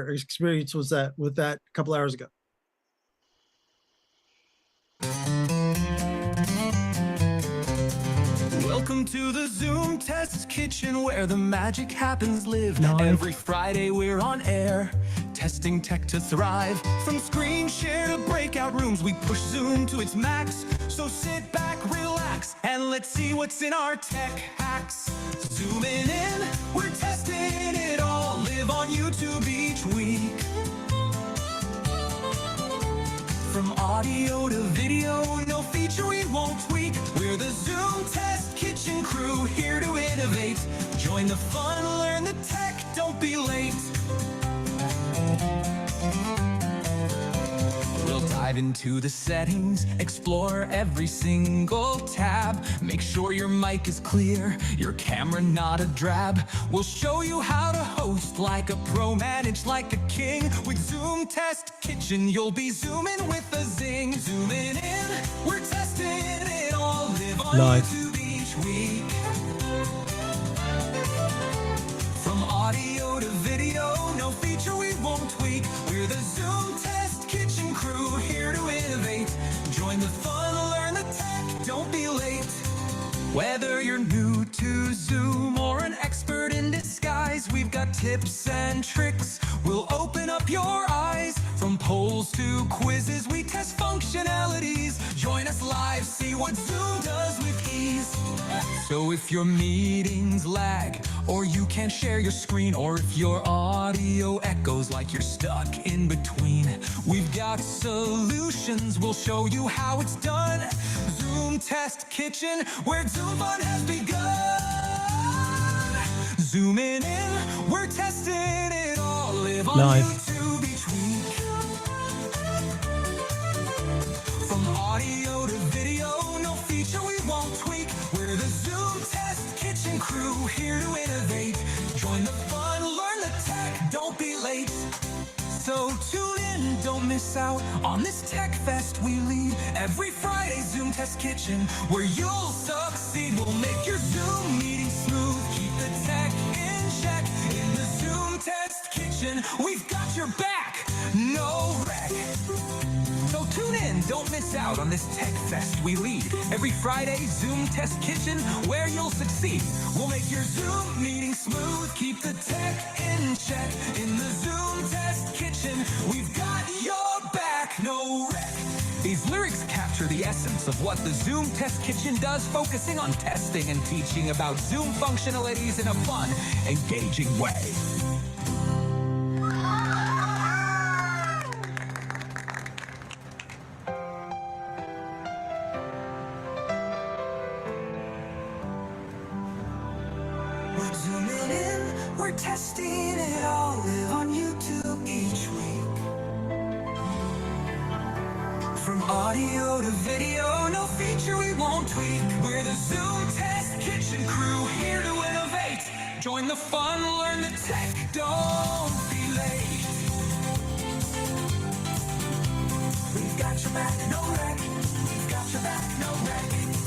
experience was that with that a couple hours ago? Welcome to the Zoom Test Kitchen, where the magic happens live. Nice. Every Friday we're on air, testing tech to thrive. From screen share to breakout rooms, we push Zoom to its max. So sit back, relax, and let's see what's in our tech hacks. Zooming in, we're testing it all. Live on YouTube each week. From audio to video, no feature we won't tweak. We're the Zoom Test Kitchen crew, here to innovate. Join the fun, learn the tech, don't be late. We'll dive into the settings, explore every single tab. Make sure your mic is clear, your camera not a drab. We'll show you how to host like a pro, manage like a king. With Zoom Test Kitchen, you'll be zooming with a zing. Zooming in, we're testing it all. Live on Nice. YouTube each week. From audio to video, no feature we won't tweak. We're the Zoom Test Kitchen crew, here to innovate. Join the fun, learn the tech, don't be late. Whether you're new to Zoom or an expert in disguise, we've got tips and tricks. We'll open up your eyes. From polls to quizzes, we test functionalities. Join us live, see what Zoom does with ease. So if your meetings lag, or you can't share your screen, or if your audio echoes like you're stuck in between, we've got solutions, we'll show you how it's done. Zoom Test Kitchen, where Zoom fun has begun. Zooming in, we're testing it all. Live on Nice. YouTube each week. From audio to video, no feature we won't tweak. We're the Zoom Test Kitchen crew, here to innovate. Join the fun, learn the tech, don't be late. So tune in, don't miss out on this tech fest we lead. Every Friday, Zoom Test Kitchen, where you'll succeed. We'll make your Zoom meeting smooth, keep the tech in check. In the Zoom Test Kitchen, we've got your back, no wreck. So tune in, don't miss out on this tech fest we lead. Every Friday, Zoom Test Kitchen, where you'll succeed. We'll make your Zoom meeting smooth, keep the tech in check. In the Zoom Test Kitchen, we've got your back, no wreck. These lyrics capture the essence of what the Zoom Test Kitchen does, focusing on testing and teaching about Zoom functionalities in a fun, engaging way. We're zooming in, we're testing it all. Live on YouTube each week. From audio to video, no feature we won't tweak. We're the Zoom Test Kitchen crew, here to innovate. Join the fun, learn the tech, don't be late. We've got your back, no wreck. We've got your back, no wreck.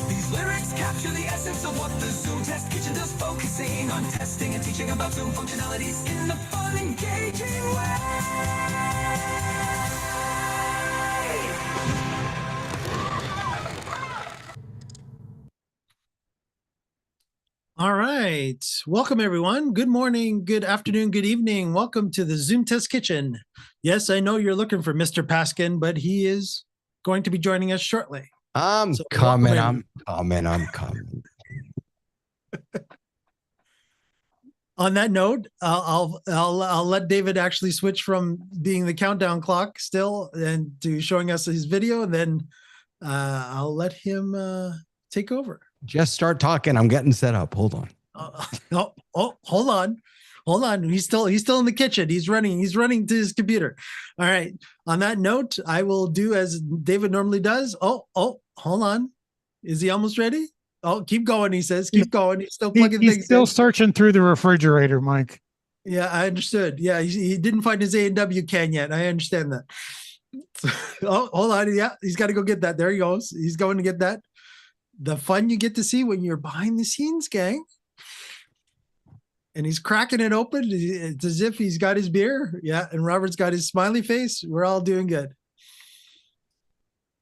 These lyrics capture the essence of what the Zoom Test Kitchen does, focusing on testing and teaching about Zoom functionalities in the fun, engaging way. All right. Welcome, everyone. Good morning, good afternoon, good evening. Welcome to the Zoom Test Kitchen. Yes, I know you're looking for Mr. Paskin, but he is going to be joining us shortly. I'm So coming. welcome I'm coming. On that note, I'll let David actually switch from being the countdown clock still and to showing us his video, and then I'll let him take over. Just start talking. I'm getting set up. Hold on. Hold on. He's still in the kitchen. He's running to his computer. All right. On that note, I will do as David normally does. Hold on. Is he almost ready? Oh, keep going. He says, keep going. He's still plugging things He's still in. searching through the refrigerator, Mike. Yeah, I understood. Yeah, he didn't find his A&W can yet. I understand that. Oh, hold on. Yeah, he's got to go get that. There he goes. He's going to get that. The fun you get to see when you're behind the scenes, gang. and he's cracking it open. It's as if he's got his beer. Yeah, and Robert's got his smiley face. We're all doing good.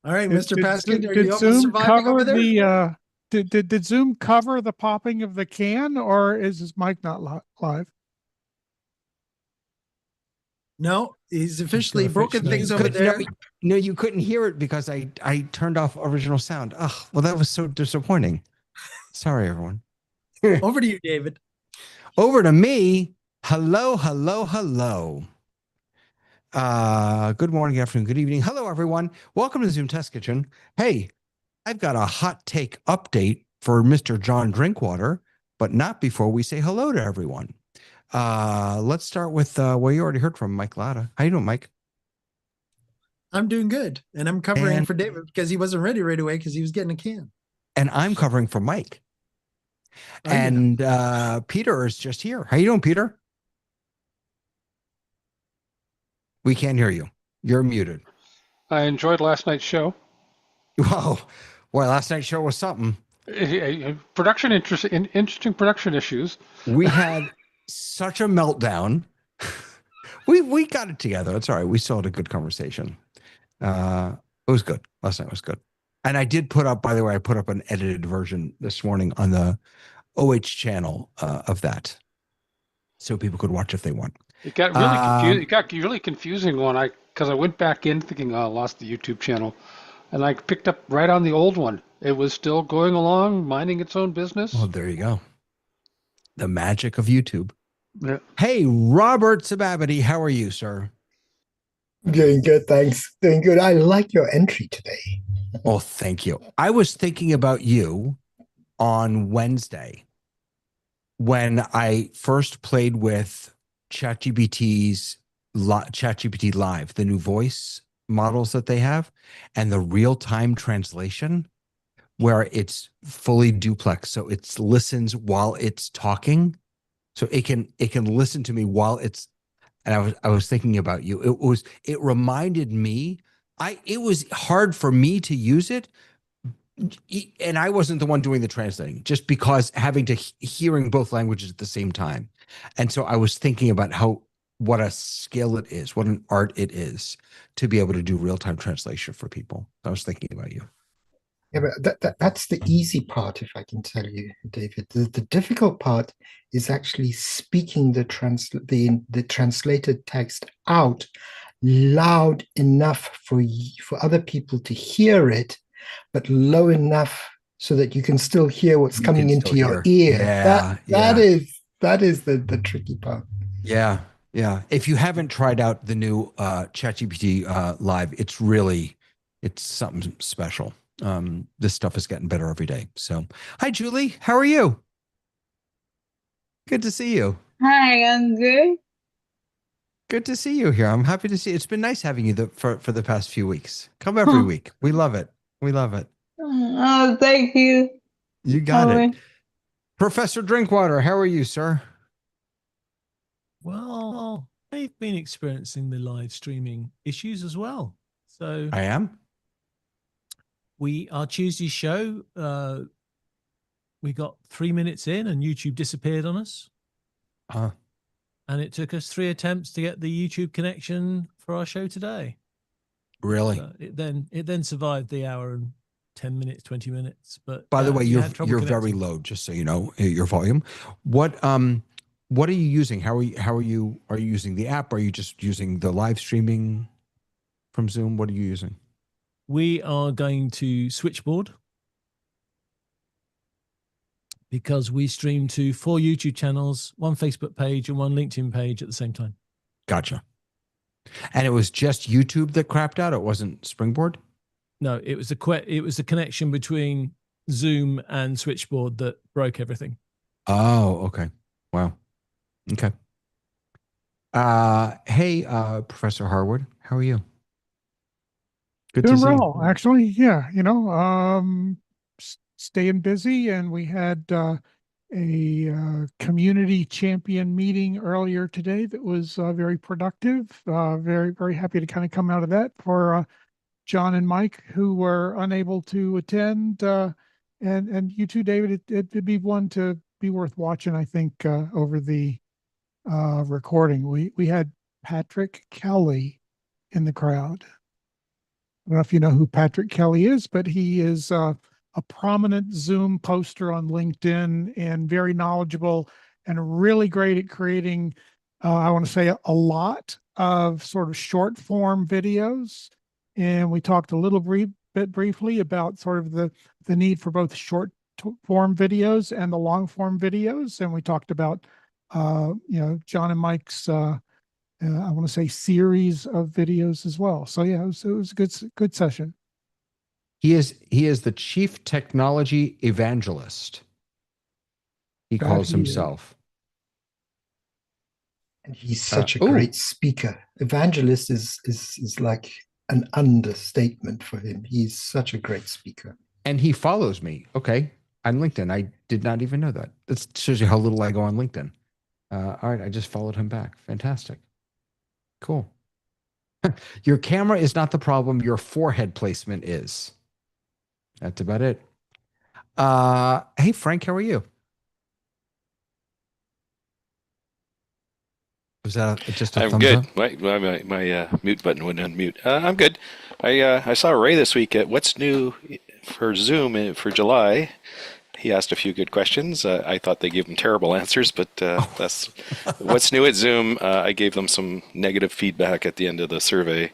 All right, Mr. Paskin, are Did you almost Zoom surviving over cover there? the did Zoom cover the popping of the can, or is his mic not live? No, he's officially a broken fixed things name. over there. No, you couldn't hear it because I turned off original sound. Oh, well, that was so disappointing. Sorry, everyone. Over to you, David. Over to me. Hello, hello, hello. Good morning, good afternoon, good evening. Hello, everyone. Welcome to Zoom Test Kitchen. Hey, I've got a hot take update for Mr. John Drinkwater, but not before we say hello to everyone. Let's start with well, you already heard from Mike Latta. How you doing, Mike? I'm doing good, and I'm covering And- for David because he wasn't ready right away because he was getting a can. And I'm covering for Mike. Oh, yeah. And Peter is just here. How you doing, Peter? We can't hear you. You're muted. I enjoyed last night's show. Whoa. Boy, last night's show was something. Interesting production issues. We had such a meltdown. We got it together. It's all right. We still had a good conversation. It was good. Last night was good. And I did put up, by the way, I put up an edited version this morning on the OH channel of that, so people could watch if they want. It got really confused. It got really confusing because I went back in thinking, oh, I lost the YouTube channel, and I picked up right on the old one. It was still going along, minding its own business. Well, there you go. The magic of YouTube. Yeah. Hey, Robert Sababity, how are you, sir? Doing good, thanks. Doing good. I like your entry today. Oh, thank you. I was thinking about you on Wednesday when I first played with ChatGPT Live, the new voice models that they have, and the real-time translation where it's fully duplex. So it listens while it's talking. So it can listen to me while it's, and I was thinking about you. It reminded me, it was hard for me to use it, and I wasn't the one doing the translating, just because having to hearing both languages at the same time. And so I was thinking about what a skill it is, what an art it is to be able to do real-time translation for people. I was thinking about you. Yeah, but that's the easy part, if I can tell you, David. The difficult part is actually speaking the translated text out loud enough for other people to hear it, but low enough so that you can still hear what's coming into your ear. Yeah, that is the tricky part. Yeah, yeah. If you haven't tried out the new ChatGPT Live, it's something special. This stuff is getting better every day. So, hi, Julie. How are you? Good to see you. Hi, I'm good. Good to see you here. I'm happy to see you. It's been nice having you for the past few weeks. Come every week. We love it. We love it. Oh, thank you. You got Oh, it. Professor Drinkwater, how are you, sir? Well, I've been experiencing the live streaming issues as well. So I am. our Tuesday show, we got 3 minutes in and YouTube disappeared on us. And it took us 3 attempts to get the YouTube connection for our show today. Really? So it then survived the hour and 10 minutes, 20 minutes. But By the way, we you're had trouble very connecting. low, just so you know, your volume. What are you using? Are you using the app? Are you just using the live streaming from Zoom? What are you using? We are going to Switchboard because we stream to 4 YouTube channels, 1 Facebook page and 1 LinkedIn page at the same time. Gotcha. And it was just YouTube that crapped out? It wasn't Springboard? No, it was the connection between Zoom and Switchboard that broke everything. Oh, okay. Wow. Okay. Hey, Professor Harwood, how are you? Good Doing to see well, you. actually. Yeah, staying busy, and we had a community champion meeting earlier today that was very productive. Very, very happy to kind of come out of that for John and Mike, who were unable to attend, and you too, David. It'd be one to be worth watching, I think, over the recording. We had Patrick Kelly in the crowd. I don't know if you know who Patrick Kelly is, but he is a prominent Zoom poster on LinkedIn and very knowledgeable and really great at creating, I want to say, a lot of sort of short form videos. And we talked a little bit briefly about sort of the need for both short form videos and the long form videos. And we talked about, John and Mike's I want to say series of videos as well. So yeah, it was a good session. He is the chief technology evangelist. He calls himself. And he's such a great speaker. Evangelist is like an understatement for him. He's such a great speaker. And he follows me. Okay. On LinkedIn. I did not even know that. That shows you how little I go on LinkedIn. All right. I just followed him back. Fantastic. Cool. Your camera is not the problem. Your forehead placement is. That's about it. Hey, Frank, how are you? Was that just a I'm thumbs good. up? My mute button wouldn't unmute. I'm good. I saw Ray this week at What's New for Zoom for July. He asked a few good questions. I thought they gave him terrible answers, but that's What's New at Zoom. I gave them some negative feedback at the end of the survey.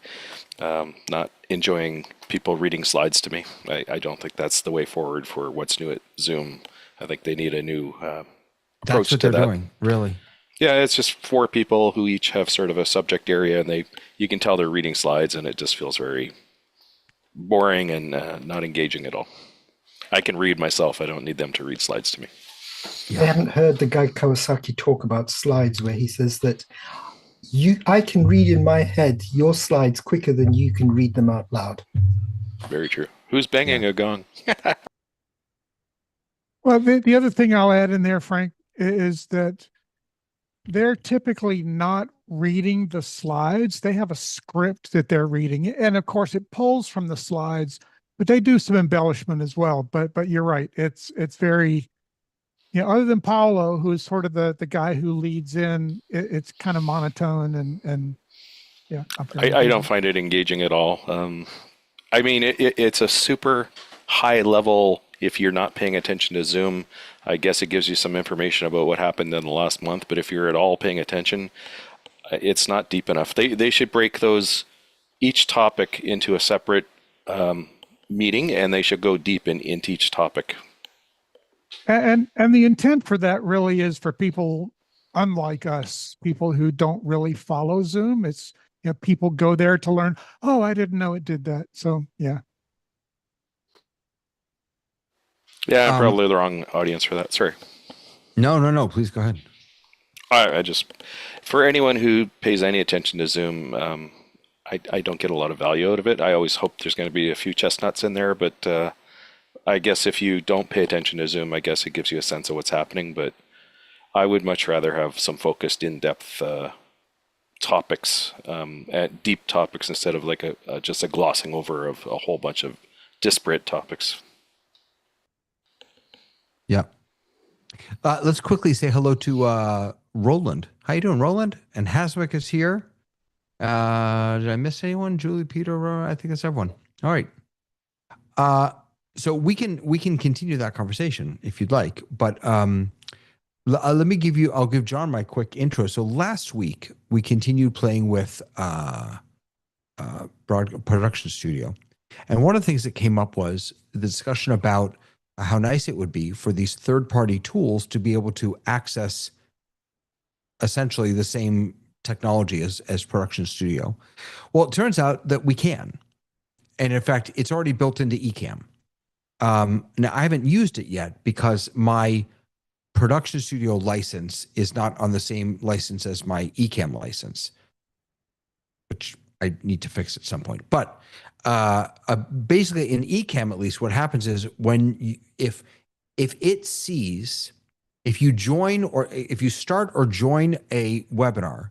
Not enjoying people reading slides to me. I don't think that's the way forward for What's New at Zoom. I think they need a new approach to that. That's what they're doing, really. Yeah, it's just 4 people who each have sort of a subject area, and you can tell they're reading slides, and it just feels very boring and not engaging at all. I can read myself. I don't need them to read slides to me. I haven't heard the guy Kawasaki talk about slides where he says that I can read in my head your slides quicker than you can read them out loud. Very true. Who's banging a gong? Well, the other thing I'll add in there, Frank, is that they're typically not reading the slides. They have a script that they're reading. And of course it pulls from the slides, but they do some embellishment as well. But you're right. It's very, other than Paolo, who's sort of the guy who leads in, it's kind of monotone and yeah. I don't find it engaging at all. I mean, it's a super high level. If you're not paying attention to Zoom, I guess it gives you some information about what happened in the last month. But if you're at all paying attention, it's not deep enough. They should break each topic into a separate meeting, and they should go deep into each topic. And the intent for that really is for people unlike us, people who don't really follow Zoom. It's people go there to learn. Oh, I didn't know it did that. So yeah. Yeah, I'm probably the wrong audience for that. Sorry. No. Please go ahead. I just, for anyone who pays any attention to Zoom, I don't get a lot of value out of it. I always hope there's going to be a few chestnuts in there, but I guess if you don't pay attention to Zoom, I guess it gives you a sense of what's happening. But I would much rather have some focused, in-depth topics, deep topics, instead of like just a glossing over of a whole bunch of disparate topics. Yeah. Let's quickly say hello to Roland. How you doing, Roland? And Haswick is here. Did I miss anyone? Julie, Peter, I think that's everyone. All right. So we can continue that conversation if you'd like, but let me I'll give John my quick intro. So last week we continued playing with Production Studio, and one of the things that came up was the discussion about how nice it would be for these third-party tools to be able to access essentially the same technology as Production Studio. Well, it turns out that we can. And in fact, it's already built into Ecamm. Now, I haven't used it yet because my Production Studio license is not on the same license as my Ecamm license, which I need to fix at some point. But basically in Ecamm, at least, what happens is if it sees, if you join or if you start or join a webinar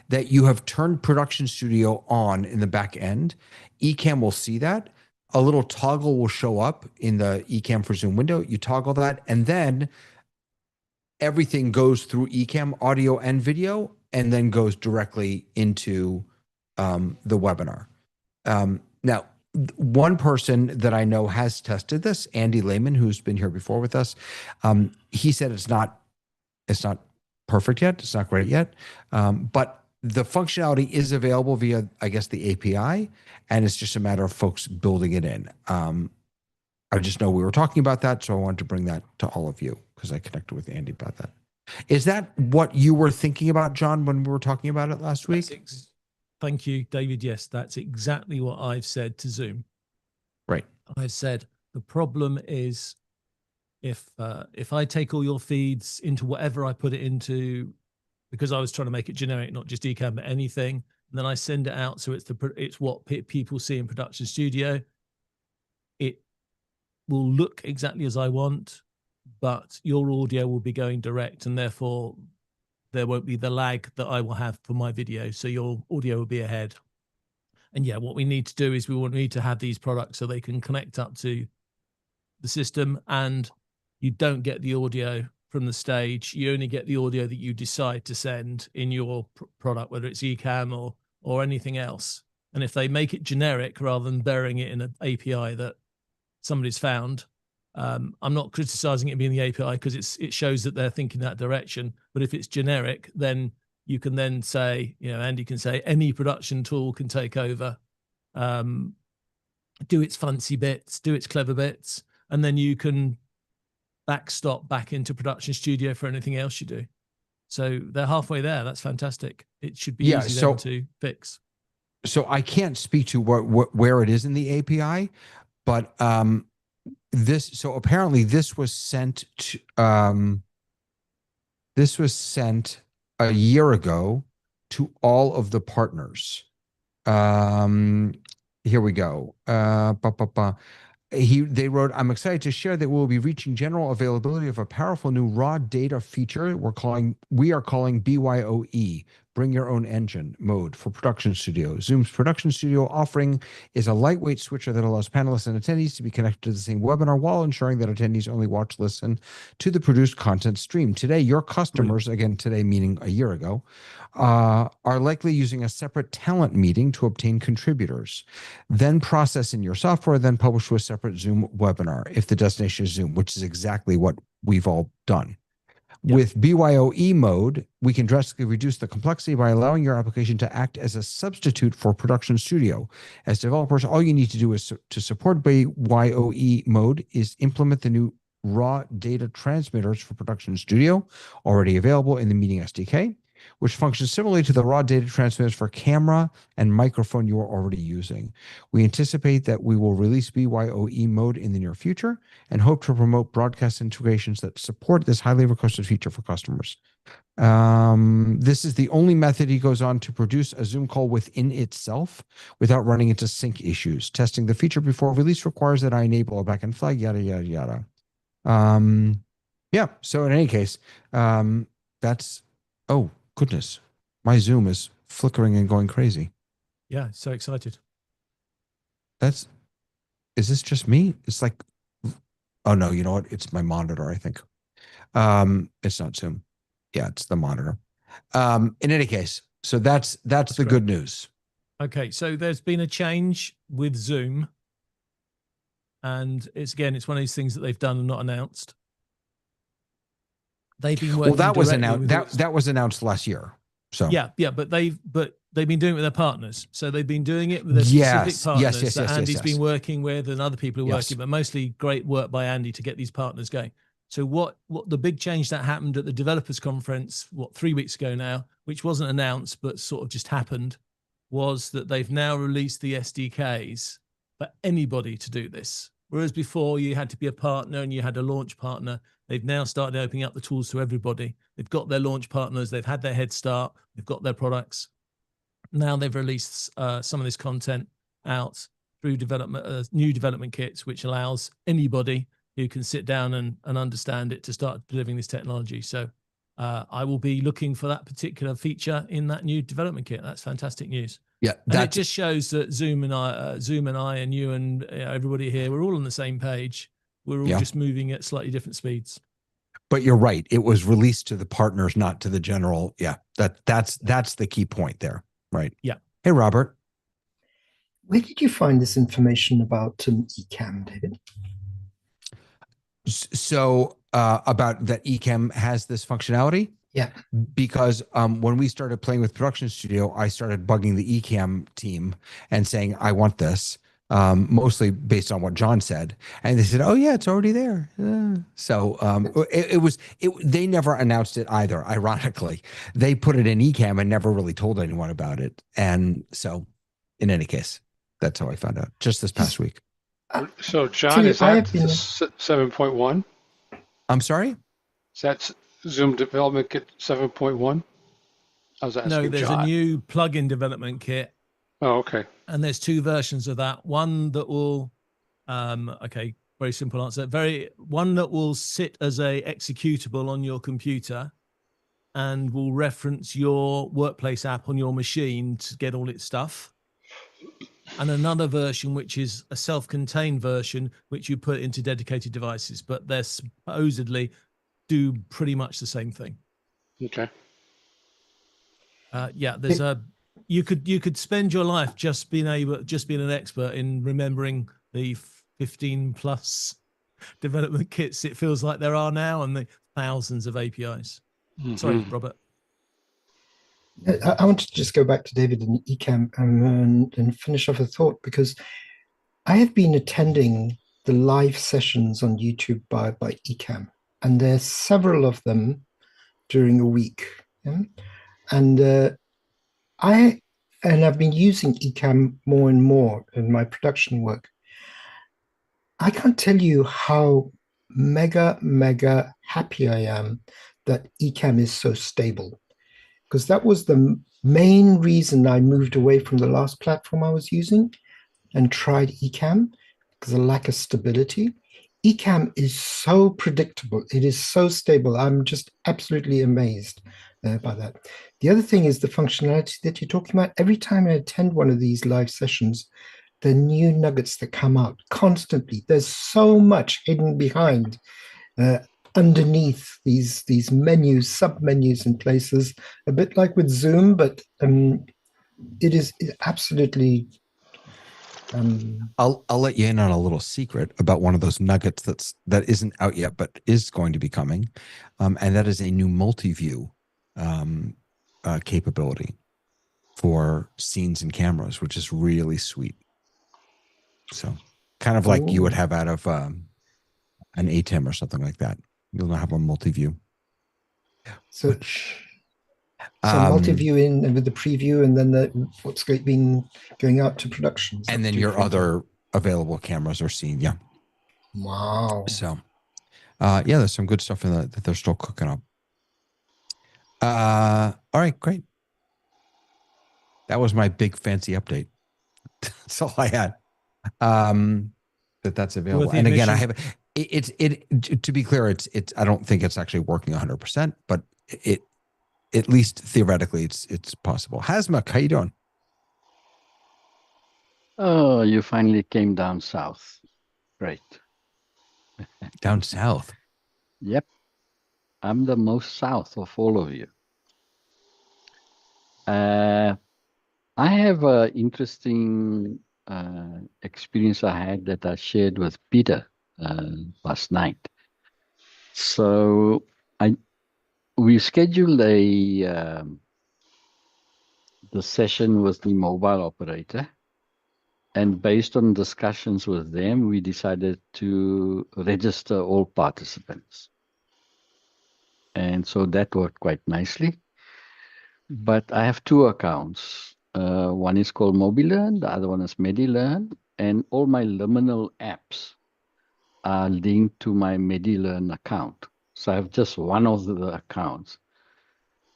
that you have turned Production Studio on in the back end, Ecamm will see that. A little toggle will show up in the Ecamm for Zoom window. You toggle that, and then everything goes through Ecamm, audio and video, and then goes directly into the webinar. Now, one person that I know has tested this, Andy Lehman, who's been here before with us, he said it's not perfect yet. It's not great yet, but the functionality is available via, I guess, the API, and it's just a matter of folks building it in. I just know we were talking about that, so I wanted to bring that to all of you because I connected with Andy about that. Is that what you were thinking about, John, when we were talking about it last week? Thank you, David. Yes, that's exactly what I've said to Zoom. Right. I've said the problem is if I take all your feeds into whatever I put it into, because I was trying to make it generic, not just Ecamm, but anything, and then I send it out so it's what people see in Production Studio. It will look exactly as I want, but your audio will be going direct, and therefore there won't be the lag that I will have for my video. So your audio will be ahead. And yeah, what we need to do is we will need to have these products so they can connect up to the system, and you don't get the audio from the stage. You only get the audio that you decide to send in your product, whether it's Ecamm or anything else. And if they make it generic rather than burying it in an API that somebody's found, I'm not criticizing it being the API because it shows that they're thinking that direction. But if it's generic, then you can then say, Andy can say any production tool can take over, do its fancy bits, do its clever bits, and then you can backstop back into Production Studio for anything else you do. So they're halfway there. That's fantastic. It should be easy then to fix. So I can't speak to where it is in the API, but so apparently this was sent to, this was sent a year ago to all of the partners. Here we go. They wrote, I'm excited to share that we'll be reaching general availability of a powerful new raw data feature we are calling BYOE, Bring Your Own Engine mode for Production Studio. Zoom's Production Studio offering is a lightweight switcher that allows panelists and attendees to be connected to the same webinar while ensuring that attendees only listen to the produced content stream. Today, your customers, again, today meaning a year ago, are likely using a separate talent meeting to obtain contributors, then process in your software, then publish to a separate Zoom webinar if the destination is Zoom, which is exactly what we've all done. Yep. With BYOE mode, we can drastically reduce the complexity by allowing your application to act as a substitute for Production Studio. As developers, all you need to do is to support BYOE mode is implement the new raw data transmitters for Production Studio, already available in the Meeting SDK, which functions similarly to the raw data transmitters for camera and microphone you are already using. We anticipate that we will release BYOE mode in the near future and hope to promote broadcast integrations that support this highly requested feature for customers. This is the only method, he goes on, to produce a Zoom call within itself without running into sync issues. Testing the feature before release requires that I enable a backend flag, yada, yada, yada. Yeah, so in any case, that's, oh, goodness, my Zoom is flickering and going crazy. Yeah, so excited. Is this just me? It's like, oh no, you know what? It's my monitor, I think. It's not Zoom. Yeah, it's the monitor. In any case, so that's the good news. Okay, so there's been a change with Zoom, and it's one of these things that they've done and not announced. They've been working. Well, that was announced. That was announced last year. So yeah, but they've been doing it with their partners. So they've been doing it with their specific partners that Andy's been working with, and other people are working. But mostly great work by Andy to get these partners going. So what the big change that happened at the developers conference 3 weeks ago now, which wasn't announced but sort of just happened, was that they've now released the SDKs for anybody to do this. Whereas before you had to be a partner and you had a launch partner, they've now started opening up the tools to everybody. They've got their launch partners, they've had their head start, they've got their products. Now they've released some of this content out through new development kits, which allows anybody who can sit down and understand it to start delivering this technology. So I will be looking for that particular feature in that new development kit. That's fantastic news. Yeah, and it just shows that Zoom and I and you and everybody here, we're all on the same page. We're all just moving at slightly different speeds. but you're right. It was released to the partners, not to the general. Yeah, that's the key point there, right? Yeah. Hey, Robert. Where did you find this information about Ecamm, David? So about that Ecamm has this functionality? Yeah. Because when we started playing with Production Studio, I started bugging the Ecamm team and saying, I want this, mostly based on what John said. And they said, oh, yeah, it's already there. So they never announced it either, ironically. They put it in Ecamm and never really told anyone about it. And so in any case, that's how I found out just this past week. So, John, is I that have been 7.1? I'm sorry? Is that Zoom Development Kit 7.1? I was asking No, there's John. a new plugin development kit, Oh, okay. and there's two versions of that. One that will, okay, very simple answer. One that will sit as a executable on your computer and will reference your workplace app on your machine to get all its stuff. And another version, which is a self-contained version, which you put into dedicated devices, but they're supposedly do pretty much the same thing. Okay. Yeah, there's you could spend your life just being an expert in remembering the 15 plus development kits it feels like there are now, and the thousands of APIs. Mm-hmm. Sorry, Robert. I want to just go back to David and Ecamm and finish off a thought, because I have been attending the live sessions on YouTube by Ecamm, and there's several of them during a week. Yeah? And I've been using Ecamm more and more in my production work. I can't tell you how mega happy I am that Ecamm is so stable, because that was the main reason I moved away from the last platform I was using and tried Ecamm, because of the lack of stability. Ecamm is so predictable. It is so stable. I'm just absolutely amazed by that. The other thing is the functionality that you're talking about. Every time I attend one of these live sessions, the new nuggets that come out constantly. There's so much hidden behind, underneath these menus, sub menus in places, a bit like with Zoom, but it is absolutely. I'll let you in on a little secret about one of those nuggets that isn't out yet, but is going to be coming, and that is a new multi-view capability for scenes and cameras, which is really sweet. So, kind of like you would have out of an ATEM or something like that. You'll have a multi-view. So multi-view in with the preview, and then what's been going out to production. And then your other available cameras are seen. Yeah. Wow. So, yeah, there's some good stuff in that they're still cooking up. All right, great. That was my big fancy update. That's all I had. That's available. And again, I have it to be clear, it's I don't think it's actually working 100%, but it at least theoretically it's possible. Hasmuk, how you doing? Oh, you finally came down south. Great. Down south? Yep. I'm the most south of all of you. I have an interesting experience I had that I shared with Peter last night. So we scheduled the session with the mobile operator, and based on discussions with them, we decided to register all participants. And so that worked quite nicely. But I have two accounts. One is called MobiLearn, the other one is MediLearn, and all my liminal apps are linked to my MediLearn account. So I have just one of the accounts.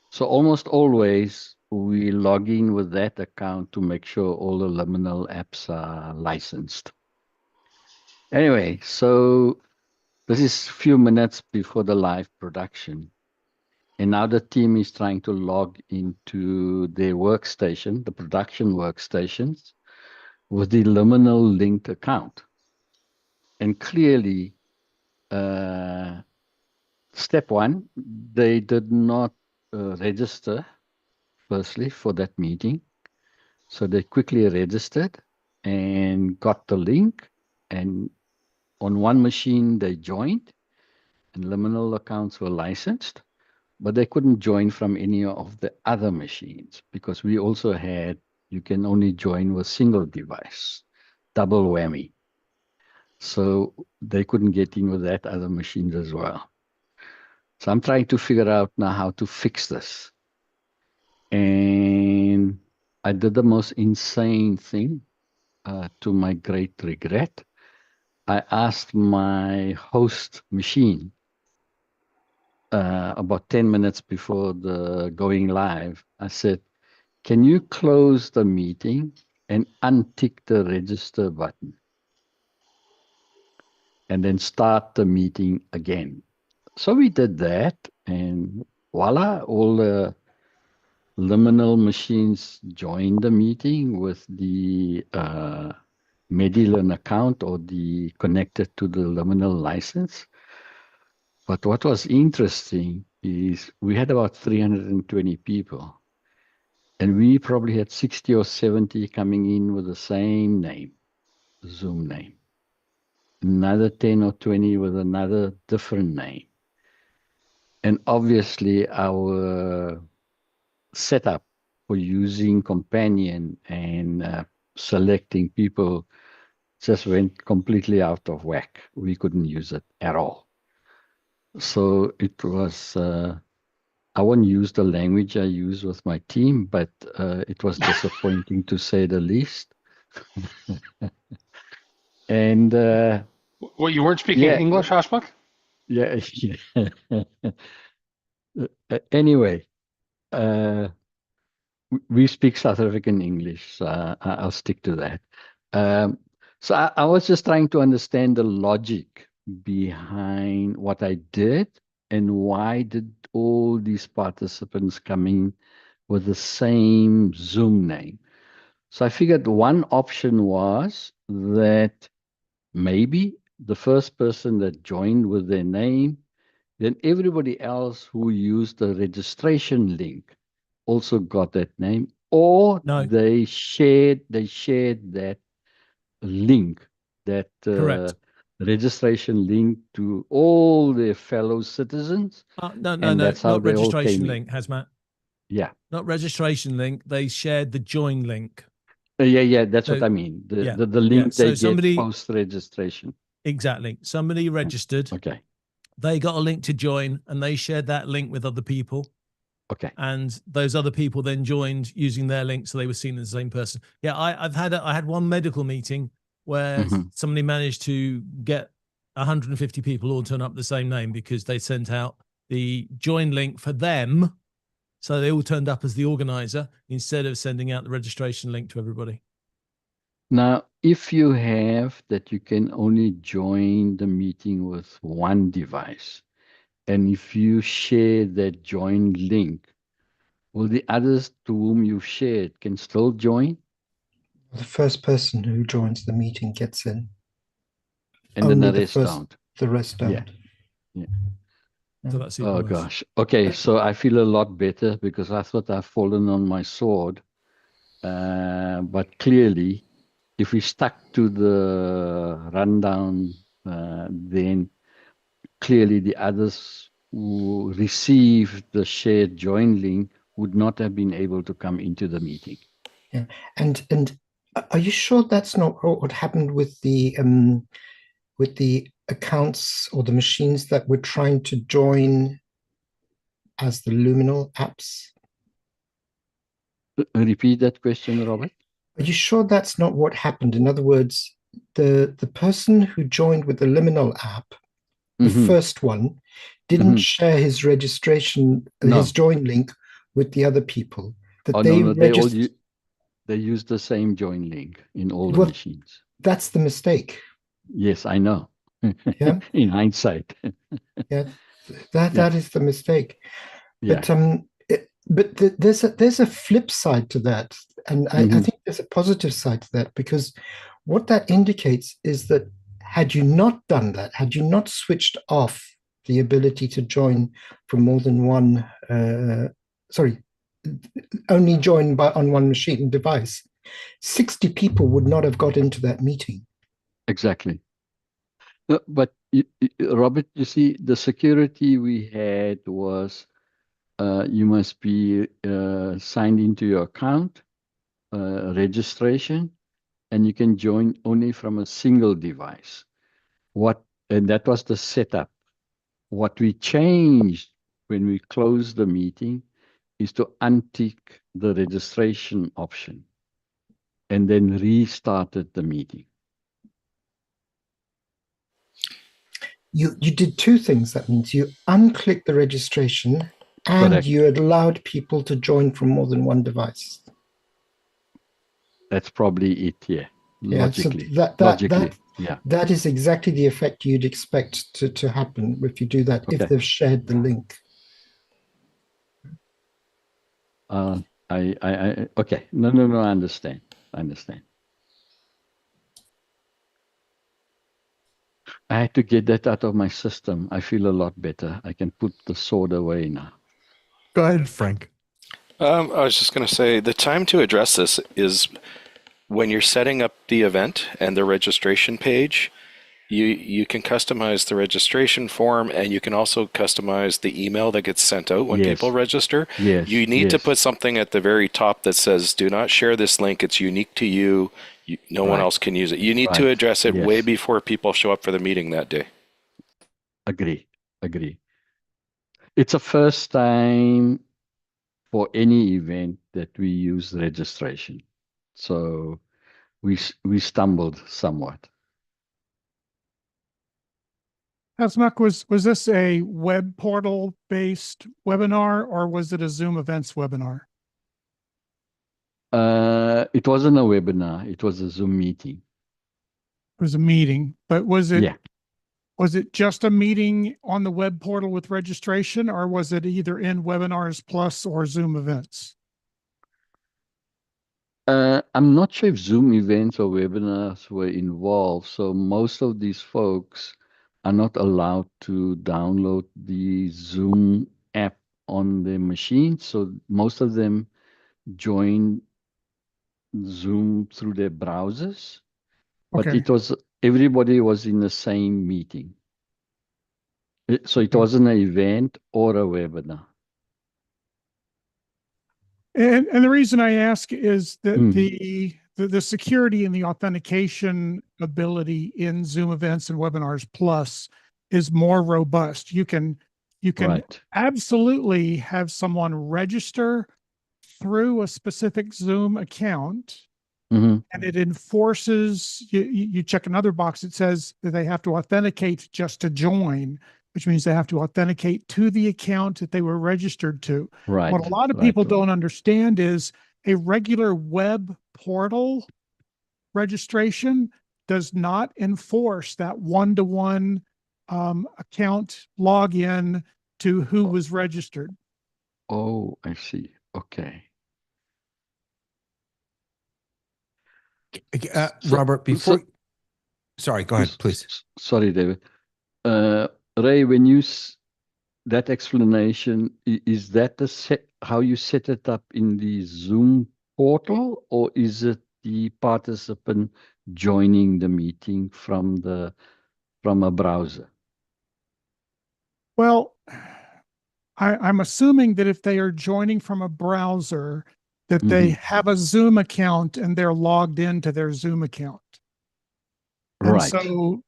So almost always we log in with that account to make sure all the liminal apps are licensed. Anyway, so this is a few minutes before the live production. And now the team is trying to log into their workstation, the production workstations, with the liminal linked account. And clearly, Step one, they did not register firstly for that meeting. So they quickly registered and got the link. And on one machine, they joined and liminal accounts were licensed, but they couldn't join from any of the other machines because we also had, you can only join with single device, double whammy. So they couldn't get in with that other machines as well. So I'm trying to figure out now how to fix this. And I did the most insane thing, to my great regret. I asked my host machine about 10 minutes before the going live. I said, can you close the meeting and untick the register button? And then start the meeting again. So we did that, and voila, all the liminal machines joined the meeting with the Medilin account or the connected to the liminal license. But what was interesting is we had about 320 people, and we probably had 60 or 70 coming in with the same name, Zoom name. Another 10 or 20 with another different name. And obviously our setup for using Companion and selecting people just went completely out of whack. We couldn't use it at all. So it was, I won't use the language I use with my team, but it was disappointing to say the least. And What, you weren't speaking English, Hasmukh? Yeah. Anyway, we speak South African English, so I'll stick to that. So I was just trying to understand the logic behind what I did and why did all these participants coming with the same Zoom name. So I figured one option was that maybe the first person that joined with their name, then everybody else who used the registration link also got that name, or they shared that link, that registration link to all their fellow citizens. No, that's how not they all registration came link, Hazmat. Yeah. Not registration link. They shared the join link. Yeah, that's what I mean. The link they get post-registration. Exactly. Somebody registered. Okay. They got a link to join and they shared that link with other people. Okay. And those other people then joined using their link, so they were seen as the same person. Yeah, I had one medical meeting where somebody managed to get 150 people all turn up the same name because they sent out the join link for them. So they all turned up as the organizer instead of sending out the registration link to everybody. Now, if you have that you can only join the meeting with one device, and if you share that join link, will the others to whom you shared can still join? The first person who joins the meeting gets in. And only then the rest don't. The rest don't. Yeah. So that's oh gosh. Okay, so I feel a lot better because I thought I've fallen on my sword. But clearly, if we stuck to the rundown, then clearly the others who received the shared join link would not have been able to come into the meeting. Yeah, and are you sure that's not what happened with the accounts or the machines that were trying to join as the Luminal apps? Repeat that question, Robert. Are you sure that's not what happened? In other words, the person who joined with the Liminal app, the first one, didn't share his registration, his join link with the other people. They used the same join link in all the machines. That's the mistake. Yes, I know. Yeah. In hindsight. Yeah, that is the mistake. Yeah. But there's a flip side to that, and I think there's a positive side to that, because what that indicates is that had you not done that, had you not switched off the ability to join from more than one, sorry, only join on one machine device, 60 people would not have got into that meeting. Exactly. But Robert, you see, the security we had was you must be signed into your account, registration, and you can join only from a single device. And that was the setup. What we changed when we closed the meeting is to untick the registration option and then restarted the meeting. You did two things. That means you unclicked the registration and Correct. you allowed people to join from more than one device. That's probably it, yeah. Logically. So Logically, yeah. that is exactly the effect you'd expect to happen if you do that, Okay. if they've shared the link. Okay. No, I understand. I had to get that out of my system. I feel a lot better. I can put the sword away now. Go ahead, Frank. I was just going to say the time to address this is when you're setting up the event and the registration page. You can customize the registration form, and you can also customize the email that gets sent out when people register. Yes. You need to put something at the very top that says, do not share this link. It's unique to you. No one else can use it. You need to address it way before people show up for the meeting that day. Agree. It's a first time for any event that we use registration. So we stumbled somewhat. Asmak, was this a web portal based webinar or was it a Zoom events webinar? It wasn't a webinar. It was a Zoom meeting. It was a meeting, but was it? Yeah. Was it just a meeting on the web portal with registration, or was it either in Webinars Plus or Zoom events? I'm not sure if Zoom events or webinars were involved. So most of these folks are not allowed to download the Zoom app on their machine. So most of them join Zoom through their browsers. But everybody was in the same meeting. So it wasn't an event or a webinar. And the reason I ask is that the security and the authentication ability in Zoom events and Webinars Plus is more robust. You can absolutely have someone register through a specific Zoom account. And it enforces, you check another box, it says that they have to authenticate just to join, which means they have to authenticate to the account that they were registered to. Right. What a lot of people don't understand is a regular web portal registration does not enforce that one-to-one account login to who was registered. Oh, I see. Okay. Robert, sorry, go ahead, please. Sorry, David. Ray, when you that explanation, is that how you set it up in the Zoom portal, or is it the participant joining the meeting from a browser? Well, I'm assuming that if they are joining from a browser, that they have a Zoom account and they're logged into their Zoom account. And so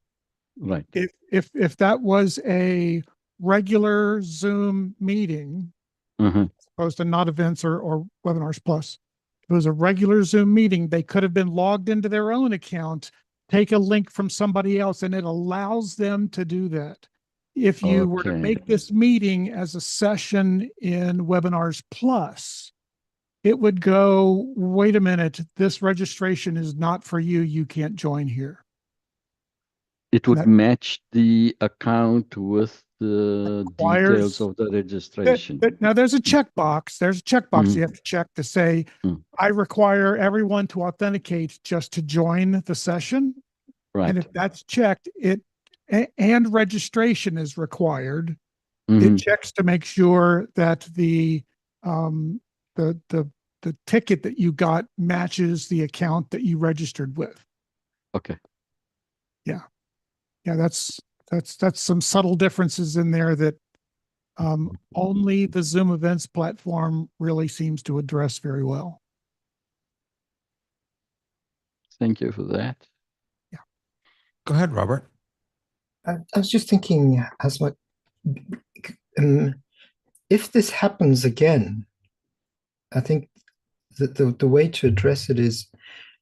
if that was a regular Zoom meeting, as opposed to not events or Webinars Plus, if it was a regular Zoom meeting, they could have been logged into their own account, take a link from somebody else, and it allows them to do that. If you were to make this meeting as a session in Webinars Plus, it would go, wait a minute, this registration is not for you. You can't join here. It would match the account with the details of the registration. Now, there's a checkbox. There's a checkbox you have to check to say, I require everyone to authenticate just to join the session. Right. And if that's checked, it and registration is required. Mhm. It checks to make sure that the ticket that you got matches the account that you registered with. Okay. Yeah, that's some subtle differences in there that only the Zoom Events platform really seems to address very well. Thank you for that. Go ahead, Robert. I was just thinking, as much, if this happens again, I think that the way to address it is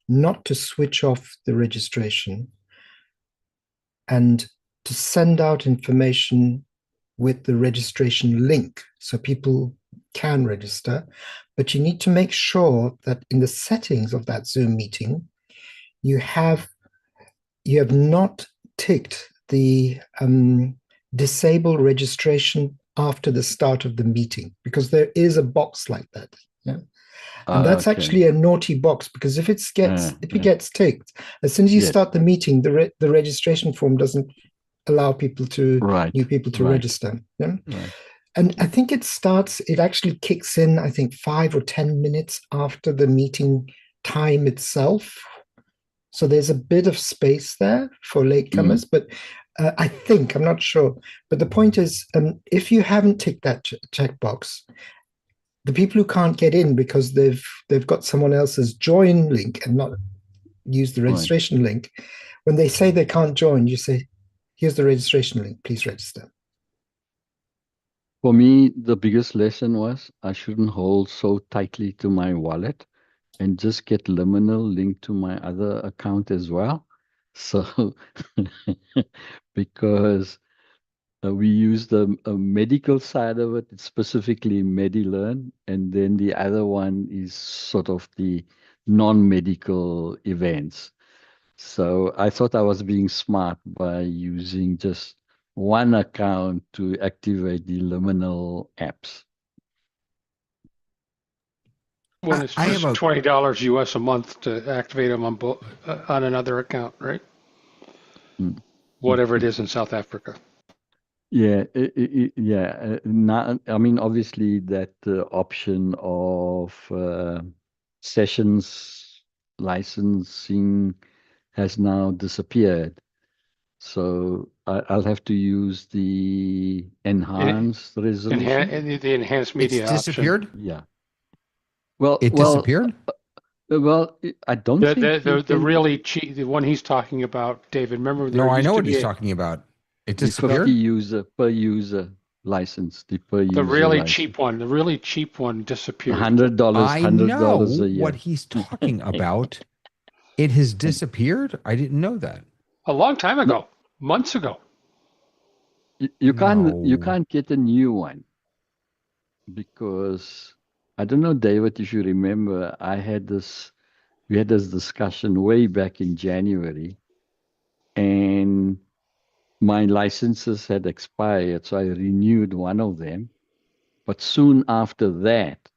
not to switch off the registration and to send out information with the registration link so people can register. But you need to make sure that in the settings of that Zoom meeting, you have not ticked the disable registration after the start of the meeting, because there is a box like that. Yeah. And that's actually a naughty box, because if it gets ticked, as soon as you start the meeting, the registration form doesn't allow new people to register. Yeah? Right. And I think it actually kicks in, I think 5 or 10 minutes after the meeting time itself. So there's a bit of space there for latecomers, but I'm not sure. But the point is, if you haven't ticked that checkbox, the people who can't get in because they've got someone else's join link and not use the registration link, when they say they can't join, you say, here's the registration link, please register. For me, the biggest lesson was I shouldn't hold so tightly to my wallet and just get liminal linked to my other account as well. So, because we use the medical side of it, it's specifically MediLearn, and then the other one is sort of the non-medical events. So I thought I was being smart by using just one account to activate the liminal apps. When it's just $20 US a month to activate them on another account, right? Whatever it is in South Africa. Yeah, now, I mean, obviously that option of sessions licensing has now disappeared. So I'll have to use the enhanced resolution. The enhanced media It's disappeared? option. Yeah. Well, it disappeared? Well, I don't think the really cheap, the one he's talking about, David. Remember, no, I know what he's talking about. It disappeared. 50 user per user license. The really cheap one. The really cheap one disappeared. $100. I know $100 a year. what he's talking about. It has disappeared. I didn't know that. A long time ago, months ago. You can't get a new one because I don't know, David, if you remember, we had this discussion way back in January, and my licenses had expired, so I renewed one of them. But soon after that,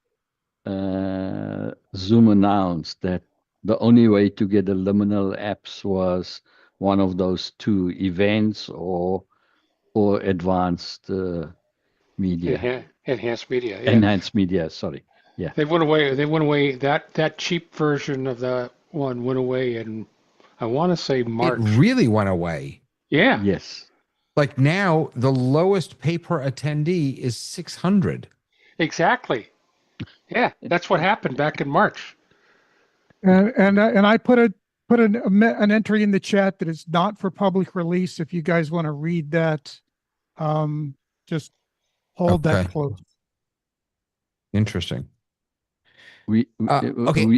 Zoom announced that the only way to get the liminal apps was one of those two events or advanced media. Enhanced media. Yeah. Enhanced media, sorry. Yeah. They went away. That cheap version of that one went away in, I want to say, March. It really went away. Yeah. Yes. Like now, the lowest pay per attendee is 600. Exactly. Yeah, that's what happened back in March. And I put an entry in the chat that is not for public release. If you guys want to read that, just hold that close. Interesting. Okay,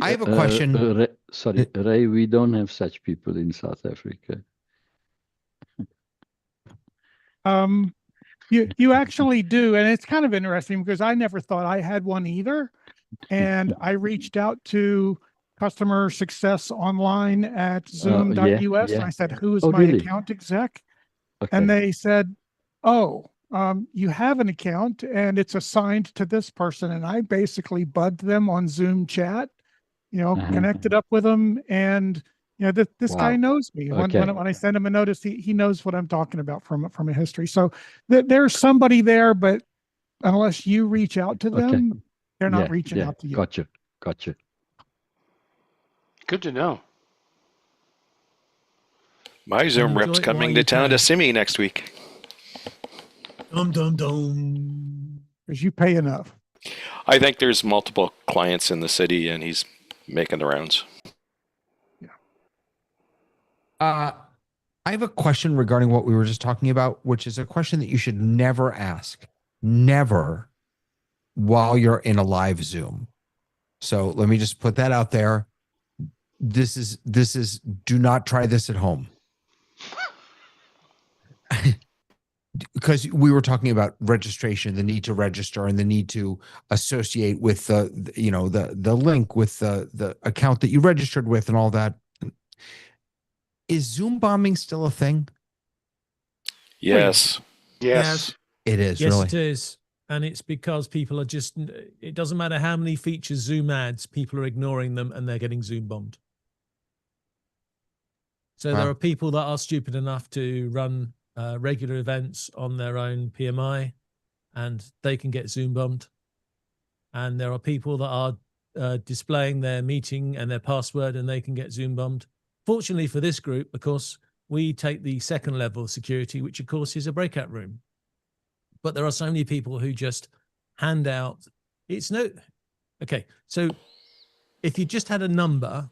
I have a question. Sorry, Ray, we don't have such people in South Africa. You actually do, and it's kind of interesting because I never thought I had one either. And I reached out to customer success online at zoom.us and I said, who is my account exec? Okay. And they said, you have an account and it's assigned to this person. And I basically bugged them on Zoom chat, connected up with them and, Yeah, this guy Wow. knows me. Okay. When I send him a notice, he knows what I'm talking about from a history. So there's somebody there, but unless you reach out to Okay. them, they're not reaching out to you. Gotcha. Good to know. My Zoom Enjoy rep's it coming while to you town to can. see me next week. Dum. Because you pay enough. I think there's multiple clients in the city, and he's making the rounds. I have a question regarding what we were just talking about, which is a question that you should never ask, never, while you're in a live Zoom. So let me just put that out there. This is do not try this at home. Because we were talking about registration, the need to register and the need to associate with the link with the account that you registered with and all that. Is Zoom bombing still a thing? Yes. Yes. It is, Yes, really. it is. And it's because people are just, it doesn't matter how many features Zoom adds, people are ignoring them and they're getting Zoom bombed. So there are people that are stupid enough to run regular events on their own PMI and they can get Zoom bombed. And there are people that are displaying their meeting and their password and they can get Zoom bombed. Fortunately for this group, of course, we take the second level of security, which of course is a breakout room. But there are so many people who just hand out. Okay. So if you just had a number,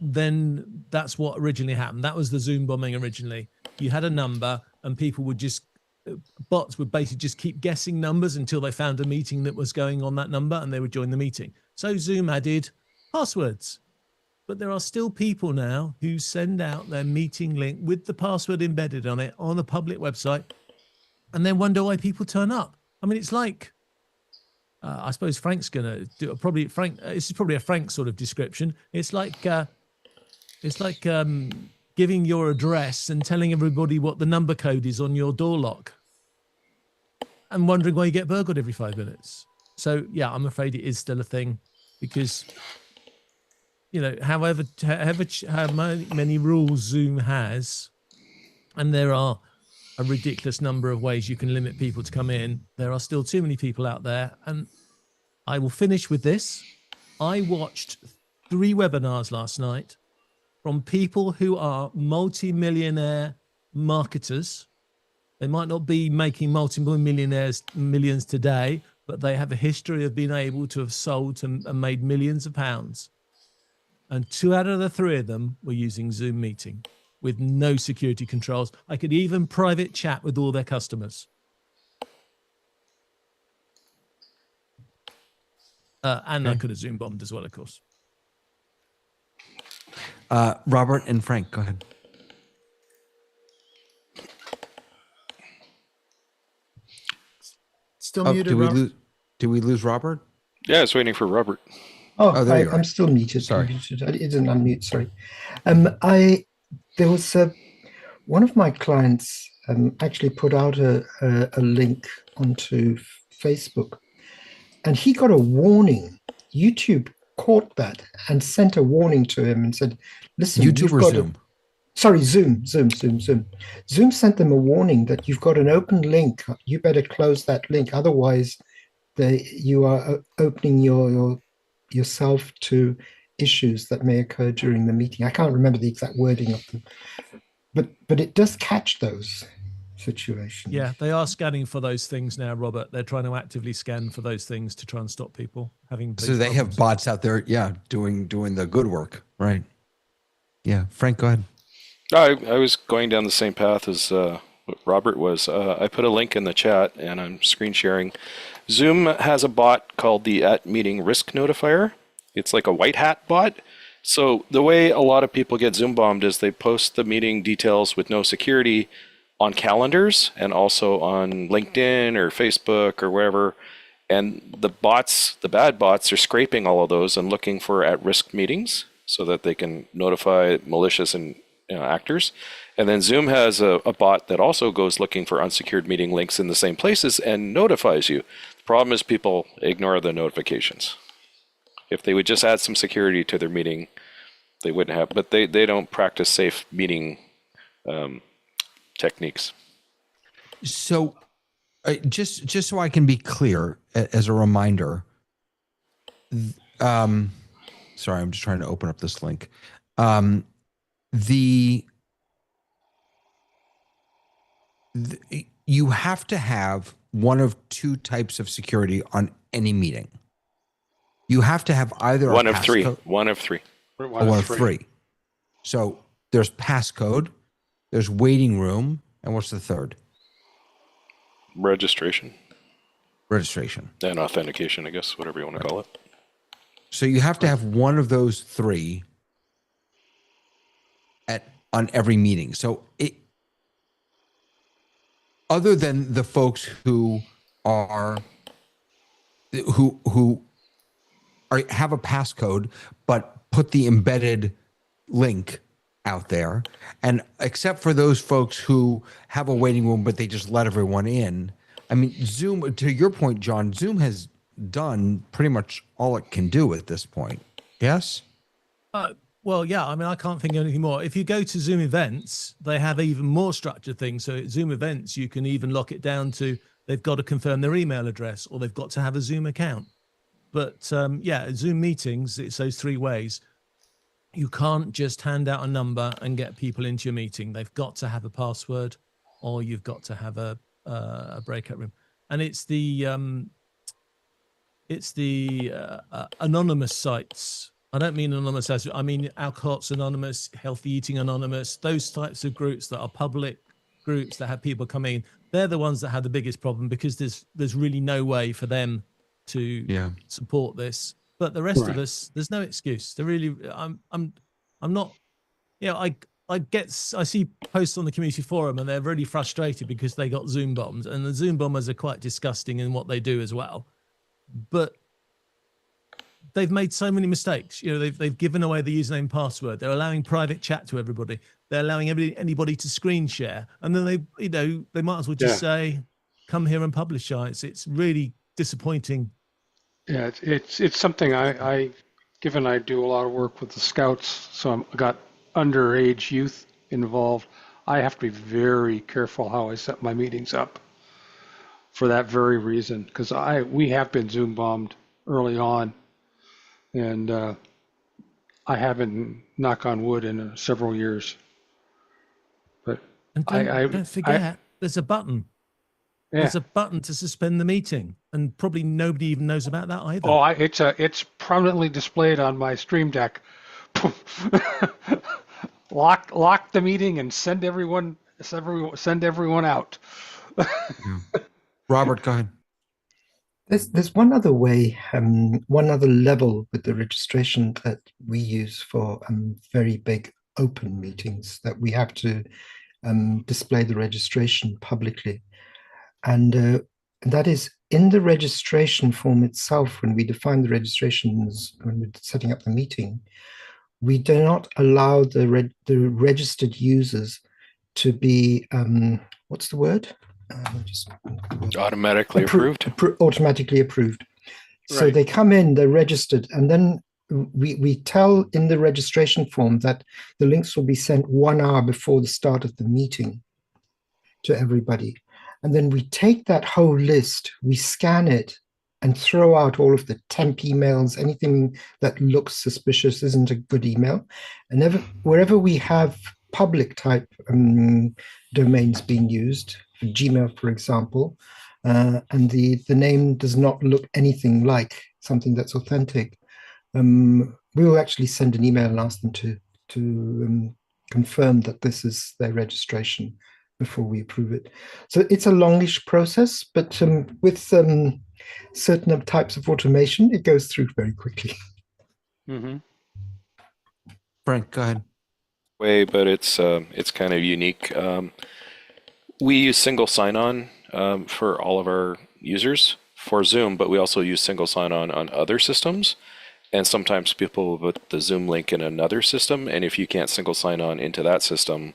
then that's what originally happened. That was the Zoom bombing originally. You had a number and people would bots would basically just keep guessing numbers until they found a meeting that was going on that number and they would join the meeting. So Zoom added passwords. But there are still people now who send out their meeting link with the password embedded on it on a public website and then wonder why people turn up. I mean, it's like, I suppose Frank's going to do this is probably a Frank sort of description. It's like giving your address and telling everybody what the number code is on your door lock and wondering why you get burgled every 5 minutes. So yeah, I'm afraid it is still a thing because, how many rules Zoom has, and there are a ridiculous number of ways you can limit people to come in. There are still too many people out there. And I will finish with this. I watched 3 webinars last night from people who are multi-millionaire marketers. They might not be making multi-millionaires millions today, but they have a history of being able to have sold and made millions of pounds. And 2 out of the 3 of them were using Zoom meeting with no security controls. I could even private chat with all their customers. And I could have Zoom bombed as well, of course. Robert and Frank, go ahead. Still muted, Robert. Did we lose Robert? Yeah, I was waiting for Robert. I'm still muted. Sorry. I didn't unmute. Sorry. There was one of my clients actually put out a link onto Facebook, and he got a warning. YouTube caught that and sent a warning to him and said, "Listen, YouTube or Zoom? Zoom. Zoom sent them a warning that you've got an open link. You better close that link, otherwise, you are opening yourself to issues that may occur during the meeting." I can't remember the exact wording of them, but it does catch those situations. Yeah, they are scanning for those things now, Robert. They're trying to actively scan for those things to try and stop people having. So they have bots out there, doing the good work, right? Yeah, Frank, go ahead. I was going down the same path as what Robert was. I put a link in the chat, and I'm screen sharing. Zoom has a bot called the @meeting risk notifier. It's like a white hat bot. So the way a lot of people get Zoom bombed is they post the meeting details with no security on calendars and also on LinkedIn or Facebook or wherever. And the bad bots are scraping all of those and looking for at-risk meetings so that they can notify malicious and actors. And then Zoom has a bot that also goes looking for unsecured meeting links in the same places and notifies you. The problem is people ignore the notifications. If they would just add some security to their meeting, they wouldn't have, but they don't practice safe meeting techniques. So, just so I can be clear, as a reminder, sorry, I'm just trying to open up this link. You have to have one of two types of security on any meeting. You have to have either One a of three. passcode. One of three. One of three. So there's passcode, there's waiting room, and what's the third? Registration. Registration. And authentication, I guess, whatever you want to call it. So you have to have one of those three on every meeting. So other than the folks who have a passcode but put the embedded link out there, and except for those folks who have a waiting room but they just let everyone in, I mean, Zoom, to your point, John, Zoom has done pretty much all it can do at this point. Yes? Well, yeah, I mean, I can't think of anything more. If you go to Zoom events, they have even more structured things. So at Zoom events, you can even lock it down to they've got to confirm their email address or they've got to have a Zoom account. But yeah, Zoom meetings, it's those three ways. You can't just hand out a number and get people into your meeting. They've got to have a password or you've got to have a breakout room. And it's the anonymous sites. I don't mean anonymous as I mean Alcoholics Anonymous, Healthy Eating Anonymous, those types of groups that are public groups that have people come in. They're the ones that have the biggest problem because there's really no way for them to support this. But the rest of us, there's no excuse. They're really, I'm not, you know, I see posts on the community forum and they're really frustrated because they got Zoom bombed, and the Zoom bombers are quite disgusting in what they do as well. But they've made so many mistakes. You know, they've given away the username and password. They're allowing private chat to everybody. They're allowing anybody to screen share. And then they might as well just say, come here and publish sites. It's really disappointing. Yeah, it's something given I do a lot of work with the scouts, so I got underage youth involved. I have to be very careful how I set my meetings up for that very reason, because we have been Zoom bombed early on. And I haven't, knock on wood, in several years. But and don't forget, there's a button. Yeah. There's a button to suspend the meeting, and probably nobody even knows about that either. Oh, it's prominently displayed on my Stream Deck. Lock the meeting and send everyone out. Robert, go ahead. There's one other way, one other level with the registration that we use for very big open meetings, that we have to display the registration publicly. And that is in the registration form itself. When we define the registrations, when we're setting up the meeting, we do not allow the registered users to be, what's the word? Automatically approved. Automatically approved. So they come in, they're registered, and then we tell in the registration form that the links will be sent 1 hour before the start of the meeting to everybody. And then we take that whole list, we scan it, and throw out all of the temp emails, anything that looks suspicious isn't a good email. And wherever we have public type domains being used, Gmail, for example, and the name does not look anything like something that's authentic, we will actually send an email and ask them to confirm that this is their registration before we approve it. So it's a longish process, but with certain types of automation, it goes through very quickly. Mm-hmm. Frank, go ahead. But it's kind of unique. We use single sign-on for all of our users for Zoom, but we also use single sign-on on other systems. And sometimes people will put the Zoom link in another system, and if you can't single sign-on into that system,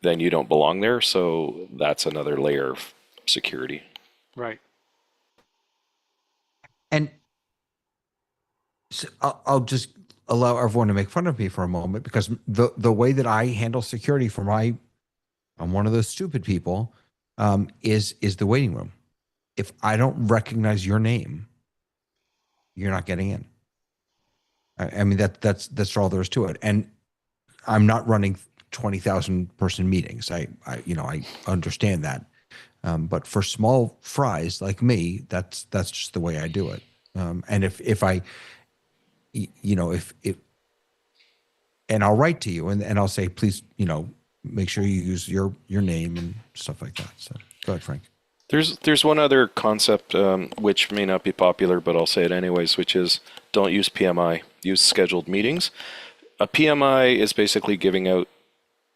then you don't belong there. So that's another layer of security. Right. And so I'll just allow everyone to make fun of me for a moment, because the way that I handle security for I'm one of those stupid people, is the waiting room. If I don't recognize your name, you're not getting in. I mean, that's all there is to it. And I'm not running 20,000 person meetings. I understand that. But for small fries like me, that's just the way I do it. And if I, if and I'll write to you and I'll say, please, make sure you use your name and stuff like that. So go ahead, Frank. There's one other concept which may not be popular, but I'll say it anyways, which is don't use PMI. Use scheduled meetings. A PMI is basically giving out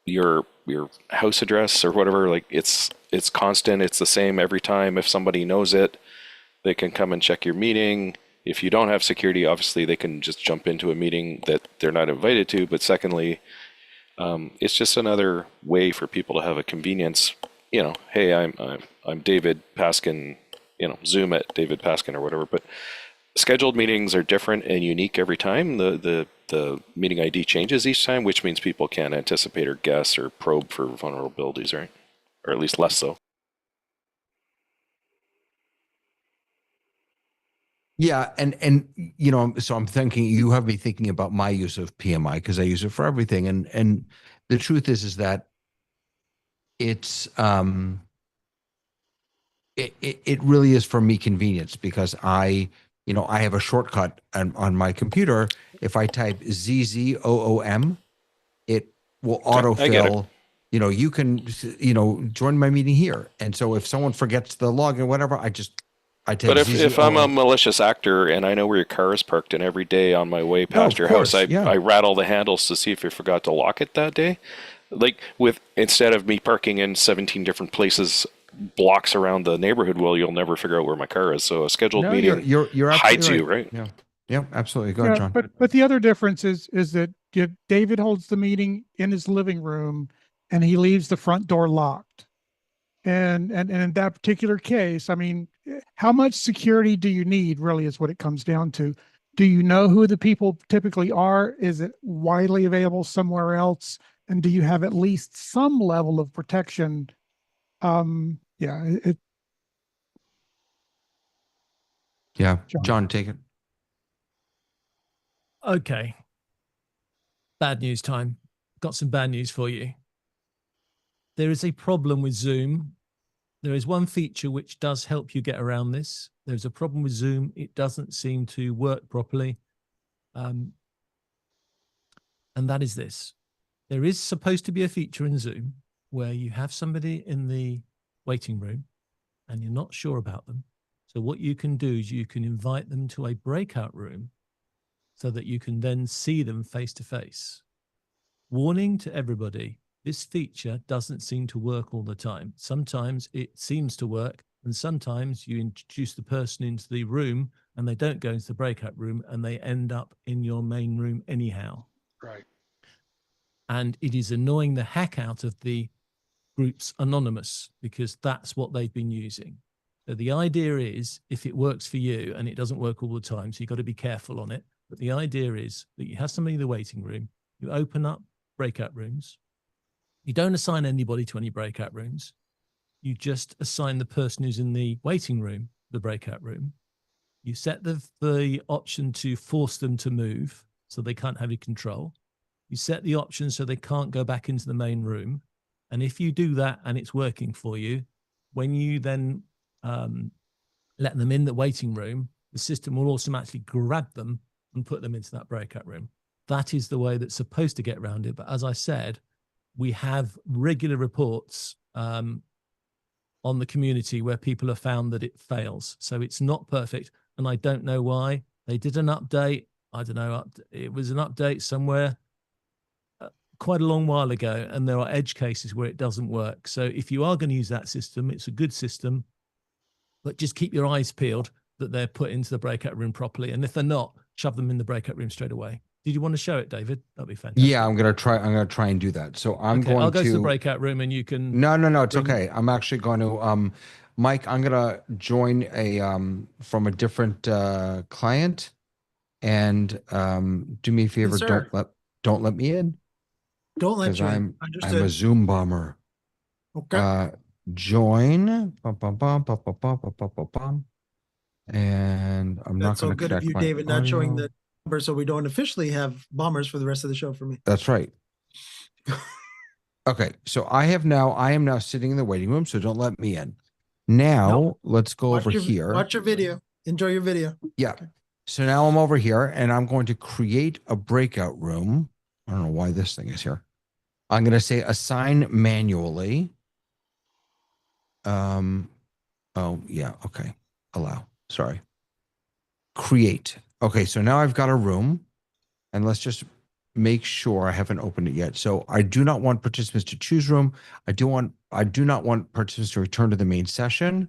your house address or whatever. Like it's constant. It's the same every time. If somebody knows it, they can come and check your meeting. If you don't have security, obviously they can just jump into a meeting that they're not invited to. But secondly, it's just another way for people to have a convenience. Hey, I'm David Paskin. Zoom at David Paskin or whatever. But scheduled meetings are different and unique every time. The meeting ID changes each time, which means people can't anticipate or guess or probe for vulnerabilities, right? Or at least less so. Yeah, and so I'm thinking you have me thinking about my use of PMI because I use it for everything, and the truth is that it's it really is for me convenience, because I have a shortcut on my computer. If I type ZZOOM, it will autofill. You can join my meeting here, and so if someone forgets the login or whatever, I type. But if I'm a malicious actor and I know where your car is parked, and every day on my way past your house, I rattle the handles to see if you forgot to lock it that day. Like instead of me parking in 17 different places, blocks around the neighborhood, you'll never figure out where my car is. So a scheduled meeting you're hides right. you, right? Yeah, absolutely. Go ahead, John. But the other difference is that David holds the meeting in his living room, and he leaves the front door locked. And in that particular case, I mean, how much security do you need, really, is what it comes down to. Do you know who the people typically are? Is it widely available somewhere else? And do you have at least some level of protection? Yeah. John, take it. Okay. Bad news time. Got some bad news for you. There is a problem with Zoom. There is one feature which does help you get around this. There's a problem with Zoom. It doesn't seem to work properly. And that is this. There is supposed to be a feature in Zoom where you have somebody in the waiting room and you're not sure about them. So what you can do is you can invite them to a breakout room so that you can then see them face to face. Warning to everybody, this feature doesn't seem to work all the time. Sometimes it seems to work, and sometimes you introduce the person into the room and they don't go into the breakout room and they end up in your main room anyhow. Right. And it is annoying the heck out of the groups anonymous, because that's what they've been using. So the idea is, if it works for you, and it doesn't work all the time, so you've got to be careful on it. But the idea is that you have somebody in the waiting room, you open up breakout rooms. You don't assign anybody to any breakout rooms. You just assign the person who's in the waiting room, the breakout room. You set the option to force them to move so they can't have any control. You set the option so they can't go back into the main room. And if you do that and it's working for you, when you then let them in the waiting room, the system will automatically grab them and put them into that breakout room. That is the way that's supposed to get around it. But as I said, we have regular reports on the community where people have found that it fails. So it's not perfect. And I don't know why. They did an update. I don't know. It was an update somewhere quite a long while ago. And there are edge cases where it doesn't work. So if you are going to use that system, it's a good system. But just keep your eyes peeled that they're put into the breakout room properly. And if they're not, shove them in the breakout room straight away. Did you want to show it, David? That'd be fantastic. Yeah, I'm gonna try and do that. So I'll go to the breakout room and you can. No, it's okay. I'm actually going to Mike, I'm gonna join a from a different client, And do me a favor, sir. don't let me in. Don't let Because you in. I'm Understood. a Zoom bomber. Okay. Join. Bum, bum, bum, bum, bum, bum, bum, bum, bum, bum. And I'm not That's so going to good of connect you, my David, not showing audio. the number, so we don't officially have bombers for the rest of the show for me. That's right. Okay, so I am now sitting in the waiting room, so don't let me in. Now Nope. let's go over here. Watch your video. Enjoy your video. Yeah. Okay. So now I'm over here and I'm going to create a breakout room. I don't know why this thing is here. I'm going to say assign manually. Oh yeah. Okay. Allow. Sorry. Create. Okay. So now I've got a room and let's just make sure I haven't opened it yet. So I do not want participants to choose room. I do not want participants to return to the main session.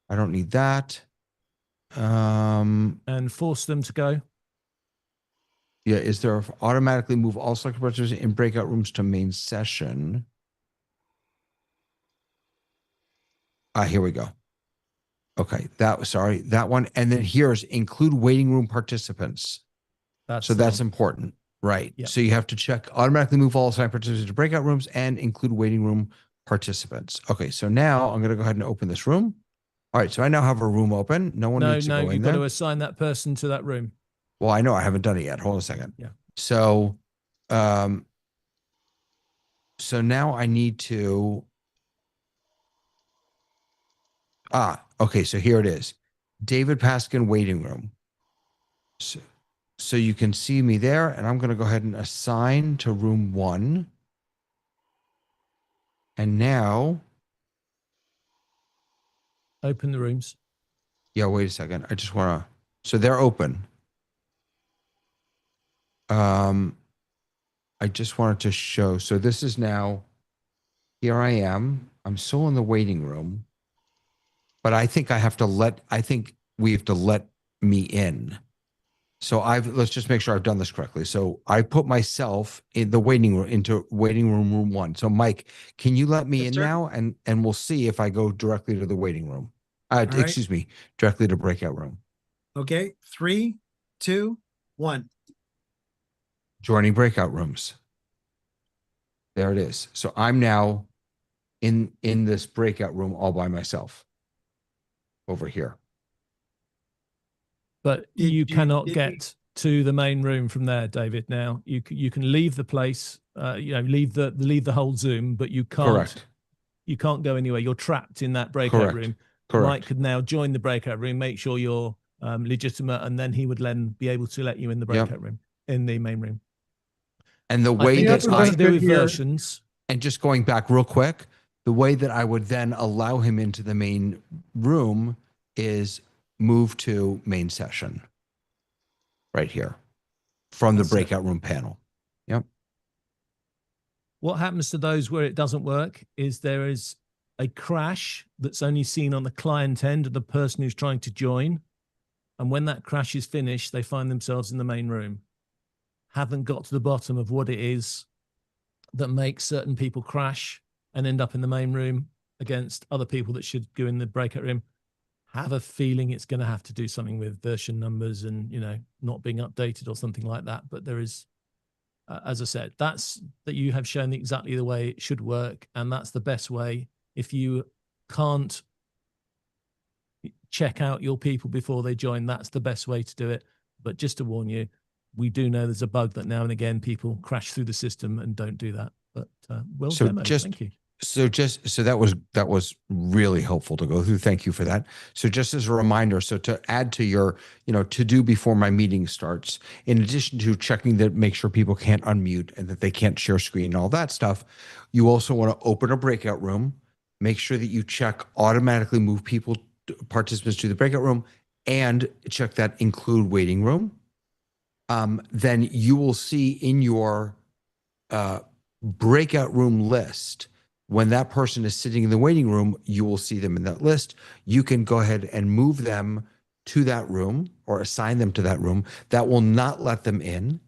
I don't need that. And force them to go. Yeah, is there automatically move all selected participants in breakout rooms to main session? Here we go. Okay, that one. And then here's include waiting room participants. That's important, right? Yep. So you have to check automatically move all assigned participants to breakout rooms and include waiting room participants. Okay, so now I'm going to go ahead and open this room. All right, so I now have a room open. No one needs to go in there. You've got to assign that person to that room. Well, I know I haven't done it yet. Hold on a second. Yeah. So, so now I need to. Okay. So here it is, David Paskin waiting room. So you can see me there, and I'm going to go ahead and assign to room 1. And now, open the rooms. Yeah. Wait a second. I just want to. So they're open. I just wanted to show. So this is now, here I am. I'm still in the waiting room, but I think we have to let me in. So let's just make sure I've done this correctly. So I put myself in the waiting room into waiting room 1. So Mike, can you let me in now? And we'll see if I go directly to the waiting room. Excuse me, directly to breakout room. Okay. 3, 2, 1. Joining breakout rooms. There it is. So I'm now in this breakout room all by myself over here. But you cannot get to the main room from there, David. Now you can leave the place, leave the whole Zoom, but you can't. Correct. You can't go anywhere. You're trapped in that breakout room. Correct. Mike could now join the breakout room, make sure you're legitimate, and then he would then be able to let you in the breakout room, in the main room. And the way that I to do with versions. And just going back real quick, the way that I would then allow him into the main room is move to main session right here from the breakout room panel. Yep. What happens to those where it doesn't work is there is a crash that's only seen on the client end of the person who's trying to join. And when that crash is finished, they find themselves in the main room. Haven't got to the bottom of what it is that makes certain people crash and end up in the main room against other people that should go in the breakout room. Have a feeling it's going to have to do something with version numbers and, not being updated or something like that. But there is, as I said, that you have shown exactly the way it should work. And that's the best way. If you can't check out your people before they join, that's the best way to do it. But just to warn you, we do know there's a bug that now and again people crash through the system and don't do that. But demo. Thank you. So that was really helpful to go through. Thank you for that. So just as a reminder, so to add to your, to do before my meeting starts, in addition to checking that, make sure people can't unmute and that they can't share screen and all that stuff, you also want to open a breakout room, make sure that you check automatically move participants to the breakout room, and check that include waiting room. Then you will see in your breakout room list, when that person is sitting in the waiting room, you will see them in that list. You can go ahead and move them to that room or assign them to that room. That will not let them in.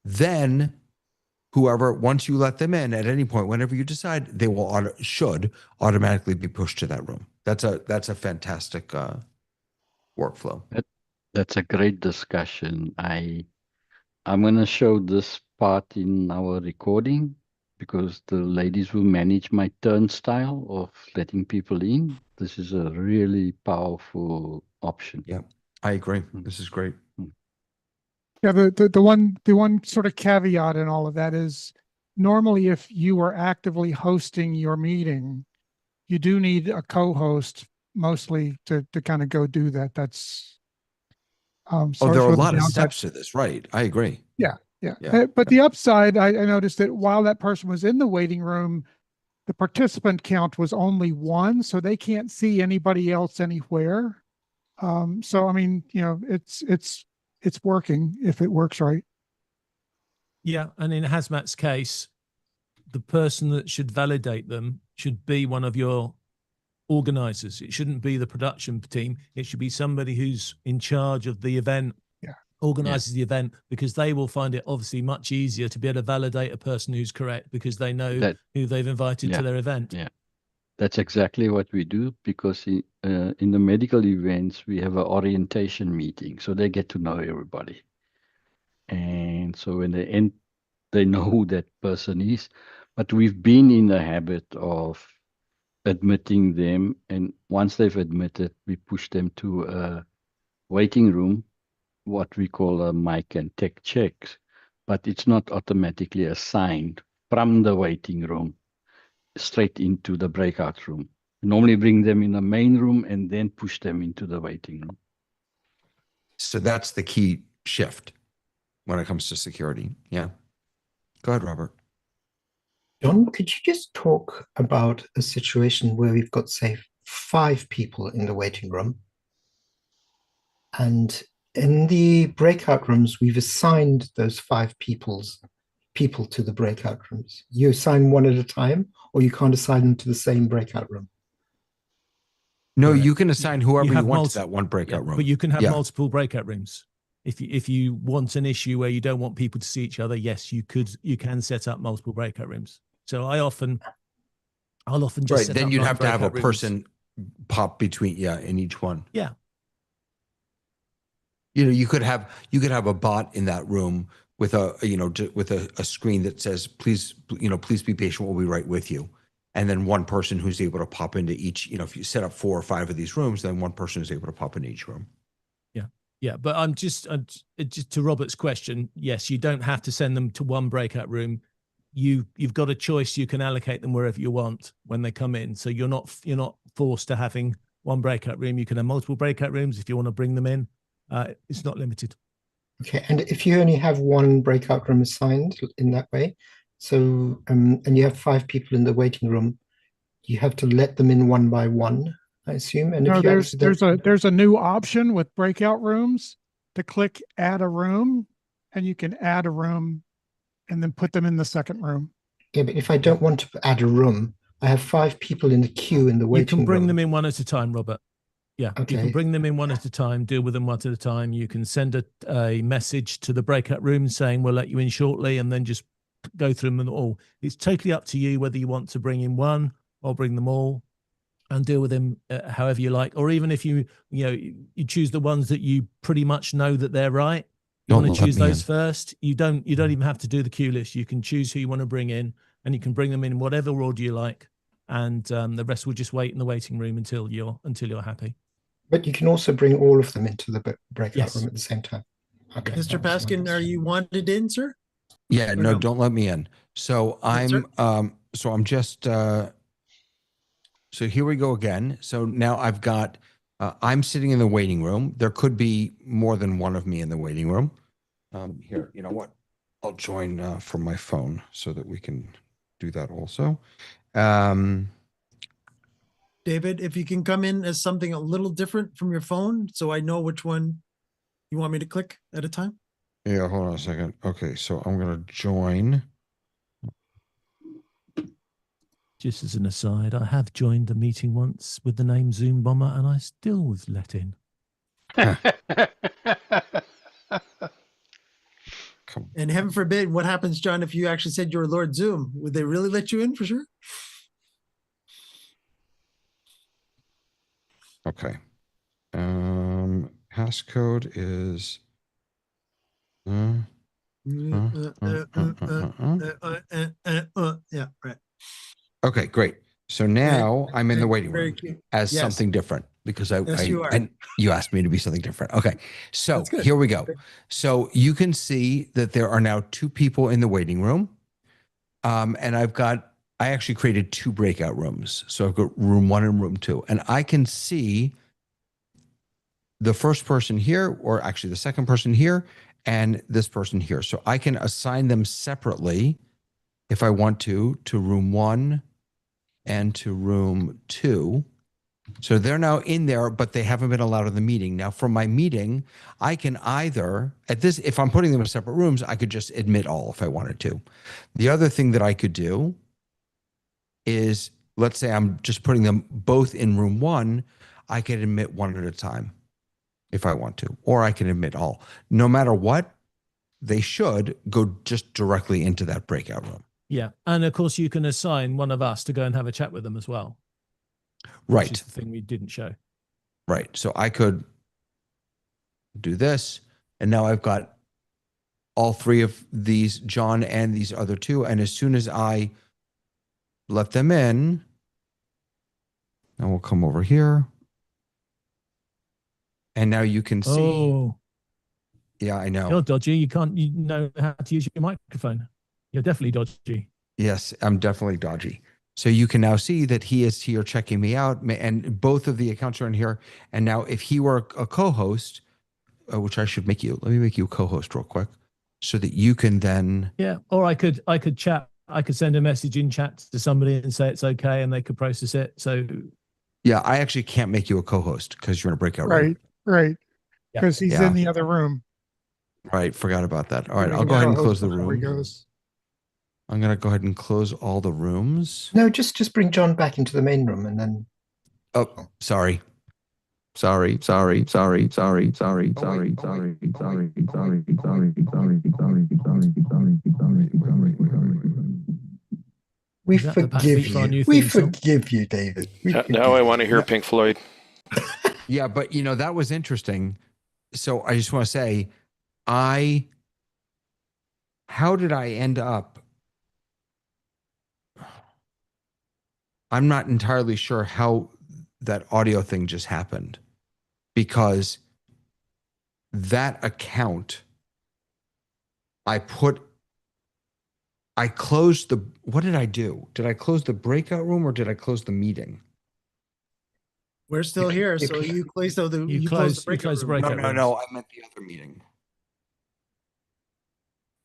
Then once you let them in at any point, whenever you decide, they should automatically be pushed to that room. That's a fantastic workflow. That's a great discussion. I'm going to show this part in our recording because the ladies who manage my turnstile of letting people in, this is a really powerful option. Yeah, I agree. This is great. Yeah, the one sort of caveat in all of that is normally if you are actively hosting your meeting, you do need a co-host mostly to kind of go do that. That's Oh, there are sort a of the lot of downside. steps to this, right? I agree. Yeah, yeah. Yeah, But the upside, I noticed that while that person was in the waiting room, the participant count was only one, so they can't see anybody else anywhere. So I mean, it's working if it works right. Yeah, and in Hazmat's case, the person that should validate them should be one of your organizers. It shouldn't be the production team. It should be somebody who's in charge of the event, Yeah. organizes the event, because they will find it obviously much easier to be able to validate a person who's correct because they know who they've invited to their event. Yeah, that's exactly what we do because in the medical events, we have an orientation meeting. So they get to know everybody. And so when they end, they know who that person is. But we've been in the habit of admitting them. And once they've admitted, we push them to a waiting room, what we call a mic and tech checks. But it's not automatically assigned from the waiting room straight into the breakout room. We normally bring them in the main room and then push them into the waiting room. So that's the key shift when it comes to security. Yeah. Go ahead, Robert. John, could you just talk about a situation where we've got, say, 5 people in the waiting room, and in the breakout rooms, we've assigned those 5 people to the breakout rooms. You assign one at a time, or you can't assign them to the same breakout room? No, you can assign whoever you want to that one Yeah, breakout room. but you can have Yeah. multiple breakout rooms. If you want an issue where you don't want people to see each other, yes, you can set up multiple breakout rooms. So I'll often just Right. set Then up you'd 9 have to have a breakout rooms. person pop between, in each one. Yeah. You could have a bot in that room with a screen that says, please be patient, we'll be right with you. And then one person who's able to pop into each, if you set up 4 or 5 of these rooms, then one person is able to pop into each room. Yeah, but I'm just to Robert's question. Yes, you don't have to send them to one breakout room. You've got a choice. You can allocate them wherever you want when they come in. So you're not forced to having one breakout room. You can have multiple breakout rooms if you want to bring them in. It's not limited. Okay, and if you only have one breakout room assigned in that way, so and you have 5 people in the waiting room, you have to let them in one by one, I assume. And No, if you there's a new option with breakout rooms to click add a room, and you can add a room and then put them in the second room. Yeah, but if I don't want to add a room, I have 5 people in the queue in the waiting room. You can bring them in one at a time, Robert. Yeah, Okay. You can bring them in one at a time, deal with them one at a time. You can send a message to the breakout room saying we'll let you in shortly, and then just go through them all. It's totally up to you whether you want to bring in one or bring them all and deal with them however you like. Or even if you choose the ones that you pretty much know that they're right, you want to choose those first. You don't even have to do the queue list. You can choose who you want to bring in, and you can bring them in whatever order you like, and the rest will just wait in the waiting room until you're happy. But you can also bring all of them into the breakout room at the same time. Okay. Mr. Paskin, are you wanted in, sir? Yeah, no, don't let me in. So I'm just so here we go again. So now I've got I'm sitting in the waiting room. There could be more than one of me in the waiting room. Here, you know what? I'll join from my phone so that we can do that also. David, if you can come in as something a little different from your phone, so I know which one you want me to click at a time. Yeah, hold on a second. Okay, so I'm going to join. Just as an aside, I have joined the meeting once with the name Zoom Bomber, and I still was let in. And heaven forbid, what happens, John, if you actually said you're Lord Zoom? Would they really let you in for sure? Okay. Passcode is. Yeah, right. Okay, great. So now I'm in the waiting Very room cute. as Yes. something different because Yes, you are. and you asked me to be something different. Okay. So That's good. here we go. So you can see that there are now 2 people in the waiting room. And I actually created 2 breakout rooms. So I've got room 1 and room 2. And I can see the first person here, or actually the second person here, and this person here. So I can assign them separately if I want to room 1 and to room 2. So they're now in there, but they haven't been allowed in the meeting. Now, from my meeting, I can either, if I'm putting them in separate rooms, I could just admit all if I wanted to. The other thing that I could do is, let's say I'm just putting them both in room 1, I could admit one at a time if I want to, or I can admit all. No matter what, they should go just directly into that breakout room. Yeah. And of course, you can assign one of us to go and have a chat with them as well. Right. Which is the thing we didn't show. Right. So I could do this, and now I've got all 3 of these, John and these other 2. And as soon as I let them in, now we'll come over here. And now you can see. Oh. Yeah, I know. You're dodgy. You know how to use your microphone. You're definitely dodgy. Yes, I'm definitely dodgy. So you can now see that he is here checking me out, and both of the accounts are in here. And now if he were a co-host, which I should make you, let me make you a co-host real quick so that you can then. Yeah. Or I could chat. I could send a message in chat to somebody and say it's okay, and they could process it. So. Yeah, I actually can't make you a co-host because you're in a breakout room. Right. Because he's in the other room. Right. Forgot about that. All right. I'll go ahead and close the room. Goes. I'm going to go ahead and close all the rooms. No, just bring John back into the main room and then. Oh, sorry. Sorry. We forgive you. We forgive you, David. Now I want to hear Pink Floyd. Yeah, but that was interesting. So I just want to say, how did I end up? I'm not entirely sure how that audio thing just happened, because that account, I closed what did I do? Did I close the breakout room or did I close the meeting? We're still here, so you closed the breakout room. No, I meant the other meeting.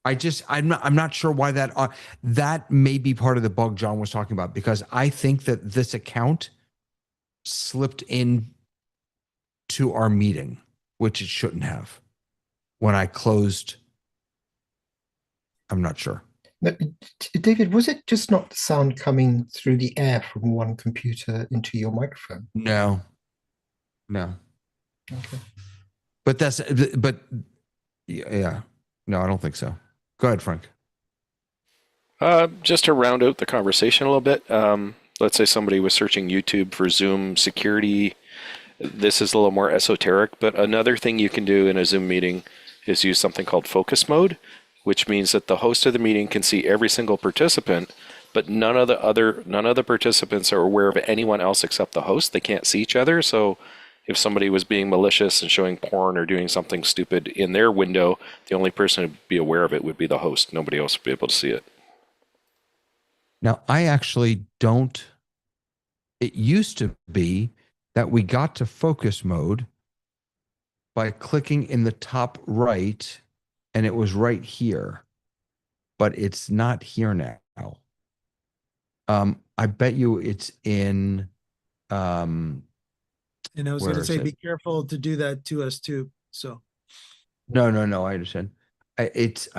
I'm not sure why that may be part of the bug John was talking about, because I think that this account slipped in to our meeting, which it shouldn't have. When I closed, I'm not sure. No, David, was it just not the sound coming through the air from one computer into your microphone? No. Okay. But yeah. No, I don't think so. Go ahead, Frank. Just to round out the conversation a little bit, let's say somebody was searching YouTube for Zoom security. This is a little more esoteric, but another thing you can do in a Zoom meeting is use something called focus mode, which means that the host of the meeting can see every single participant, but none of the participants are aware of anyone else except the host. They can't see each other. So if somebody was being malicious and showing porn or doing something stupid in their window, the only person who'd be aware of it would be the host. Nobody else would be able to see it. Now, I actually don't. It used to be that we got to focus mode by clicking in the top right, and it was right here, but it's not here now. I bet you it's in. And I was going to say, be careful to do that to us too. So. No. I understand. I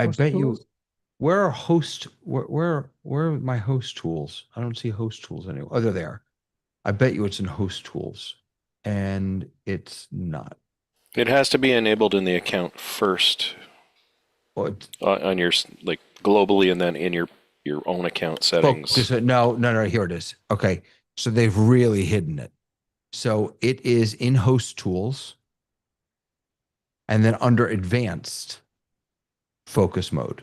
bet you. Where are host? Where are my host tools? I don't see host tools anywhere. Oh, they're there. I bet you it's in host tools, and it's not. It has to be enabled in the account first, on your globally, and then in your own account settings. No. Here it is. Okay, so they've really hidden it. So it is in host tools, and then under advanced, focus mode.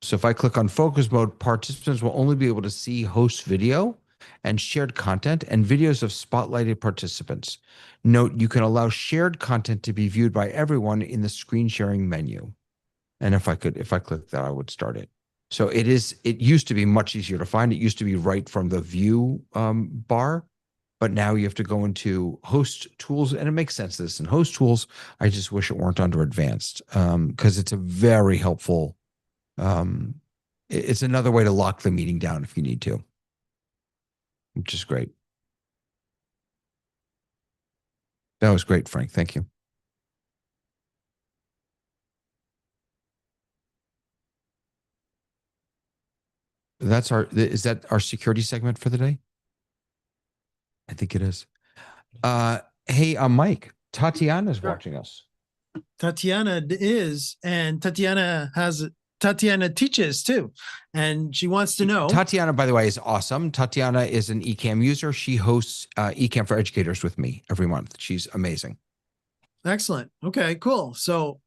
So if I click on focus mode, participants will only be able to see host video and shared content and videos of spotlighted participants. Note, you can allow shared content to be viewed by everyone in the screen sharing menu. And if I click that, I would start it. So it used to be much easier to find. It used to be right from the view bar, but now you have to go into host tools, and it makes sense this in host tools. I just wish it weren't under advanced, because it's a very helpful, it's another way to lock the meeting down if you need to, which is great. That was great, Frank. Thank you. Is that our security segment for the day? I think it is. Hey, Mike, Tatiana's watching us. Tatiana is, and Tatiana teaches too, and she wants to know. Tatiana, by the way, is awesome. Tatiana is an eCam user. She hosts eCam for Educators with me every month. She's amazing. Excellent. Okay, cool. So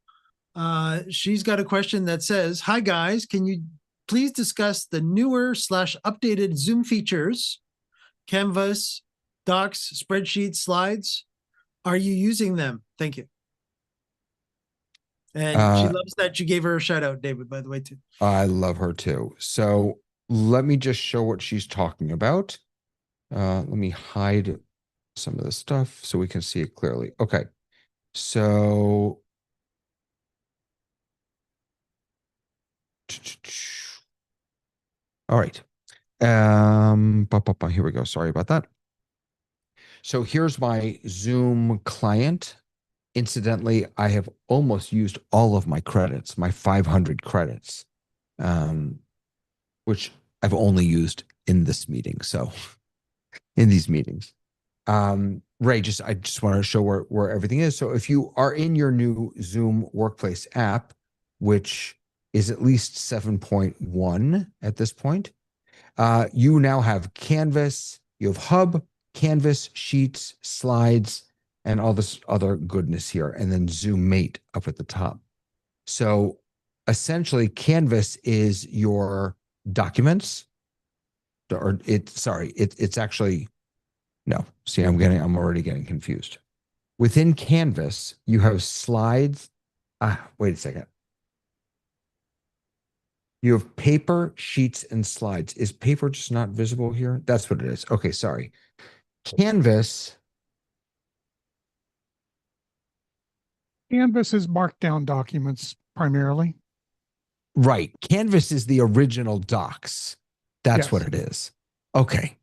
she's got a question that says, "Hi guys, can you please discuss the newer / updated Zoom features, Canvas, Docs, spreadsheets, slides? Are you using them? Thank you." And she loves that you gave her a shout out, David, by the way, too. I love her too. So let me just show what she's talking about. Let me hide some of the stuff so we can see it clearly. Okay. So all right. Here we go. Sorry about that. So here's my Zoom client. Incidentally, I have almost used all of my credits, my 500 credits, which I've only used in this meeting. So in these meetings, Ray, I just want to show where everything is. So if you are in your new Zoom Workplace app, which is at least 7.1 at this point, you now have Canvas, you have Hub, Canvas, Sheets, Slides, and all this other goodness here, and then Zoom Mate up at the top. So essentially, Canvas is your documents, or it's actually, no, see, I'm already getting confused. Within Canvas, you have slides. Wait a second. You have paper, sheets, and slides. Is paper just not visible here? That's what it is. Okay, sorry. Canvas is markdown documents primarily. Right. Canvas is the original docs. That's Yes. what it is. Okay.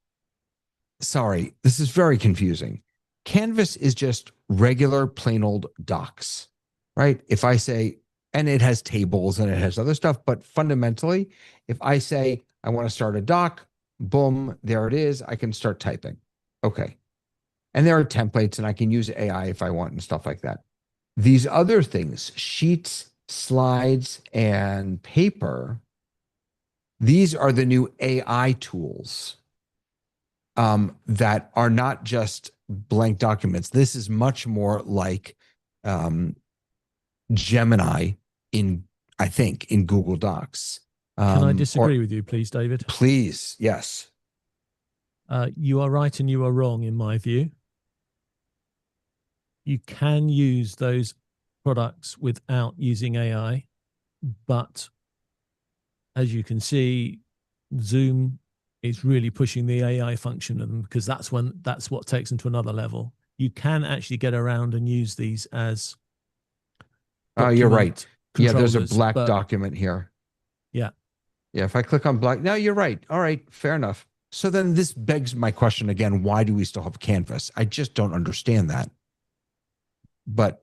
Sorry. This is very confusing. Canvas is just regular plain old docs, right? If I say, and it has tables and it has other stuff, but fundamentally, if I say I want to start a doc, boom, there it is. I can start typing. Okay. And there are templates and I can use AI if I want and stuff like that. These other things, sheets, slides, and paper, these are the new AI tools that are not just blank documents. This is much more like Gemini I think, in Google Docs. Can I disagree with you, please, David? Please, yes. You are right and you are wrong, in my view. You can use those products without using AI, but as you can see, Zoom is really pushing the AI function of them, because that's what takes them to another level. You can actually get around and use these as you're right. Yeah, there's a black but, document here. Yeah. Yeah, if I click on black, no, you're right. All right, fair enough. So then this begs my question again, why do we still have Canvas? I just don't understand that. But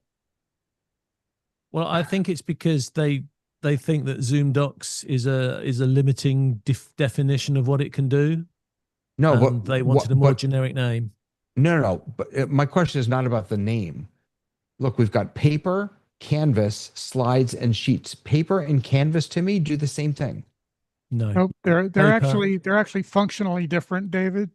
well, I think it's because they think that Zoom Docs is a limiting definition of what it can do. No, but they wanted a more generic name. No. But my question is not about the name. Look, we've got paper, Canvas, slides, and sheets. Paper and Canvas to me do the same thing. No, nope, they're actually functionally different, David.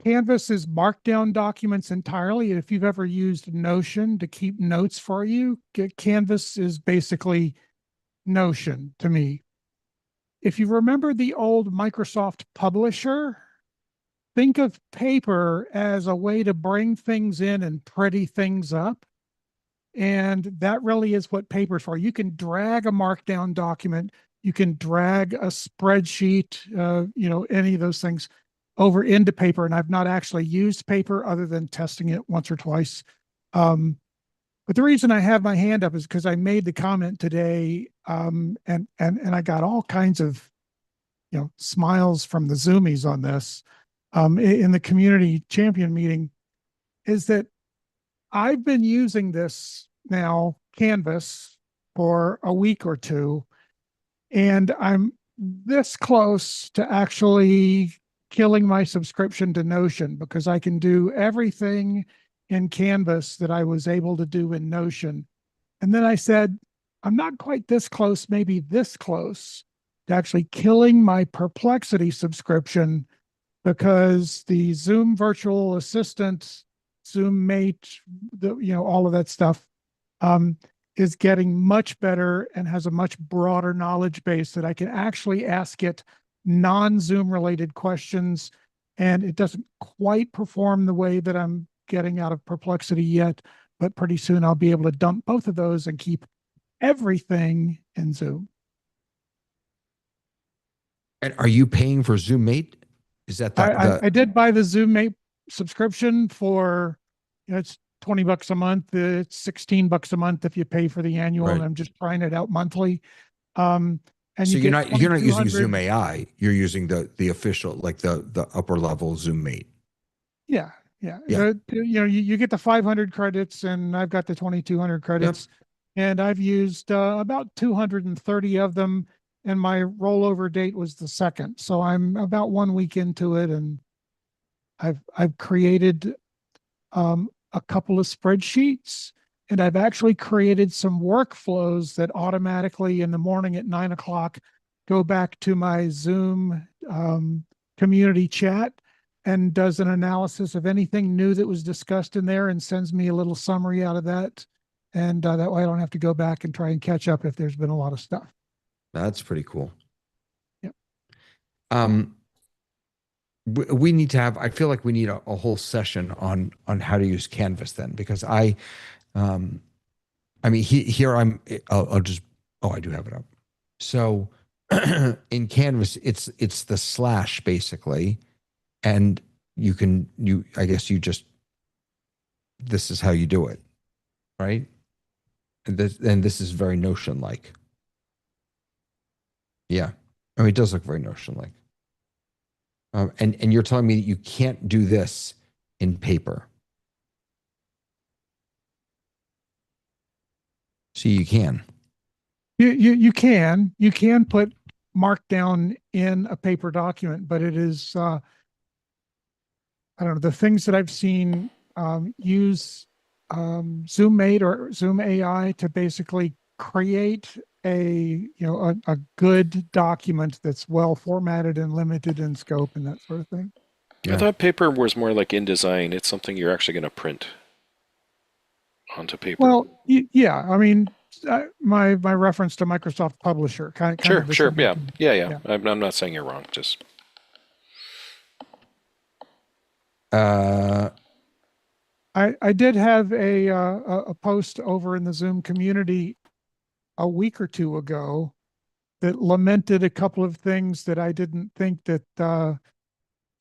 Canvas is markdown documents entirely. If you've ever used Notion to keep notes for you, Canvas is basically Notion to me. If you remember the old Microsoft Publisher, think of paper as a way to bring things in and pretty things up. And that really is what paper's for. You can drag a markdown document, you can drag a spreadsheet, any of those things over into paper. And I've not actually used paper other than testing it once or twice. But the reason I have my hand up is because I made the comment today, and I got all kinds of smiles from the Zoomies on this in the community champion meeting, is that I've been using this now, Canvas, for a week or two, and I'm this close to actually killing my subscription to Notion because I can do everything in Canvas that I was able to do in Notion. And then I said, I'm not quite this close, maybe this close to actually killing my Perplexity subscription, because the Zoom virtual assistant, Zoom Mate, all of that stuff is getting much better and has a much broader knowledge base that I can actually ask it non-Zoom related questions. And it doesn't quite perform the way that I'm getting out of Perplexity yet, but pretty soon I'll be able to dump both of those and keep everything in Zoom. And are you paying for Zoom Mate? Is that I did buy the Zoom Mate subscription for, it's $20 a month. It's $16 a month if you pay for the annual, Right. and I'm just trying it out monthly. And so you're not using 2200 Zoom AI. You're using the official, like the upper level Zoom Mate. Yeah, yeah. Yeah. You get the 500 credits, and I've got the 2200 credits, and I've used about 230 of them, and my rollover date was the 2nd. So I'm about 1 week into it, and I've created a couple of spreadsheets, and I've actually created some workflows that automatically in the morning at 9 o'clock go back to my Zoom community chat and does an analysis of anything new that was discussed in there and sends me a little summary out of that. And that way I don't have to go back and try and catch up if there's been a lot of stuff. That's pretty cool. Yep. We need to have, I feel like we need a whole session on how to use Canvas then, because I mean, here I'll just, I do have it up. So in Canvas, it's the slash basically. And I guess this is how you do it. Right. And this is very Notion-like. Yeah. I mean, it does look very Notion-like. And you're telling me that you can't do this in paper. So you can. You can put Markdown in a paper document, but it is I don't know, the things that I've seen use Zoom Mate or Zoom AI to basically create a good document that's well formatted and limited in scope and that sort of thing. I thought paper was more like InDesign. It's something you're actually going to print onto paper. Well, yeah. I mean, my reference to Microsoft Publisher kind of sure, yeah. I'm not saying you're wrong. Just I did have a post over in the Zoom community a week or two ago that lamented a couple of things that I didn't think that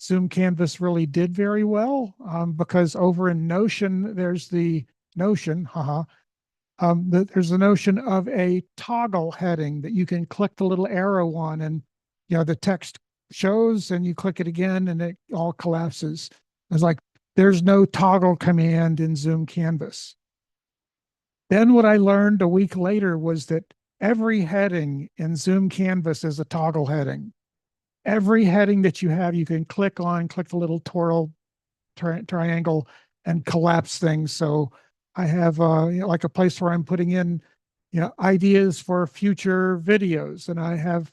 Zoom Canvas really did very well, because over in Notion, there's the notion, there's the notion of a toggle heading that you can click the little arrow on, and the text shows, and you click it again, and it all collapses. It's like there's no toggle command in Zoom Canvas. Then what I learned a week later was that every heading in Zoom Canvas is a toggle heading. Every heading that you have, you can click the little triangle and collapse things. So I have like a place where I'm putting in, ideas for future videos, and I have,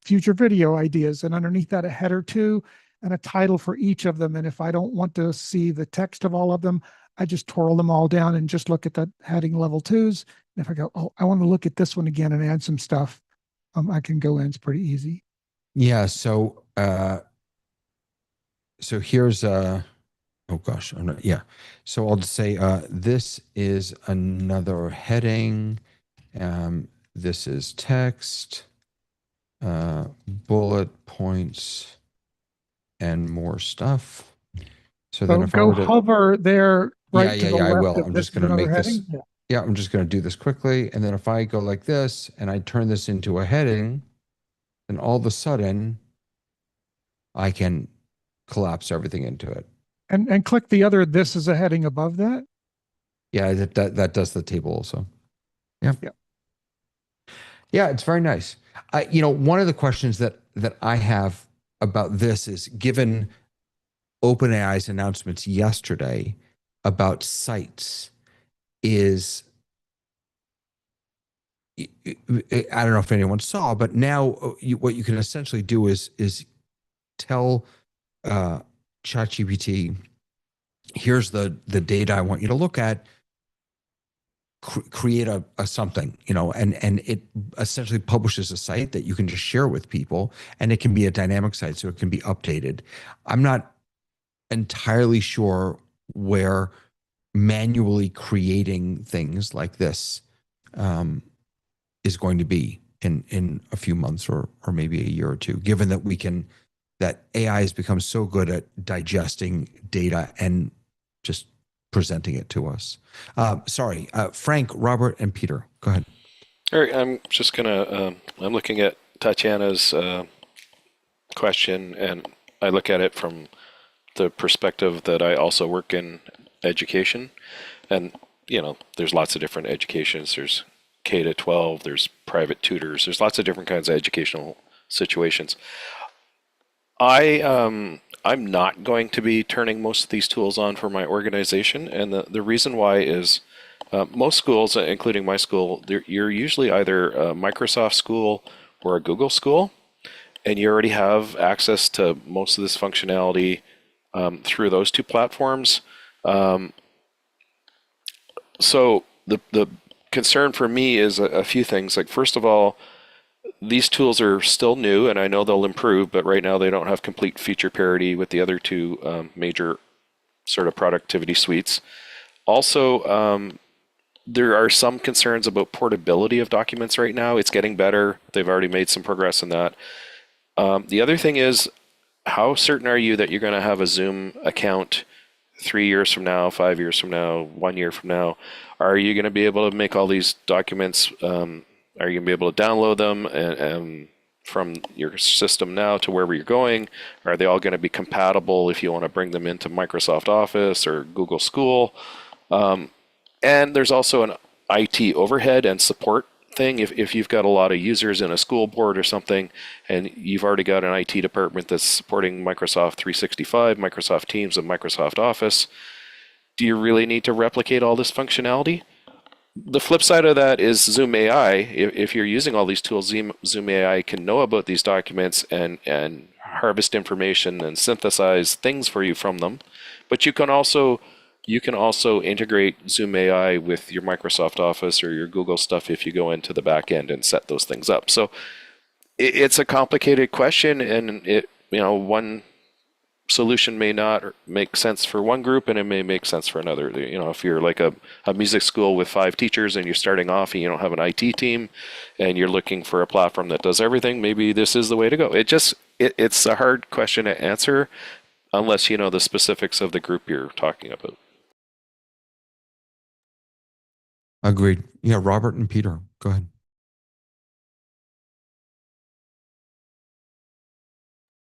future video ideas, and underneath that a header too. and a title for each of them. And if I don't want to see the text of all of them, I just twirl them all down and just look at the heading level twos. And if I go, oh, I want to look at this one again and add some stuff, I can go in. It's pretty easy. Yeah. So here's oh gosh, I'm not, yeah. So I'll just say this is another heading. This is text, bullet points, and more stuff. So then if I go were to hover there right to the I left will. of I'm this just going to another make this. heading. Yeah. Yeah, I'm just going to do this quickly. And then if I go like this and I turn this into a heading, then all of a sudden I can collapse everything into it. And click the other, this is a heading above that. Yeah, that does the table also. Yeah. Yeah. Yeah, it's very nice. One of the questions that I have about this is, given OpenAI's announcements yesterday about sites, is I don't know if anyone saw, but now what you can essentially do is tell ChatGPT, here's the data I want you to look at. Create a something, and it essentially publishes a site that you can just share with people, and it can be a dynamic site, so it can be updated. I'm not entirely sure where manually creating things like this is going to be in a few months or maybe a year or two, given that AI has become so good at digesting data and just presenting it to us. Sorry, Frank, Robert, and Peter, go ahead. All right, I'm just gonna. I'm looking at Tatiana's question, and I look at it from the perspective that I also work in education, and there's lots of different educations. There's K to 12. There's private tutors. There's lots of different kinds of educational situations. I'm not going to be turning most of these tools on for my organization, and the reason why is most schools, including my school, you're usually either a Microsoft school or a Google school, and you already have access to most of this functionality through those two platforms. So the concern for me is a few things. Like, first of all, these tools are still new, and I know they'll improve, but right now they don't have complete feature parity with the other two major sort of productivity suites. Also, there are some concerns about portability of documents right now. It's getting better. They've already made some progress in that. The other thing is, how certain are you that you're going to have a Zoom account 3 years from now, 5 years from now, 1 year from now? Are you going to be able to make all these documents? Are you going to be able to download them and from your system now to wherever you're going? Are they all going to be compatible if you want to bring them into Microsoft Office or Google School? And there's also an IT overhead and support thing. If you've got a lot of users in a school board or something, and you've already got an IT department that's supporting Microsoft 365, Microsoft Teams, and Microsoft Office, do you really need to replicate all this functionality? The flip side of that is Zoom AI. If you're using all these tools, Zoom AI can know about these documents and harvest information and synthesize things for you from them. But you can also integrate Zoom AI with your Microsoft Office or your Google stuff if you go into the back end and set those things up. So it's a complicated question, and one solution may not make sense for one group and it may make sense for another. If you're like a music school with 5 teachers and you're starting off and you don't have an IT team and you're looking for a platform that does everything, maybe this is the way to go. It's a hard question to answer unless you know the specifics of the group you're talking about. Agreed. Yeah, Robert and Peter, go ahead.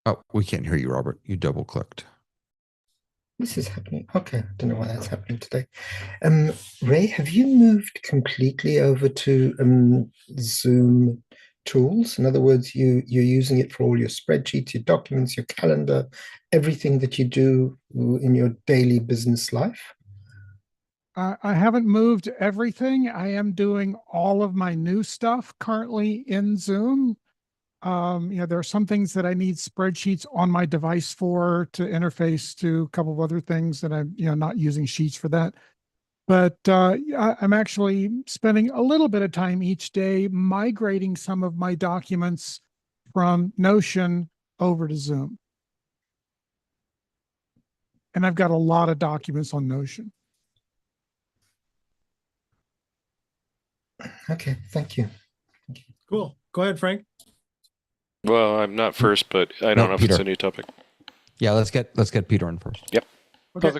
Oh, we can't hear you, Robert. You double clicked. This is happening. Okay, I don't know why that's happening today. Ray, have you moved completely over to Zoom tools? In other words, you're using it for all your spreadsheets, your documents, your calendar, everything that you do in your daily business life? I haven't moved everything. I am doing all of my new stuff currently in Zoom. There are some things that I need spreadsheets on my device for to interface to a couple of other things that I'm, not using Sheets for that. But I'm actually spending a little bit of time each day migrating some of my documents from Notion over to Zoom. And I've got a lot of documents on Notion. Okay, thank you. Cool. Go ahead, Frank. Well, I'm not first, but I don't know if Peter. it's a new topic. Yeah, let's get Peter in first. Yep. Okay. So the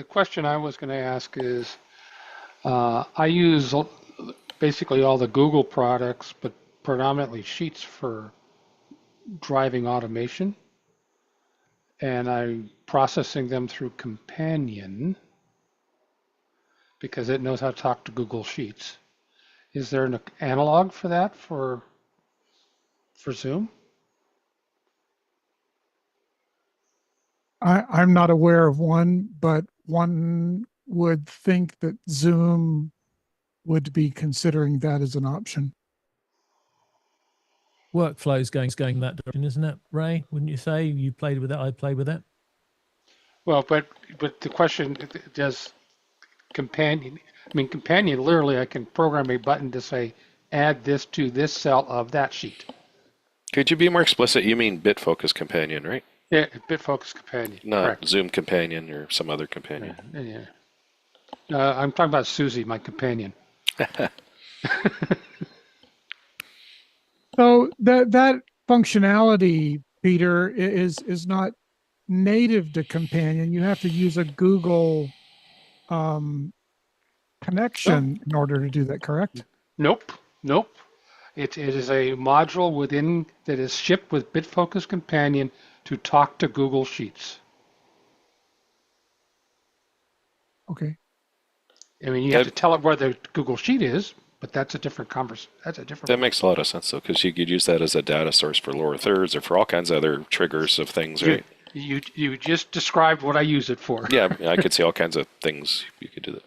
question I was going to ask is, I use basically all the Google products, but predominantly Sheets for driving automation, and I'm processing them through Companion because it knows how to talk to Google Sheets. Is there an analog for that for Zoom? I'm not aware of one, but one would think that Zoom would be considering that as an option. Workflow's going that direction, isn't it, Ray? Wouldn't you say? You played with it, I played with it. Well, but the question, does Companion, Companion, literally I can program a button to say, add this to this cell of that sheet. Could you be more explicit? You mean BitFocus Companion, right? Yeah, BitFocus Companion. Not correct. Zoom Companion or some other companion. Yeah. I'm talking about Susie, my companion. So that functionality, Peter, is not native to Companion. You have to use a Google connection in order to do that, correct? Nope. It is a module within that is shipped with BitFocus Companion to talk to Google Sheets. Okay. You have to tell it where the Google Sheet is, but that's a different conversation. That's a different. That makes a lot of sense, though, because you could use that as a data source for lower thirds or for all kinds of other triggers of things, right? You just described what I use it for. Yeah, I could see all kinds of things you could do that.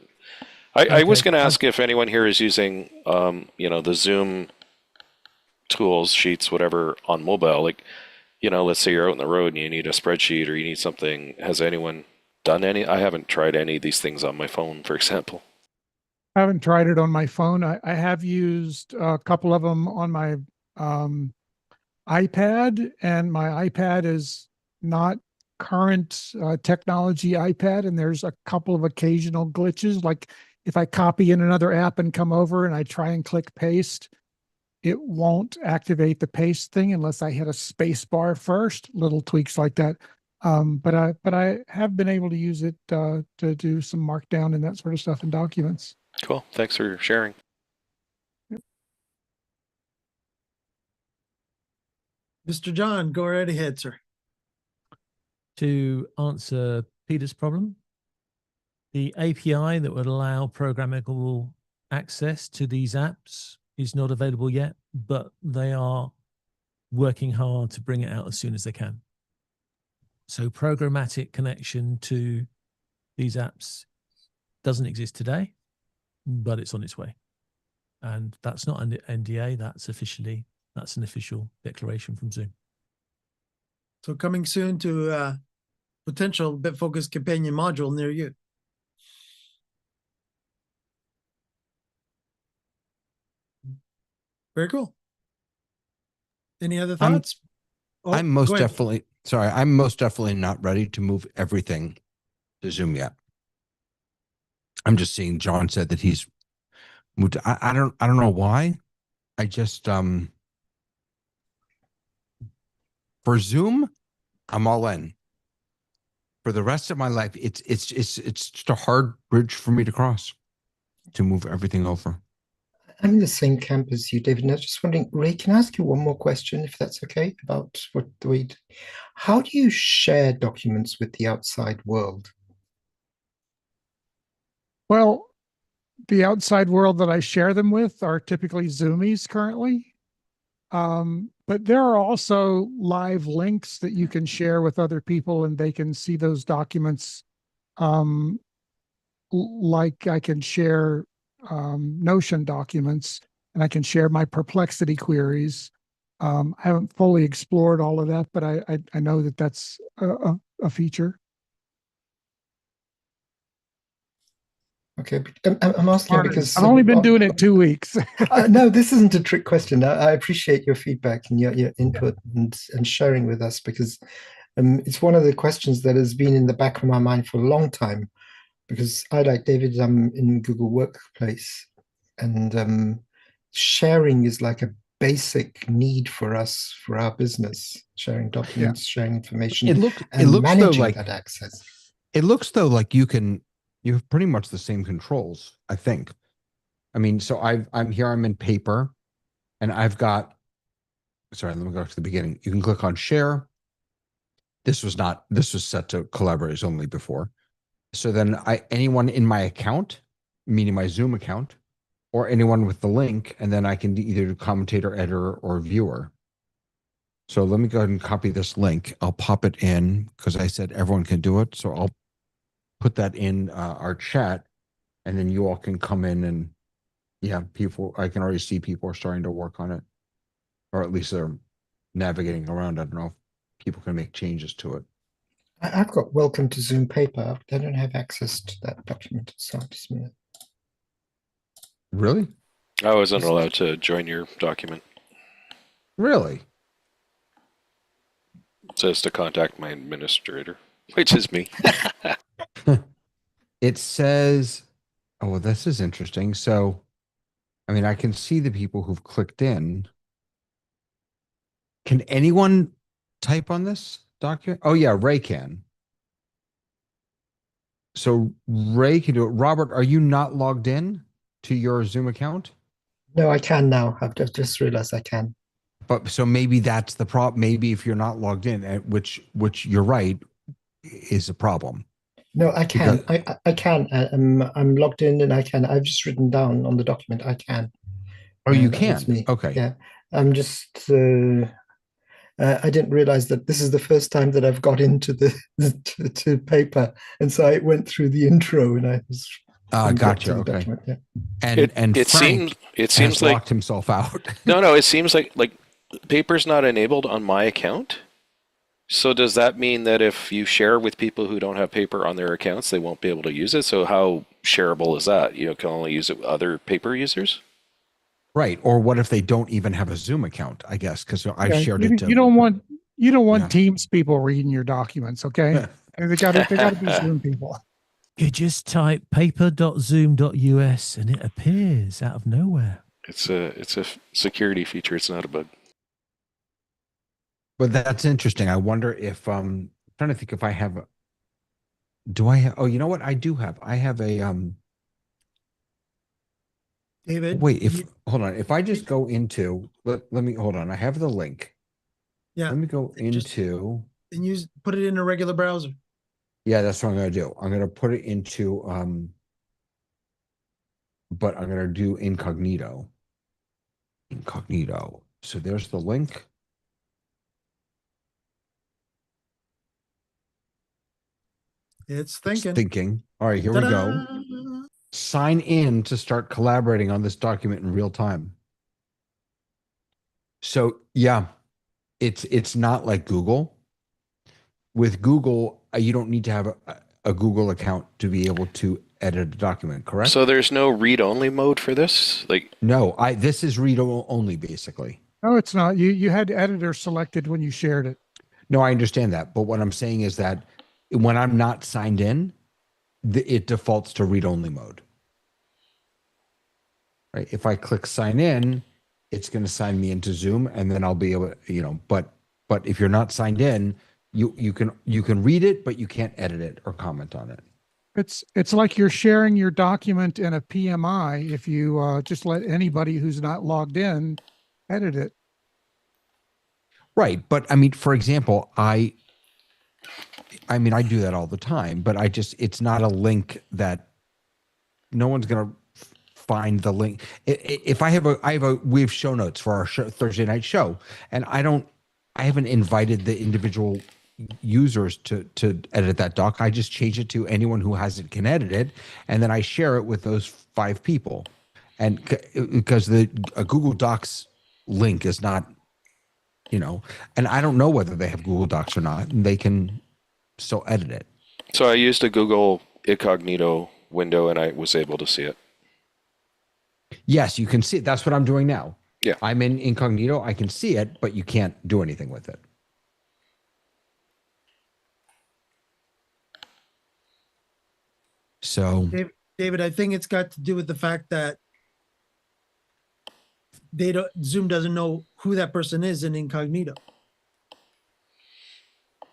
I was going to ask if anyone here is using, the Zoom tools, Sheets, whatever, on mobile. Like, let's say you're out on the road and you need a spreadsheet or you need something. Has anyone done any? I haven't tried any of these things on my phone, for example. I haven't tried it on my phone. I have used a couple of them on my iPad, and my iPad is not current technology iPad, and there's a couple of occasional glitches. Like if I copy in another app and come over and I try and click paste, it won't activate the paste thing unless I hit a space bar first. Little tweaks like that. But I have been able to use it to do some markdown and that sort of stuff in documents. Cool. Thanks for sharing. Mr. John, go right ahead, sir. To answer Peter's problem, the API that would allow programmable access to these apps is not available yet, but they are working hard to bring it out as soon as they can. So programmatic connection to these apps doesn't exist today, but it's on its way. And that's not an NDA, that's an official declaration from Zoom. So coming soon to potential BitFocus Companion module near you. Very cool. Any other thoughts? I'm most definitely not ready to move everything to Zoom yet. I'm just seeing John said that he's moved. I don't know why. I just for Zoom, I'm all in. For the rest of my life, it's just a hard bridge for me to cross to move everything over. I'm in the same camp as you, David. And I was just wondering, Ray, can I ask you one more question, if that's okay, about how do you share documents with the outside world? Well, the outside world that I share them with are typically Zoomies currently. But there are also live links that you can share with other people and they can see those documents. Like I can share Notion documents and I can share my Perplexity queries. I haven't fully explored all of that, but I know that that's a feature. Okay, I'm asking because I've only been doing it 2 weeks. no, this isn't a trick question. I appreciate your feedback and your input and sharing with us because it's one of the questions that has been in the back of my mind for a long time. Because I, like David, I'm in Google Workplace, and sharing is like a basic need for us for our business. Sharing documents, sharing information, It looks though managing like that access. It looks though like you have pretty much the same controls, I think. I mean, so I'm here, I'm in paper, and I've got, sorry, let me go to the beginning. You can click on share. This was set to collaborators only before. So then anyone in my account, meaning my Zoom account, or anyone with the link, and then I can either do commentator, editor, or viewer. So let me go ahead and copy this link. I'll pop it in because I said everyone can do it. So I'll put that in our chat, and then you all can come in and I can already see people are starting to work on it, or at least they're navigating around. I don't know if people can make changes to it. I've got welcome to Zoom paper. I don't have access to that document itself. Just a minute. Really? I wasn't allowed to join your document. Really? It says to contact my administrator, which is me. It says, oh, well, this is interesting. So, I mean, I can see the people who've clicked in. Can anyone type on this document? Oh, yeah, Ray can. So Ray can do it. Robert, are you not logged in to your Zoom account? No, I can now. I've just realized I can. But so maybe that's the problem. Maybe if you're not logged in, which you're right, is a problem. No, I can. Because, I can. I'm logged in and I can. I've just written down on the document. I can. oh, you That's can. me. Okay. Yeah. I'm just. I didn't realize that this is the first time that I've got into to paper, and so I went through the intro and I was. Gotcha. The Okay. document, yeah. And it Frank seems like locked himself out. no. It seems like paper's not enabled on my account. So does that mean that if you share with people who don't have paper on their accounts, they won't be able to use it? So how shareable is that? You can only use it with other paper users? Right. Or what if they don't even have a Zoom account? I guess because I shared it to. You don't want Teams people reading your documents, okay? They got to be Zoom people. You just type paper.zoom.us and it appears out of nowhere. It's a security feature. It's not a bug. But that's interesting. I wonder if I'm trying to think if I have. Do I have? Oh, you know what? I do have. I have a David. Wait, hold on. If I just go into let me hold on. I have the link. Yeah. Let me go into and put it in a regular browser. Yeah, that's what I'm gonna do. I'm gonna put it into but I'm gonna do incognito. Incognito. So there's the link. It's thinking. It's thinking. All right, here we go. Sign in to start collaborating on this document in real time. So yeah, it's not like Google. With Google, you don't need to have a Google account to be able to edit a document, correct? So there's no read-only mode for this? No, this is read only basically. No, it's not. You had editor selected when you shared it. No, I understand that, but what I'm saying is that when I'm not signed in, it defaults to read-only mode. Right? If I click sign in, it's going to sign me into Zoom, and then I'll be able to, but if you're not signed in, you can read it, but you can't edit it or comment on it. It's like you're sharing your document in a PMI if you just let anybody who's not logged in edit it. Right, but I mean, for example, I do that all the time, but it's not a link that no one's going to find the link. If we have show notes for our Thursday night show, and I haven't invited the individual users to edit that doc. I just change it to anyone who has it can edit it, and then I share it with those 5 people. And because a Google Docs link is not and I don't know whether they have Google Docs or not, and they can still edit it. So I used a Google incognito window and I was able to see it. Yes, you can see it. That's what I'm doing now. Yeah. I'm in incognito. I can see it, but you can't do anything with it. So, David, I think it's got to do with the fact that Zoom doesn't know who that person is in incognito.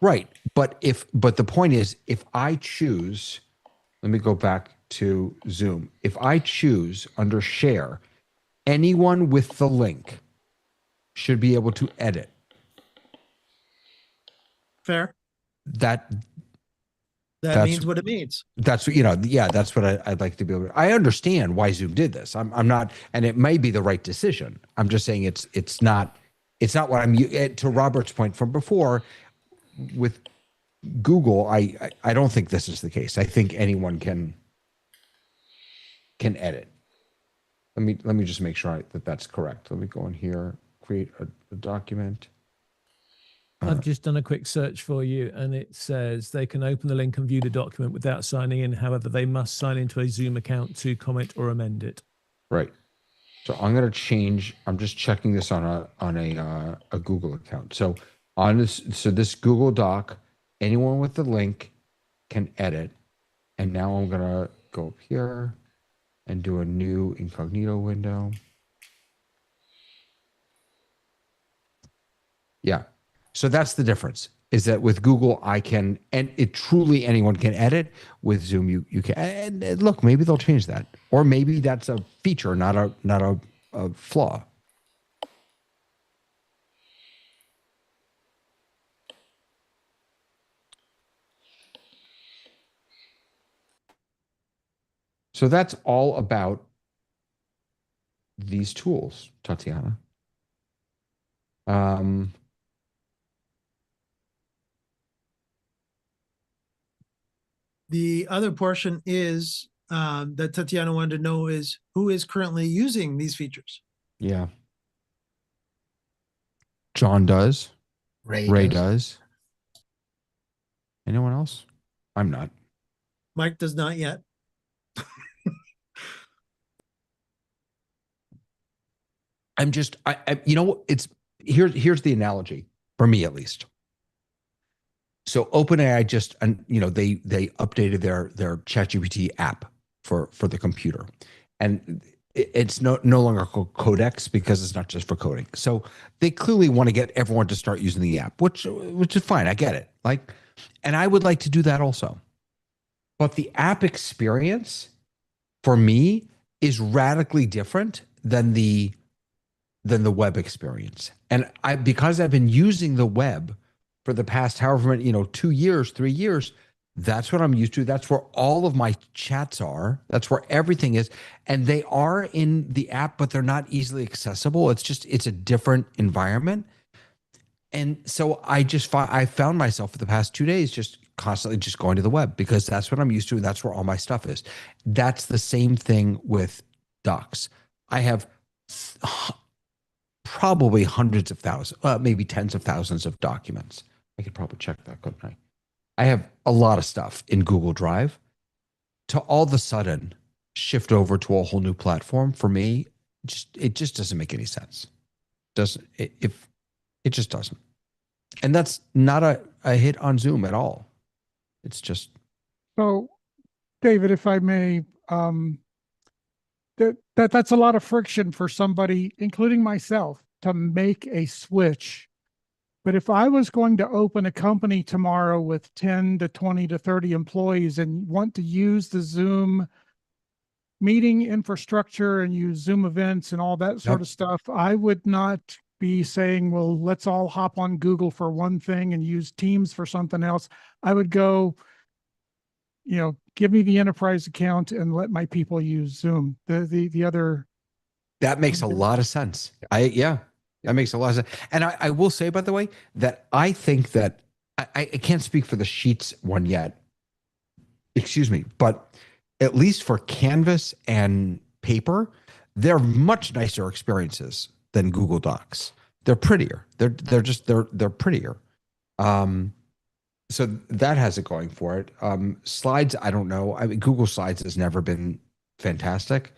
right. But the point is, if I choose, let me go back to Zoom. If I choose under share, anyone with the link should be able to edit. Fair. That means what it means. That's that's what I'd like to be able to. I understand why Zoom did this. I'm not, and it may be the right decision. I'm just saying it's not what I'm to Robert's point from before with Google. I don't think this is the case. I think anyone can edit. Let me just make sure that that's correct. Let me go in here, create a document. I've just done a quick search for you, and it says they can open the link and view the document without signing in. However, they must sign into a Zoom account to comment or amend it. Right. So I'm going to change. I'm just checking this on a Google account. So this Google Doc, anyone with the link can edit. And now I'm going to go up here and do a new incognito window. Yeah. So that's the difference, is that with Google, I can, and it truly anyone can edit. With Zoom, you can, and look, maybe they'll change that. Or maybe that's a feature, not a flaw. So that's all about these tools, Tatiana. The other portion is that Tatiana wanted to know is who is currently using these features. Yeah. John does. Ray does. Anyone else? I'm not. Mike does not yet. I'm just, it's here's the analogy for me, at least. So OpenAI just, they updated their ChatGPT app for the computer, and it's no longer called Codex because it's not just for coding. So they clearly want to get everyone to start using the app, which is fine. I get it. And I would like to do that also. But the app experience for me is radically different than the web experience. And because I've been using the web for the past however many, 2 years, 3 years, that's what I'm used to. That's where all of my chats are. That's where everything is. And they are in the app, but they're not easily accessible. It's a different environment. And so I found myself for the past 2 days just constantly just going to the web because that's what I'm used to. And that's where all my stuff is. That's the same thing with Docs. I have probably hundreds of thousands, maybe tens of thousands of documents. I could probably check that, couldn't I? I have a lot of stuff in Google Drive. To all of a sudden shift over to a whole new platform for me, it just doesn't make any sense. It just doesn't. And that's not a hit on Zoom at all. It's just. So, David, if I may, that's a lot of friction for somebody, including myself, to make a switch. But if I was going to open a company tomorrow with 10 to 20 to 30 employees and want to use the Zoom meeting infrastructure and use Zoom events and all that sort of stuff, I would not be saying, well, let's all hop on Google for one thing and use Teams for something else. I would go, give me the enterprise account and let my people use Zoom. The other. That makes a lot of sense. That makes a lot of sense. And I will say, by the way, that I think that I can't speak for the Sheets one yet. Excuse me. But at least for Canvas and paper, they're much nicer experiences than Google Docs. They're prettier. They're prettier. So that has it going for it. Slides, I don't know. I mean, Google Slides has never been fantastic.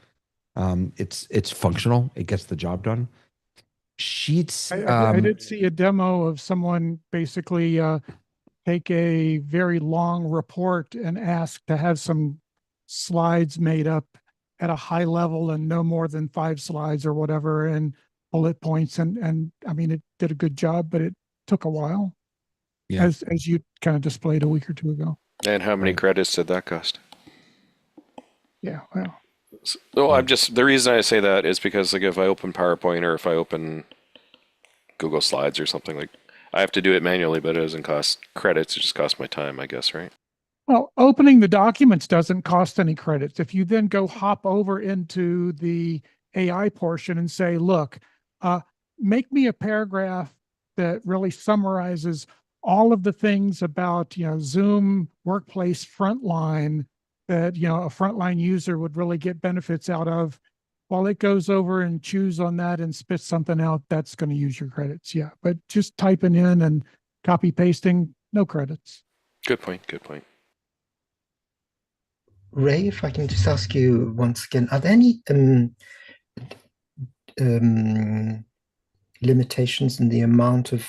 It's functional. It gets the job done. Sheets. I did see a demo of someone basically take a very long report and ask to have some slides made up at a high level and no more than 5 slides or whatever, and bullet points. And I mean, it did a good job, but it took a while, Yeah. as you kind of displayed a week or two ago. And how many Right. credits did that cost? Yeah, well, Well, I'm just, the reason I say that is because like if I open PowerPoint or if I open Google Slides or something, like I have to do it manually, but it doesn't cost credits. It just costs my time, I guess, right? well, opening the documents doesn't cost any credits. If you then go hop over into the AI portion and say, look, make me a paragraph that really summarizes all of the things about, Zoom Workplace Frontline that, a frontline user would really get benefits out of. While it goes over and chews on that and spits something out, that's going to use your credits. Yeah. But just typing in and copy pasting, no credits. Good point. Good point. Ray, if I can just ask you once again, are there any limitations in the amount of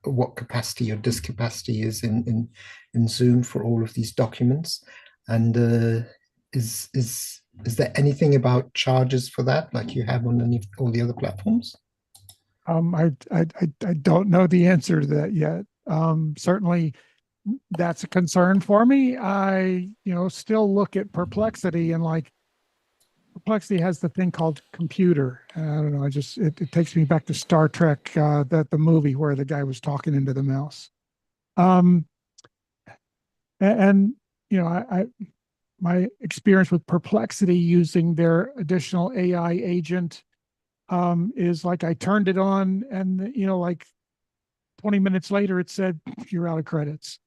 what capacity or disk capacity is in Zoom for all of these documents? And is there anything about charges for that, like you have on all the other platforms? I don't know the answer to that yet. Certainly that's a concern for me. I, still look at Perplexity and like Perplexity has the thing called computer. I don't know. It takes me back to Star Trek, the movie where the guy was talking into the mouse. And my experience with Perplexity using their additional AI agent is like I turned it on and like 20 minutes later it said you're out of credits.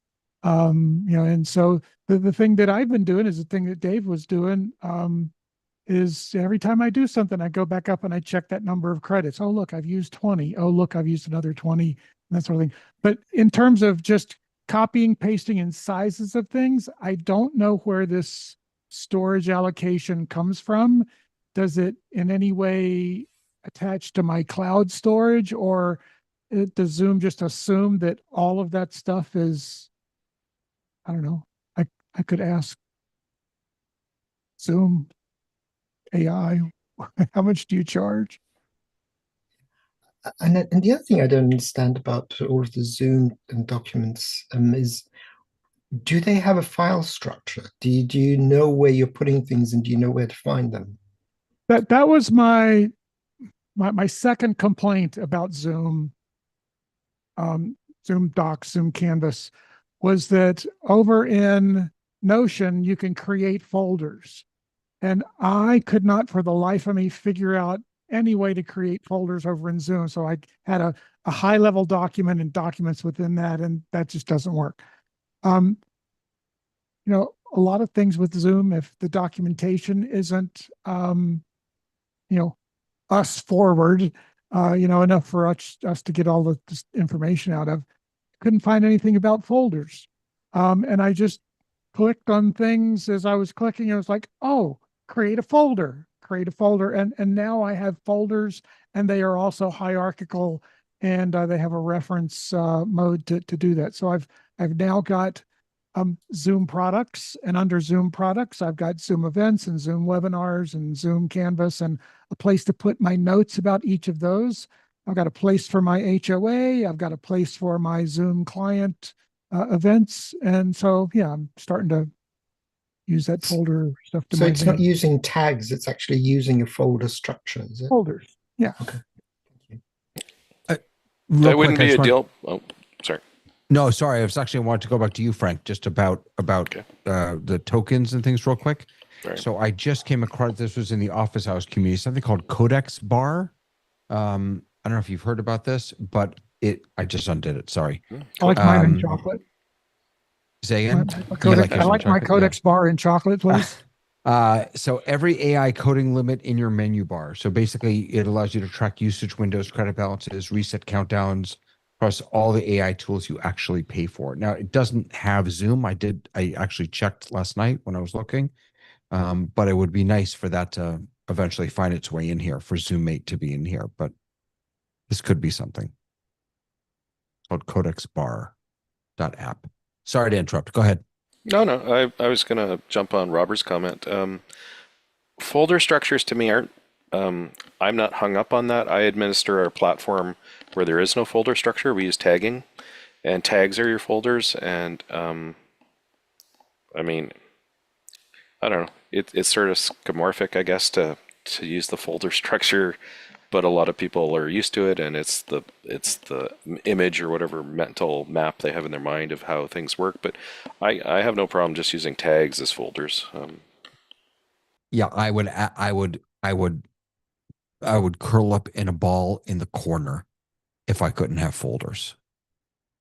And so the thing that I've been doing is the thing that Dave was doing, is every time I do something, I go back up and I check that number of credits. Oh, look, I've used 20. Oh, look, I've used another 20, and that sort of thing. But in terms of just copying, pasting, and sizes of things, I don't know where this storage allocation comes from. Does it in any way attach to my cloud storage, or does Zoom just assume that all of that stuff is, I don't know. I could ask Zoom AI, how much do you charge? And the other thing I don't understand about all of the Zoom documents is, do they have a file structure? Do you know where you're putting things, and do you know where to find them? That was my second complaint about Zoom, Zoom Docs, Zoom Canvas, was that over in Notion you can create folders, and I could not for the life of me figure out any way to create folders over in Zoom. So I had a high level document and documents within that, and that just doesn't work. A lot of things with Zoom, if the documentation isn't, us forward, enough for us to get all this information out of, couldn't find anything about folders. And I just clicked on things as I was clicking. It was like, oh, create a folder. And now I have folders, and they are also hierarchical, and they have a reference mode to do that. So I've now got Zoom products, and under Zoom products, I've got Zoom events and Zoom webinars and Zoom Canvas, and a place to put my notes about each of those. I've got a place for my HOA. I've got a place for my Zoom client events. And so, yeah, I'm starting to use that folder stuff to So my it's not advantage. using tags, it's actually using a folder structure, is it? Folders. Yeah. Okay. That wouldn't be a deal. Oh, sorry. No, sorry. I was actually wanted to go back to you, Frank, just about Okay. The tokens and things real quick. Right. So I just came across, this was in the Office Hours community, something called Codex Bar. I don't know if you've heard about this, but I just undid it. Sorry. I like mine in chocolate. Say again? I like my Codex bar in chocolate, please. So every AI coding limit in your menu bar. So basically, it allows you to track usage windows, credit balances, reset countdowns, plus all the AI tools you actually pay for. Now, it doesn't have Zoom. I actually checked last night when I was looking, but it would be nice for that to eventually find its way in here, for ZoomMate to be in here. But this could be something called codexbar.app. Sorry to interrupt. Go ahead. No. I was going to jump on Robert's comment. Folder structures to me aren't. I'm not hung up on that. I administer our platform where there is no folder structure. We use tagging, and tags are your folders. And I mean, I don't know. It's sort of schemorphic, I guess, to use the folder structure, but a lot of people are used to it, and it's the image or whatever mental map they have in their mind of how things work. But I have no problem just using tags as folders. Yeah, I would curl up in a ball in the corner if I couldn't have folders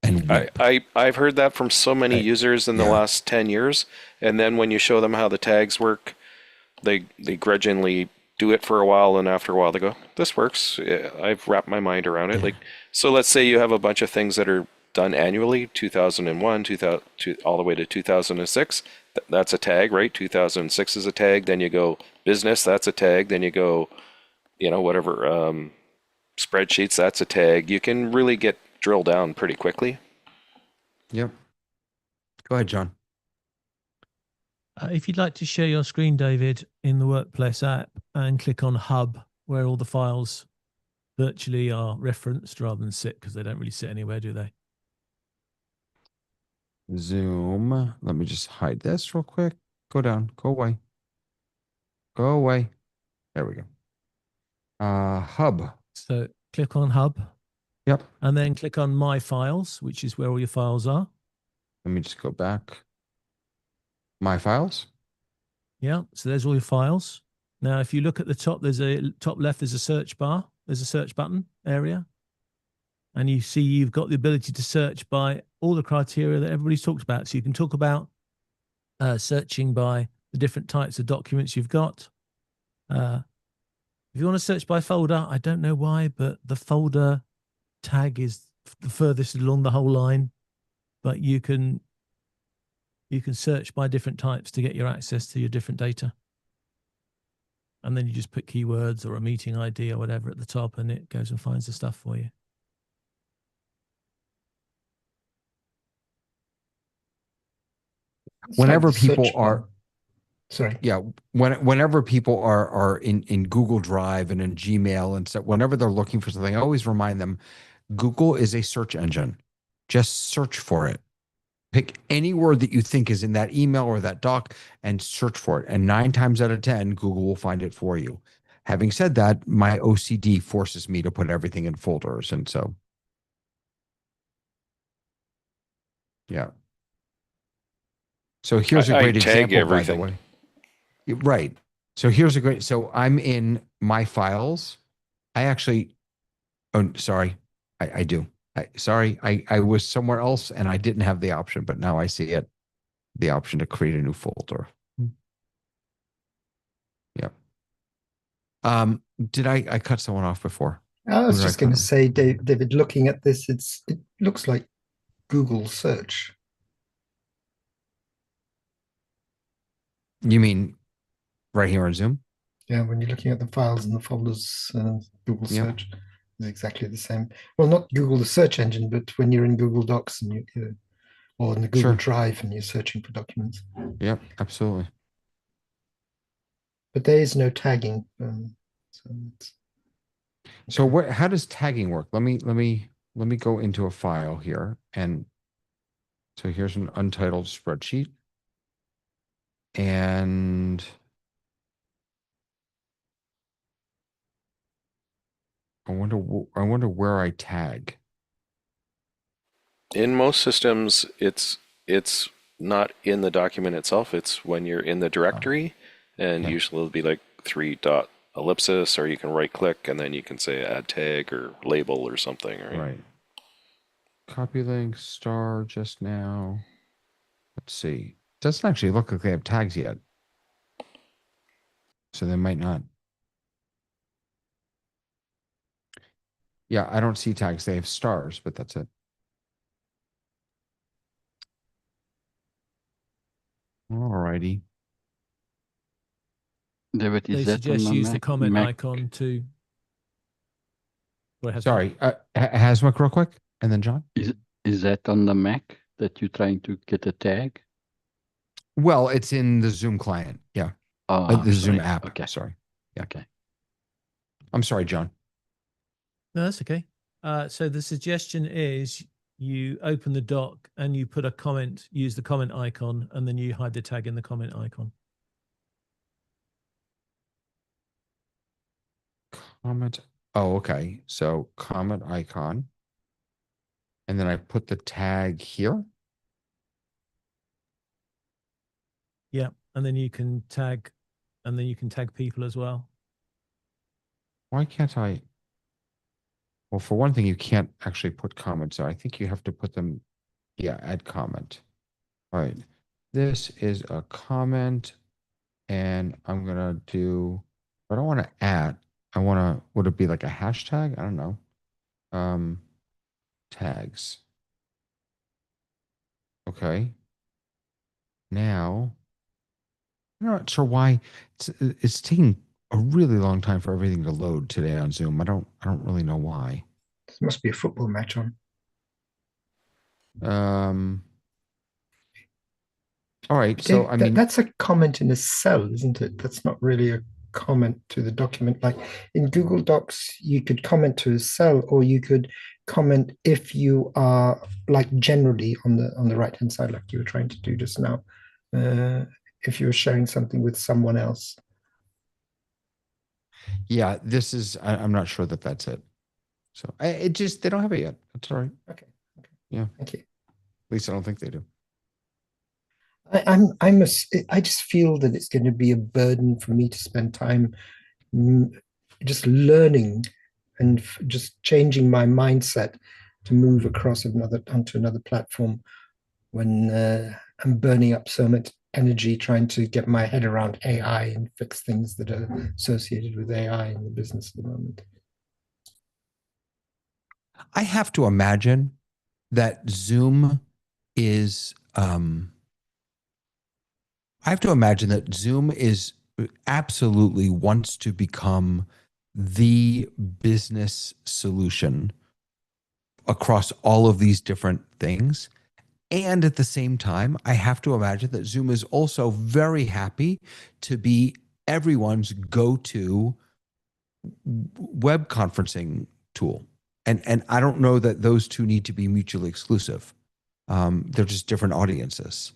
and whip. I've heard that from so many users in the yeah. last 10 years, and then when you show them how the tags work, they grudgingly do it for a while, and after a while they go, this works. I've wrapped my mind around it. Yeah. Like, so let's say you have a bunch of things that are done annually, 2001, 2000, all the way to 2006. That's a tag, right? 2006 is a tag. Then you go business, that's a tag. Then you go, whatever, spreadsheets, that's a tag. You can really get drilled down pretty quickly. Yep. Go ahead, John. If you'd like to share your screen, David, in the Workplace app and click on Hub, where all the files virtually are referenced rather than sit, because they don't really sit anywhere, do they? Zoom. Let me just hide this real quick. Go down. Go away. Go away. There we go. Hub. So click on Hub. Yep. And then click on My Files, which is where all your files are. Let me just go back. My files. Yeah. So there's all your files. Now, if you look at the top, top left, there's a search bar. There's a search button area. And you see you've got the ability to search by all the criteria that everybody's talked about. So you can talk about searching by the different types of documents you've got. If you want to search by folder, I don't know why, but the folder tag is the furthest along the whole line. But you can search by different types to get your access to your different data. And then you just put keywords or a meeting ID or whatever at the top, and it goes and finds the stuff for you. Whenever people are, sorry, yeah, whenever people are in Google Drive and in Gmail and stuff, whenever they're looking for something, I always remind them, Google is a search engine. Just search for it. Pick any word that you think is in that email or that doc and search for it. And 9 times out of 10, Google will find it for you. Having said that, my OCD forces me to put everything in folders. And so, yeah. So here's a great example, everything. by the way. Right. So here's a great, so I'm in my files. I actually, oh, sorry, I do. I was somewhere else and I didn't have the option, but now I see it, the option to create a new folder. Yep. Did I cut someone off before? I was just going to say, David, looking at this, it looks like Google search. You mean right here on Zoom? Yeah, when you're looking at the files and the folders, Google search is exactly the same. Well, not Google the search engine, but when you're in Google Docs and or in the Google Drive and you're searching for documents. Yep, absolutely. But there is no tagging. So what? How does tagging work? Let me go into a file here, and so here's an untitled spreadsheet, and I wonder where I tag. In most systems, it's not in the document itself. It's when you're in the directory, and usually it'll be like 3 dot ellipsis, or you can right click and then you can say add tag or label or something. Right. Copy link star just now. Let's see. Doesn't actually look like they have tags yet. So they might not. Yeah, I don't see tags. They have stars, but that's it. All righty. David, They is that on suggest the use the comment Mac? icon to. Well, Sorry, Hasmuk, real quick, and then John. Is that on the Mac that you're trying to get a tag? Well, it's in the Zoom client. Yeah. Oh, The Zoom sorry. app. Okay. Sorry. Yeah. Okay. I'm sorry, John. No, that's okay. So the suggestion is you open the doc and you put a comment, use the comment icon, and then you hide the tag in the comment icon. Comment. Oh, okay. So comment icon. And then I put the tag here. Yeah. And then you can tag, people as well. Why can't I? Well, for one thing, you can't actually put comments. So I think you have to put them. Yeah, add comment. All right. This is a comment. And I'm going to do, I don't want to add. I want to, would it be like a hashtag? I don't know. Tags. Okay. Now, I'm not sure why it's taking a really long time for everything to load today on Zoom. I don't really know why. There must be a football match on. All right. So, I mean, that's a comment in a cell, isn't it? That's not really a comment to the document. Like in Google Docs, you could comment to a cell, or you could comment if you are like generally on the right hand side, like you were trying to do just now. If you're sharing something with someone else. yeah, this is, I'm not sure that that's it. So it just, they don't have it yet. That's all right. Okay. Yeah. Thank you. At least I don't think they do. I just feel that it's going to be a burden for me to spend time just learning and just changing my mindset to move across onto another platform when I'm burning up so much energy trying to get my head around AI and fix things that are associated with AI in the business at the moment. I have to imagine that Zoom is I have to imagine that Zoom is absolutely wants to become the business solution across all of these different things. And at the same time, I have to imagine that Zoom is also very happy to be everyone's go-to web conferencing tool. And I don't know that those two need to be mutually exclusive. They're just different audiences.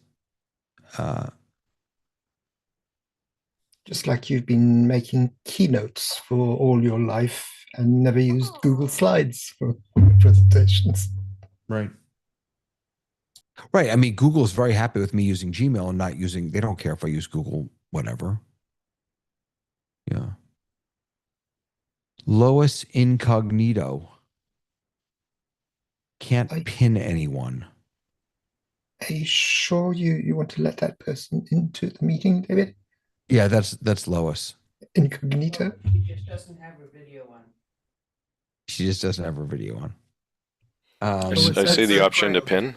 Just like you've been making keynotes for all your life and never used Google Slides for presentations. Right. Right. I mean, Google's very happy with me using Gmail and not using, they don't care if I use Google, whatever. Yeah. Lois Incognito. Can't pin anyone. Are you sure you want to let that person into the meeting, David? Yeah, that's Lois. Incognito? She just doesn't have her video on. She just doesn't have her video on. I see the option to pin.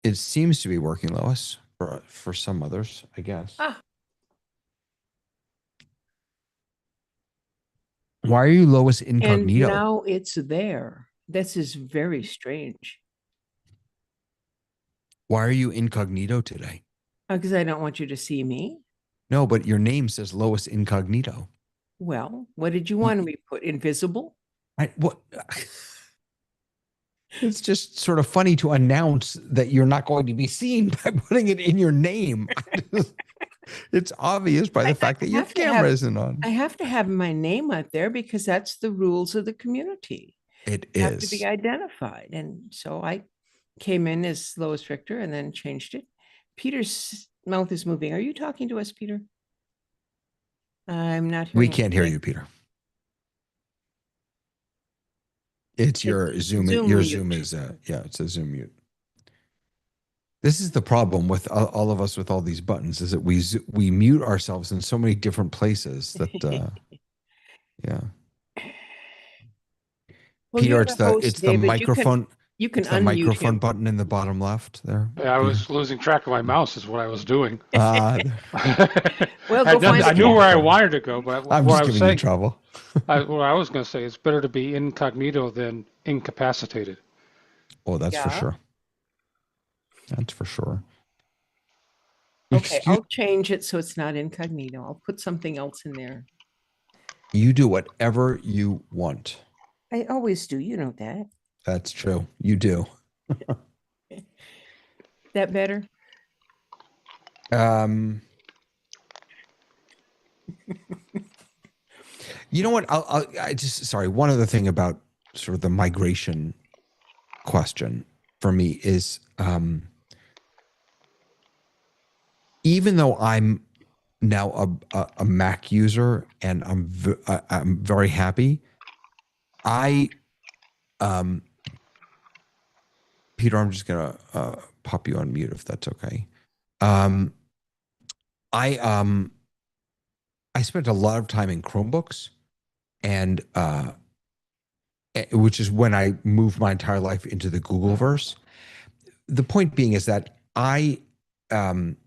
It seems to be working, Lois, for some others, I guess. Ah. Why are you Lois Incognito? And now it's there. This is very strange. Why are you incognito today? Because I don't want you to see me. No, but your name says Lois Incognito. Well, what did you want to be put? Invisible? What? It's just sort of funny to announce that you're not going to be seen by putting it in your name. It's obvious by the fact that your camera isn't on. I have to have my name out there because that's the rules of the community. It You have to is. be identified. And so I came in as Lois Richter and then changed it. Peter's mouth is moving. Are you talking to us, Peter? I'm not hearing. We can't hear you, Peter. It's your Zoom. Your mute. Zoom is yeah, it's a Zoom mute. This is the problem with all of us with all these buttons, is that we mute ourselves in so many different places that yeah. Well, Peter, you're it's the host, the David. microphone. You can It's the unmute microphone him. button in the bottom left there. I Peter. was losing track of my mouse is what I was doing. Well, go find I it knew again. where I wanted to go, but I'm what just I was giving you saying, trouble. what I was going to say, it's better to be incognito than incapacitated. Oh, that's for Yeah. sure. That's for sure. Okay, Excuse I'll change it so it's not incognito. I'll put something else in there. you, do whatever you want. I always do. You know that. That's true. You do. That better? You know what? I just, sorry. One other thing about sort of the migration question for me is, even though I'm now a Mac user and I'm very happy, Peter, I'm just gonna pop you on mute if that's okay. I spent a lot of time in Chromebooks, and which is when I moved my entire life into the Googleverse. The point being is that I don't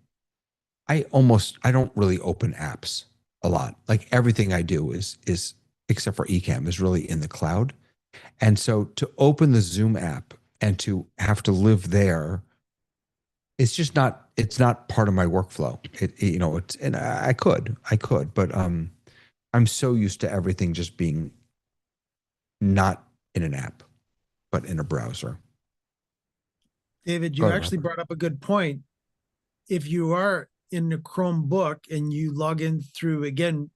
really open apps a lot. Like everything I do is except for Ecamm is really in the cloud. And so to open the Zoom app and to have to live there, it's not part of my workflow. And I could, but I'm so used to everything just being not in an app, but in a browser. David, Go you ahead, actually Robert. brought up a good point. If you are in the Chromebook and you log in through, again,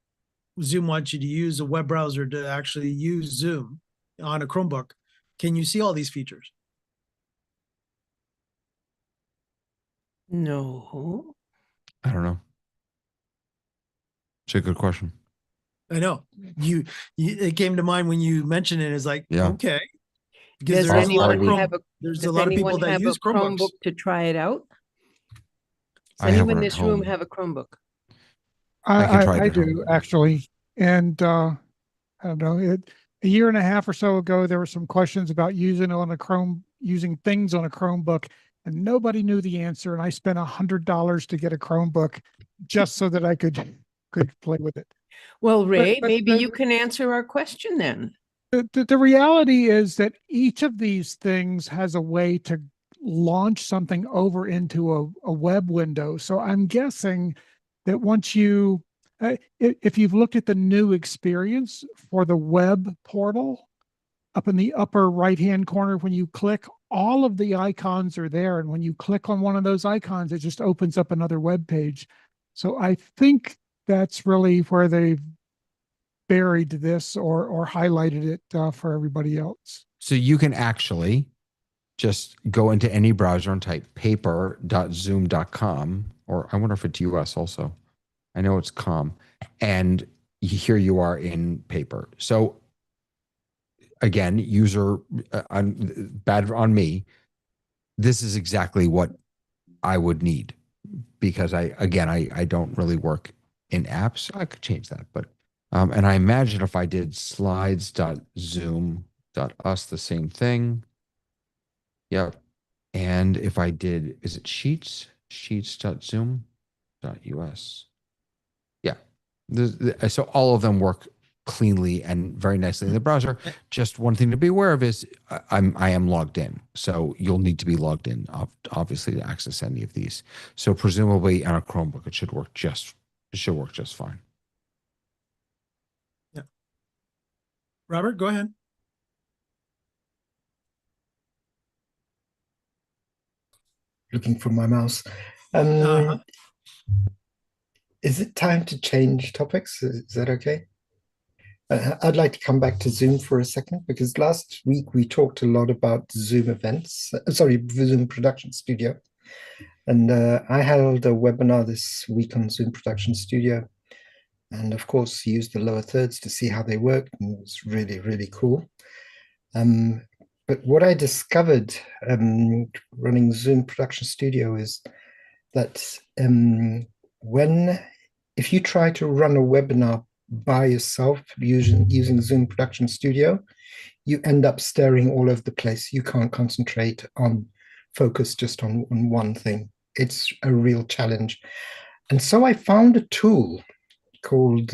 Zoom wants you to use a web browser to actually use Zoom on a Chromebook. Can you see all these features? No. I don't know. It's a good question. I know it came to mind when you mentioned it. It's like, Yeah. okay, because Does there's a lot of anyone have a there's a lot of people that use Chromebooks. Chromebook to try it out? Does I have anyone one in at this room home. have a Chromebook? I can try it I at do home. actually, and I don't know. A year and a half or so ago, there were some questions about using things on a Chromebook, and nobody knew the answer. And I spent $100 to get a Chromebook just so that I could play with it. Well, Ray, but maybe you can answer our question then. The reality is that each of these things has a way to launch something over into a web window. So I'm guessing that once you, if you've looked at the new experience for the web portal, up in the upper right-hand corner, when you click, all of the icons are there. And when you click on one of those icons, it just opens up another web page. So I think that's really where they've buried this or highlighted it for everybody else. So you can actually just go into any browser and type paper.zoom.com, or I wonder if it's US also. I know it's com. And here you are in paper. So again, user bad on me. This is exactly what I would need, because I don't really work in apps. I could change that, but and I imagine if I did slides.zoom.us, the same thing. Yep. And if I did, is it sheets.zoom.us? Yeah. So all of them work cleanly and very nicely in the browser. Just one thing to be aware of is I am logged in. So you'll need to be logged in, obviously, to access any of these. So presumably on a Chromebook, it should work just fine. Yeah. Robert, go ahead. Looking for my mouse. Is it time to change topics? Is that okay? I'd like to come back to Zoom for a second, because last week we talked a lot about Zoom events, Zoom Production Studio. And I held a webinar this week on Zoom Production Studio, and of course used the lower thirds to see how they work, and it was really, really cool. but what I discovered running Zoom Production Studio is that when if you try to run a webinar by yourself using Zoom Production Studio, you end up staring all over the place. You can't concentrate on focus just on one thing. It's a real challenge. And so I found a tool called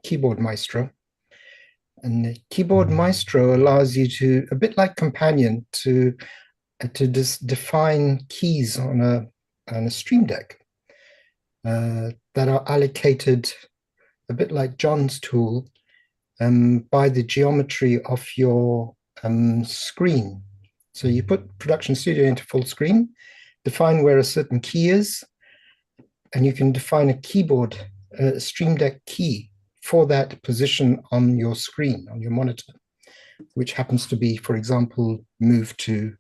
Keyboard Maestro. And the Keyboard Maestro allows you to, a bit like Companion, to just define keys on a Stream Deck that are allocated a bit like John's tool by the geometry of your screen. So you put Production Studio into full screen, define where a certain key is, and you can define a keyboard, a Stream Deck key for that position on your screen, on your monitor, which happens to be, for example, move to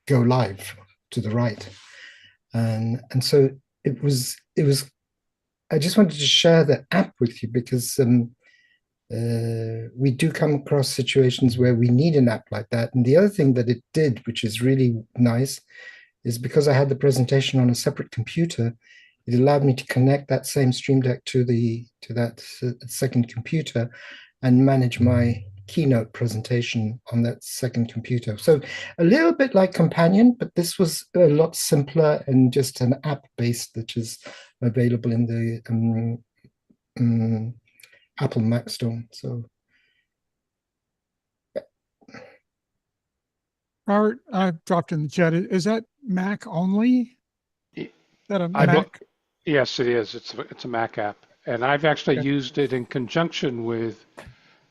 go live to the right. And so it was, I just wanted to share the app with you because we do come across situations where we need an app like that. And the other thing that it did, which is really nice, is because I had the presentation on a separate computer, it allowed me to connect that same Stream Deck to that second computer and manage my keynote presentation on that second computer. So a little bit like Companion, but this was a lot simpler and just an app based, which is available in the Apple Mac Store. So Robert, I've dropped in the chat. Is that Mac only? Is that a Mac? Yes, it is. It's a Mac app, and I've actually used it in conjunction with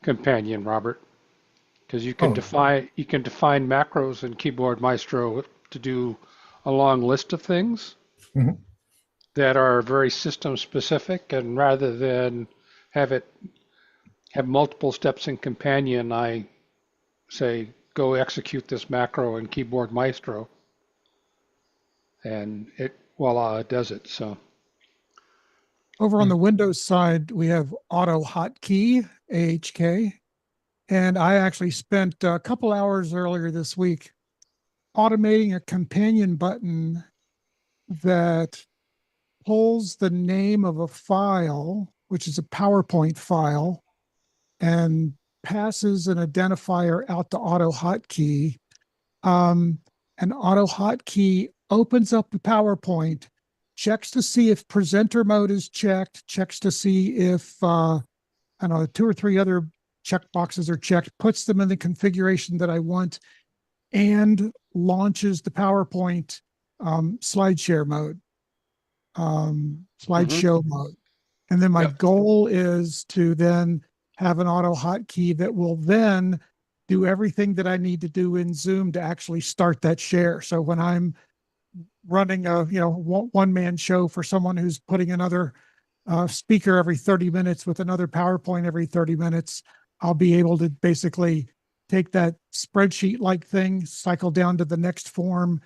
Companion, Robert, because you can define macros in Keyboard Maestro to do a long list of things that are very system specific, and rather than have multiple steps in Companion, I say go execute this macro in Keyboard Maestro, and voila, it does it. So. Over on the Windows side, we have Auto Hotkey, AHK. And I actually spent a couple hours earlier this week automating a companion button that pulls the name of a file, which is a PowerPoint file, and passes an identifier out to Auto Hotkey. And Auto Hotkey opens up the PowerPoint, checks to see if presenter mode is checked, checks to see if, I don't know, 2 or 3 other checkboxes are checked, puts them in the configuration that I want, and launches the PowerPoint slideshare mode, slideshow mode. And then my goal is to then have an auto hotkey that will then do everything that I need to do in Zoom to actually start that share. So when I'm running a one-man show for someone who's putting another speaker every 30 minutes with another PowerPoint every 30 minutes, I'll be able to basically take that spreadsheet like thing, cycle down to the next form,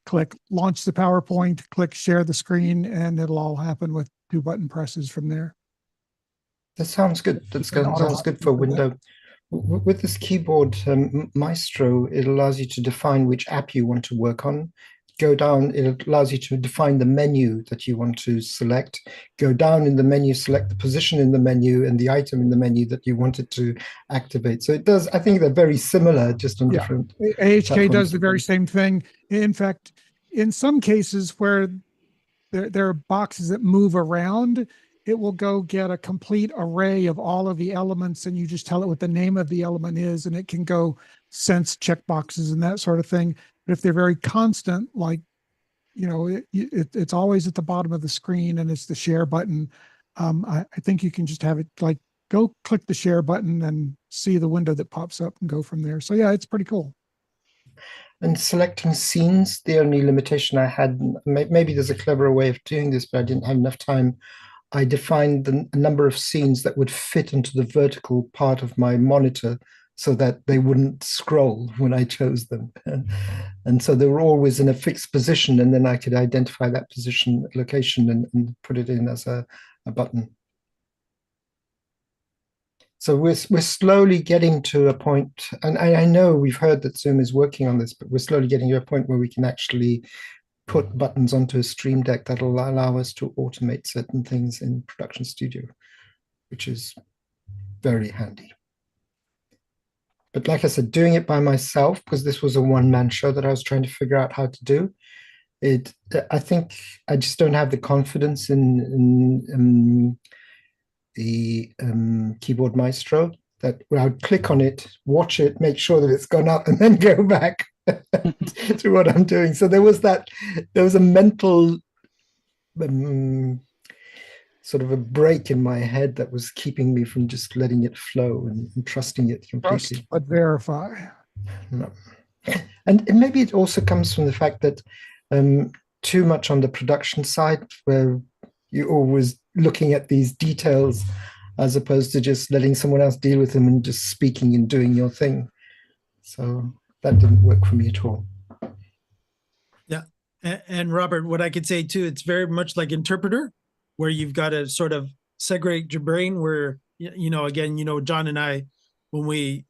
click launch the PowerPoint, click share the screen, and it'll all happen with 2 button presses from there. That sounds good. Sounds good for Windows. With this Keyboard Maestro, it allows you to define which app you want to work on. Go down, it allows you to define the menu that you want to select. Go down in the menu, select the position in the menu and the item in the menu that you wanted to activate. So it does, I think they're very similar, just on different. AHK does the very same thing. In fact, in some cases where there are boxes that move around, it will go get a complete array of all of the elements, and you just tell it what the name of the element is, and it can go sense checkboxes and that sort of thing. But if they're very constant, like, it's always at the bottom of the screen and it's the share button, I think you can just have it like go click the share button and see the window that pops up and go from there. So yeah, it's pretty cool. And selecting scenes, the only limitation I had, maybe there's a cleverer way of doing this, but I didn't have enough time. I defined the number of scenes that would fit into the vertical part of my monitor so that they wouldn't scroll when I chose them. And so they were always in a fixed position, and then I could identify that position, location, and put it in as a button. So we're slowly getting to a point, and I know we've heard that Zoom is working on this, but we're slowly getting to a point where we can actually put buttons onto a Stream Deck that'll allow us to automate certain things in Production Studio, which is very handy. But like I said, doing it by myself, because this was a one-man show that I was trying to figure out how to do, I think I just don't have the confidence in the keyboard maestro that where I would click on it, watch it, make sure that it's gone up, and then go back to what I'm doing. So there was a mental sort of a break in my head that was keeping me from just letting it flow and trusting it completely. Trust but verify. No. And maybe it also comes from the fact that too much on the production side, where you're always looking at these details as opposed to just letting someone else deal with them and just speaking and doing your thing. So that didn't work for me at all. Yeah. And Robert, what I could say too, it's very much like interpreter, where you've got to sort of segregate your brain where, again, John and I, when we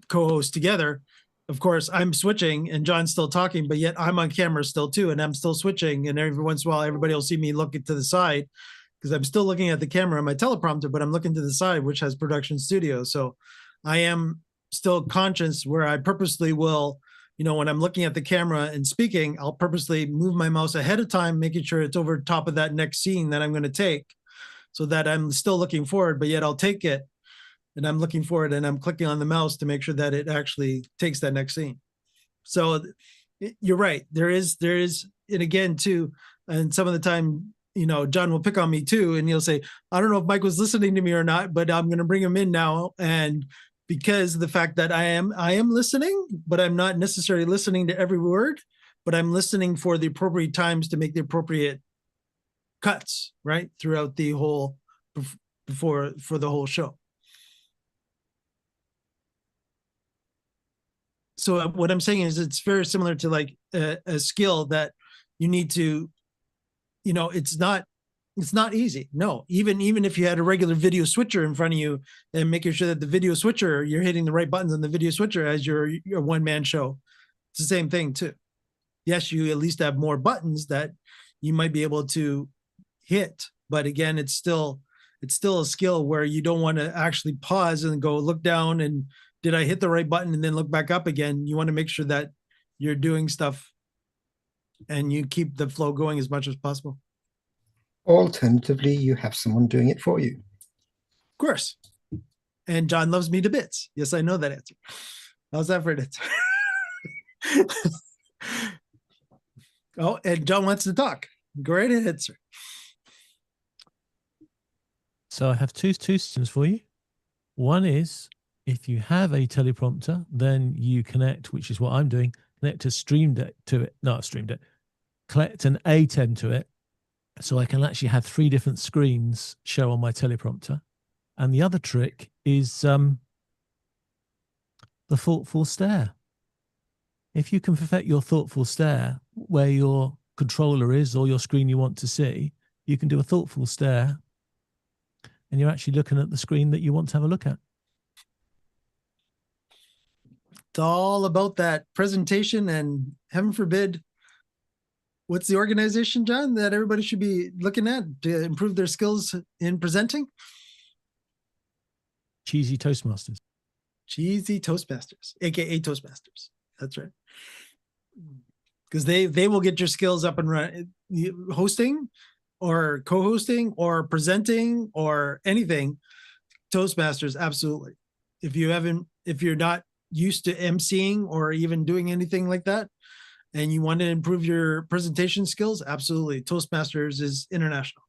co-host together, of course, I'm switching and John's still talking, but yet I'm on camera still too, and I'm still switching. And every once in a while, everybody will see me looking to the side because I'm still looking at the camera on my teleprompter, but I'm looking to the side, which has Production Studio. So I am still conscious where I purposely will, when I'm looking at the camera and speaking, I'll purposely move my mouse ahead of time, making sure it's over top of that next scene that I'm going to take so that I'm still looking forward, but yet I'll take it and I'm looking forward and I'm clicking on the mouse to make sure that it actually takes that next scene. So you're right. There is, and again, too, and some of the time, John will pick on me too, and he'll say, I don't know if Mike was listening to me or not, but I'm going to bring him in now. And because of the fact that I am listening, but I'm not necessarily listening to every word, but I'm listening for the appropriate times to make the appropriate cuts, right? Throughout the whole, for the whole show. So what I'm saying is it's very similar to like a skill that you need to, it's not easy. No, even if you had a regular video switcher in front of you and making sure that the video switcher, you're hitting the right buttons on the video switcher as your one-man show. It's the same thing too. Yes, you at least have more buttons that you might be able to hit, but again, it's still a skill where you don't want to actually pause and go look down and did I hit the right button and then look back up again? You want to make sure that you're doing stuff and you keep the flow going as much as possible. Alternatively, you have someone doing it for you. Of course. And John loves me to bits. Yes, I know that answer. How's that for an answer? Oh, and John wants to talk. Go right ahead, sir. So I have two systems for you. One is if you have a teleprompter, then you connect, which is what I'm doing, connect a Stream Deck to it, not a Stream Deck, collect an ATEM to it. So I can actually have 3 different screens show on my teleprompter. And the other trick is the thoughtful stare. If you can perfect your thoughtful stare where your controller is or your screen you want to see, you can do a thoughtful stare and you're actually looking at the screen that you want to have a look at. It's all about that presentation, and heaven forbid, what's the organization, John, that everybody should be looking at to improve their skills in presenting? Cheesy Toastmasters. Cheesy Toastmasters, aka Toastmasters. That's right. Because they will get your skills up and running. Hosting or co-hosting or presenting or anything, Toastmasters, absolutely. If you're not used to emceeing or even doing anything like that, and you want to improve your presentation skills, absolutely. Toastmasters is international,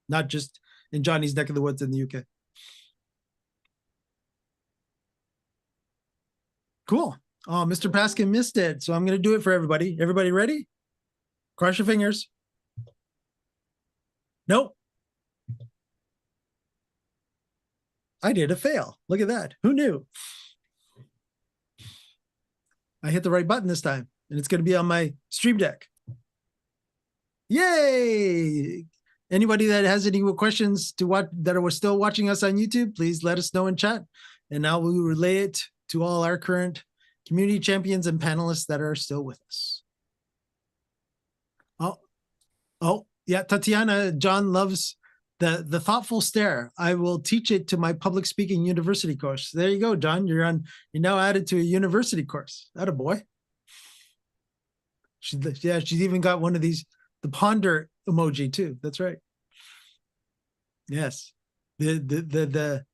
not just in Johnny's neck of the woods in the UK. Cool. Oh, Mr. Paskin missed it. So I'm going to do it for everybody. Everybody ready? Cross your fingers. Nope. I did a fail. Look at that. Who knew? I hit the right button this time, and it's going to be on my Stream Deck. Yay! Anybody that has any questions to what that are still watching us on YouTube, please let us know in chat, and now we will relay it to all our current community champions and panelists that are still with us. Oh, yeah, Tatiana, John loves the thoughtful stare. I will teach it to my public speaking university course. There you go, John. You're now added to a university course. Attaboy. She's even got one of these, the ponder emoji too. That's right. Yes. The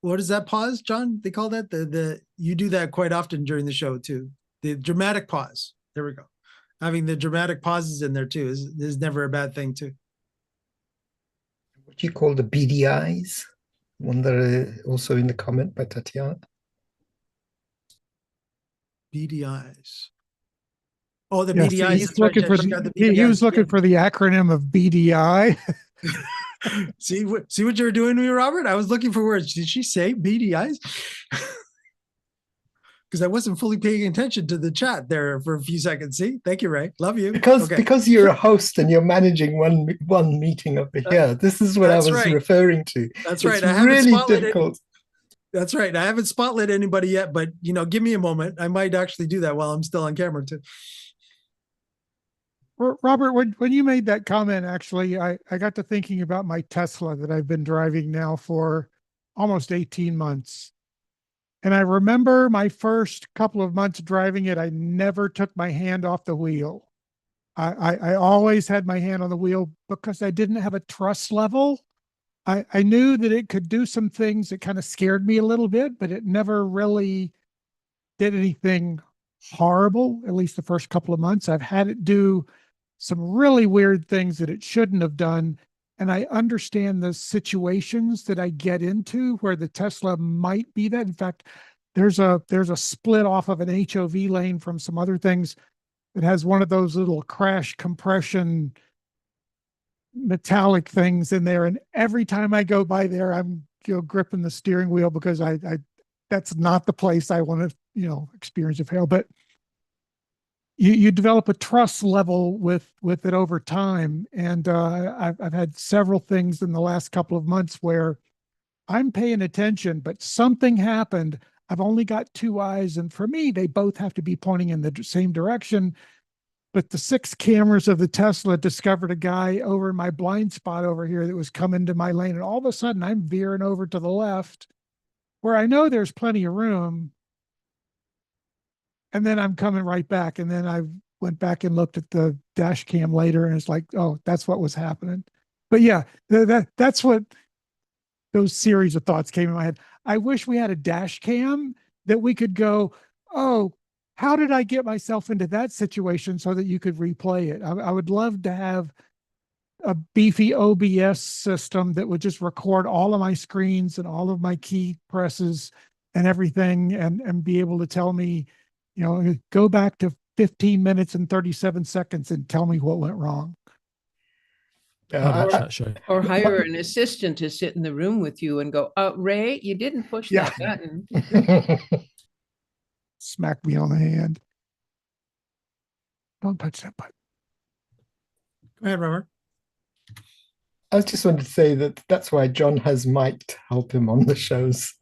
what is that pause, John? They call that you do that quite often during the show too. The dramatic pause. There we go. Having the dramatic pauses in there too is never a bad thing too. What do you call the beady eyes? One that are also in the comment by Tatiana. Beady eyes. Oh, the Yes, beady eyes. he's looking for he was looking for the acronym of BDI. See what you were doing to me, Robert? I was looking for words. Did she say beady eyes? Because I wasn't fully paying attention to the chat there for a few seconds. See, thank you, Ray. Love you. Because you're a host and you're managing one meeting over here. This is what I was referring to. That's right. It's I haven't really difficult. That's right. I haven't spotlit anybody yet, but give me a moment. I might actually do that while I'm still on camera too. Robert, when you made that comment, actually, I got to thinking about my Tesla that I've been driving now for almost 18 months. And I remember my first couple of months driving it, I never took my hand off the wheel. I always had my hand on the wheel because I didn't have a trust level. I knew that it could do some things that kind of scared me a little bit, but it never really did anything horrible, at least the first couple of months. I've had it do some really weird things that it shouldn't have done. And I understand the situations that I get into where the Tesla might be that. In fact, there's a split off of an HOV lane from some other things that has one of those little crash compression metallic things in there. And every time I go by there, I'm gripping the steering wheel because I that's not the place I want to experience of hell. But you develop a trust level with it over time. And I've had several things in the last couple of months where I'm paying attention, but something happened. I've only got two eyes. And for me, they both have to be pointing in the same direction. But the 6 cameras of the Tesla discovered a guy over in my blind spot over here that was coming to my lane. And all of a sudden I'm veering over to the left where I know there's plenty of room. And then I'm coming right back. And then I went back and looked at the dash cam later and it's like, oh, that's what was happening. But yeah, that's what those series of thoughts came in my head. I wish we had a dash cam that we could go, oh, how did I get myself into that situation so that you could replay it? I would love to have a beefy OBS system that would just record all of my screens and all of my key presses and everything and be able to tell me, go back to 15 minutes and 37 seconds and tell me what went wrong. Or hire an assistant to sit in the room with you and go, Ray, you didn't push that button. Smack me on the hand. Don't touch that button. Go ahead, Robert. I just wanted to say that's why John has Mike to help him on the shows.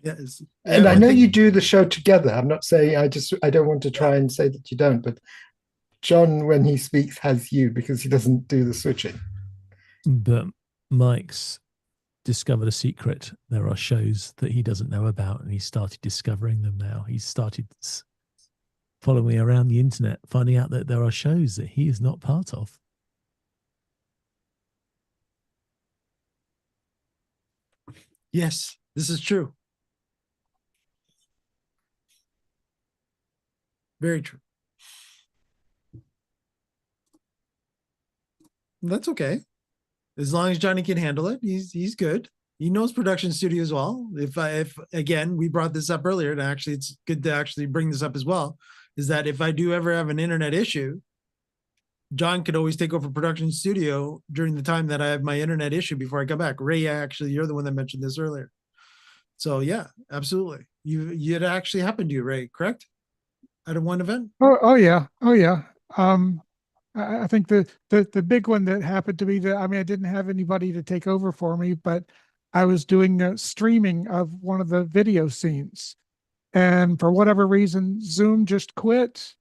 Yes. And I know you do the show together. I'm not saying I don't want to try and say that you don't, but John, when he speaks, has you because he doesn't do the switching. But Mike's discovered a secret. There are shows that he doesn't know about, and he started discovering them now. He's started following me around the internet, finding out that there are shows that he is not part of. Yes, this is true. Very true. That's okay. As long as Johnny can handle it, he's good. He knows production studios well. If again, we brought this up earlier, and actually it's good to actually bring this up as well, is that if I do ever have an internet issue, John could always take over production studio during the time that I have my internet issue before I come back. Ray, actually, you're the one that mentioned this earlier. So yeah, absolutely. It actually happened to you, Ray, correct? At one event? Oh yeah. I think the big one that happened to me, that I mean, I didn't have anybody to take over for me, but I was doing a streaming of one of the video scenes, and for whatever reason, Zoom just quit.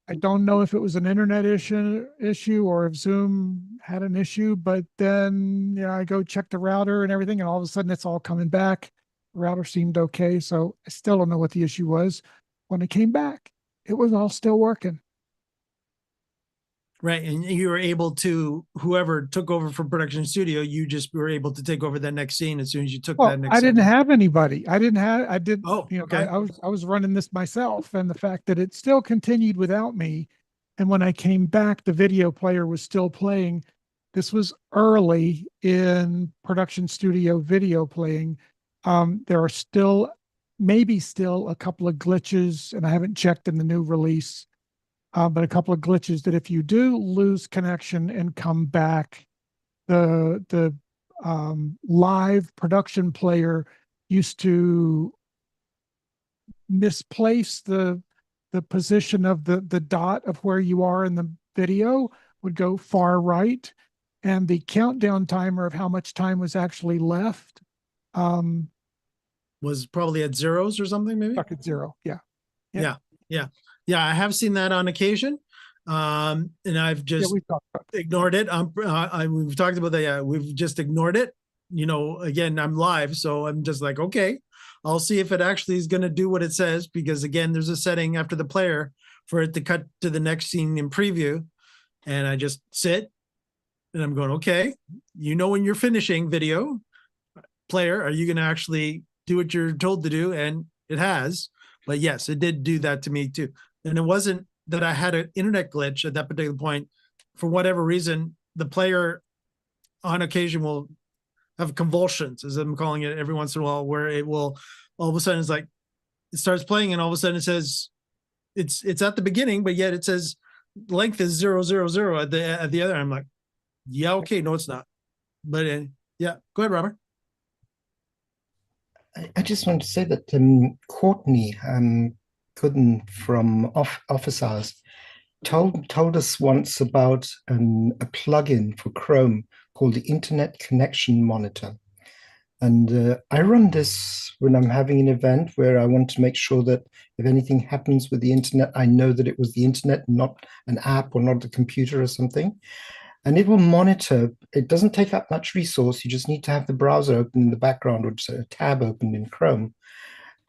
I don't know if it was an internet issue or if Zoom had an issue, but then I go check the router and everything, and all of a sudden it's all coming back. The router seemed okay, so I still don't know what the issue was. When it came back, it was all still working. Right. And you were able to, whoever took over from production studio, you just were able to take over that next scene as soon as you took Well, that next I didn't segment. have anybody. I didn't have, I did, Oh, okay. I was running this myself, and the fact that it still continued without me. And when I came back, the video player was still playing. This was early in production studio video playing. There are still, maybe still a couple of glitches, and I haven't checked in the new release, but a couple of glitches that if you do lose connection and come back, the live production player used to misplace the position of the dot of where you are in the video, would go far right, and the countdown timer of how much time was actually left Was probably at zeros or something, maybe. stuck at 0. Yeah. Yeah. I have seen that on occasion. And I've Yeah, just we talked about that. ignored it. We've talked about that. Yeah, we've just ignored it. Again, I'm live, so I'm just like, okay, I'll see if it actually is going to do what it says, because again, there's a setting after the player for it to cut to the next scene in preview. And I just sit and I'm going, okay, when you're finishing video player, are you going to actually do what you're told to do? And it has. But yes, it did do that to me too. And it wasn't that I had an internet glitch at that particular point. For whatever reason, the player on occasion will have convulsions, as I'm calling it, every once in a while, where it will all of a sudden, it's like it starts playing and all of a sudden it says it's at the beginning, but yet it says length is 000 at the other. I'm like, yeah, okay, no, it's not. But yeah, go ahead, Robert. I just want to say that Courtney Gooden from Office Hours told us once about a plugin for Chrome called the Internet Connection Monitor. And I run this when I'm having an event where I want to make sure that if anything happens with the internet, I know that it was the internet, not an app or not a computer or something. And it will monitor. It doesn't take up much resource. You just need to have the browser open in the background or just a tab open in Chrome.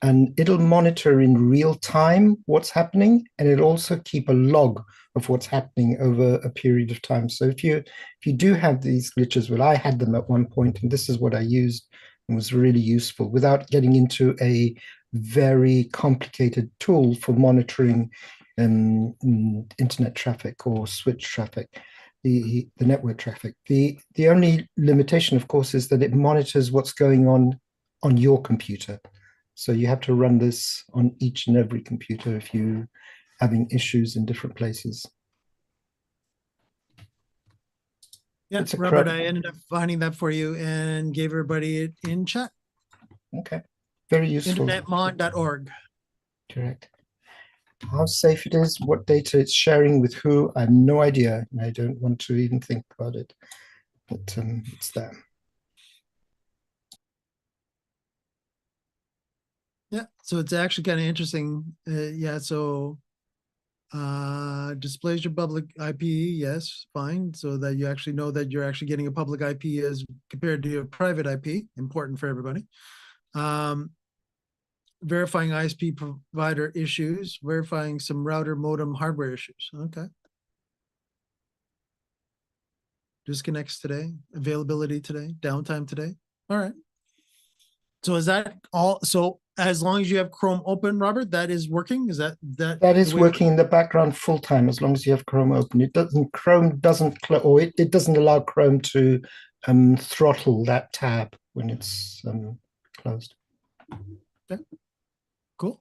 And it'll monitor in real time what's happening, and it'll also keep a log of what's happening over a period of time. So if you do have these glitches, well, I had them at one point, and this is what I used and was really useful without getting into a very complicated tool for monitoring internet traffic or switch traffic, the network traffic. The only limitation, of course, is that it monitors what's going on your computer. So you have to run this on each and every computer if you're having issues in different places. Yeah, Robert, I ended up finding that for you and gave everybody it in chat. Okay, very useful. Internetmon.org. Correct. How safe it is, what data it's sharing with who, I have no idea. And I don't want to even think about it, but it's there. Yeah, so it's actually kind of interesting. Yeah, so displays your public IP, yes, fine, so that you actually know that you're actually getting a public IP as compared to your private IP, important for everybody. Verifying ISP provider issues, verifying some router modem hardware issues. Okay. Disconnects today, availability today, downtime today. All right. So is that all? So as long as you have Chrome open, Robert, that is working? Is that is working in the background full time as long as you have Chrome open. It doesn't it doesn't allow Chrome to throttle that tab when it's closed. Okay. Cool.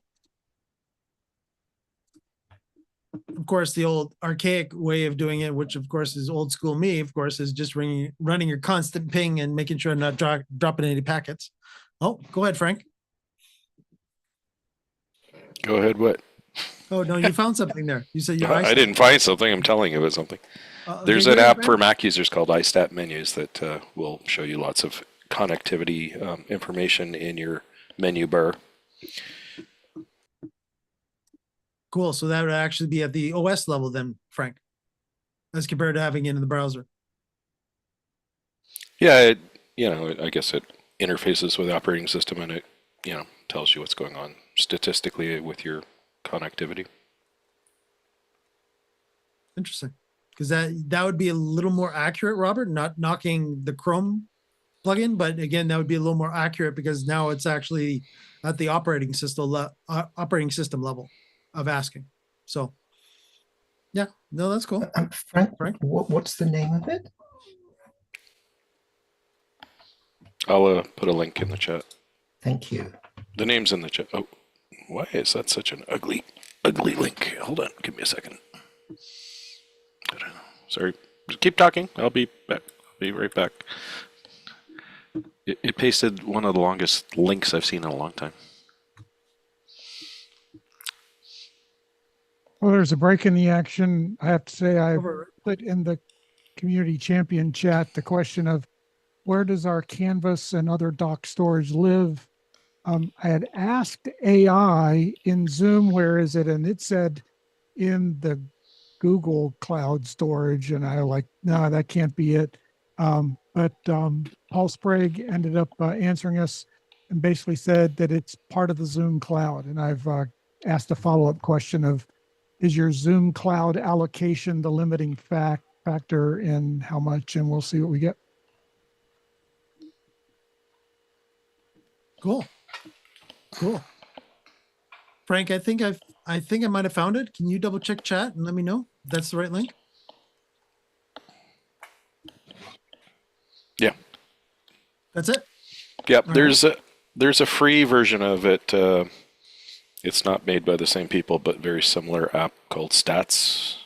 Of course, the old archaic way of doing it, which of course is old school me, of course, is just running your constant ping and making sure I'm not dropping any packets. Oh, go ahead, Frank. Go ahead, what? Oh no, you found something there. You said your I iStat. didn't find something. I'm telling you about something. Okay, There's an good, app right? for Mac users called iStat Menus that will show you lots of connectivity information in your menu bar. Cool. So that would actually be at the OS level then, Frank, as compared to having it in the browser. Yeah, I guess it interfaces with the operating system and it, tells you what's going on statistically with your connectivity. Interesting. Because that would be a little more accurate, Robert, not knocking the Chrome plugin, but again, that would be a little more accurate because now it's actually at the operating system level of asking. So yeah, no, that's cool. Frank, Frank? what's the name of it? I'll put a link in the chat. Thank you. The name's in the chat. Oh, why is that such an ugly link? Hold on, give me a second. I don't know. Sorry. Just keep talking. I'll be back. I'll be right back. It pasted one of the longest links I've seen in a long time. Well, there's a break in the action. I have to say, I put in the community champion chat the question of where does our Canvas and other doc storage live? I had asked AI in Zoom, where is it? And it said in the Google Cloud storage. And I like, no, that can't be it. But Paul Sprague ended up answering us and basically said that it's part of the Zoom Cloud. And I've asked a follow-up question of, is your Zoom Cloud allocation the limiting factor in how much? And we'll see what we get. Cool. Frank, I think I might have found it. Can you double check chat and let me know if that's the right link? Yeah. That's it? Yep. All There's a free version of it. It's not made by the same people, but very similar app called Stats.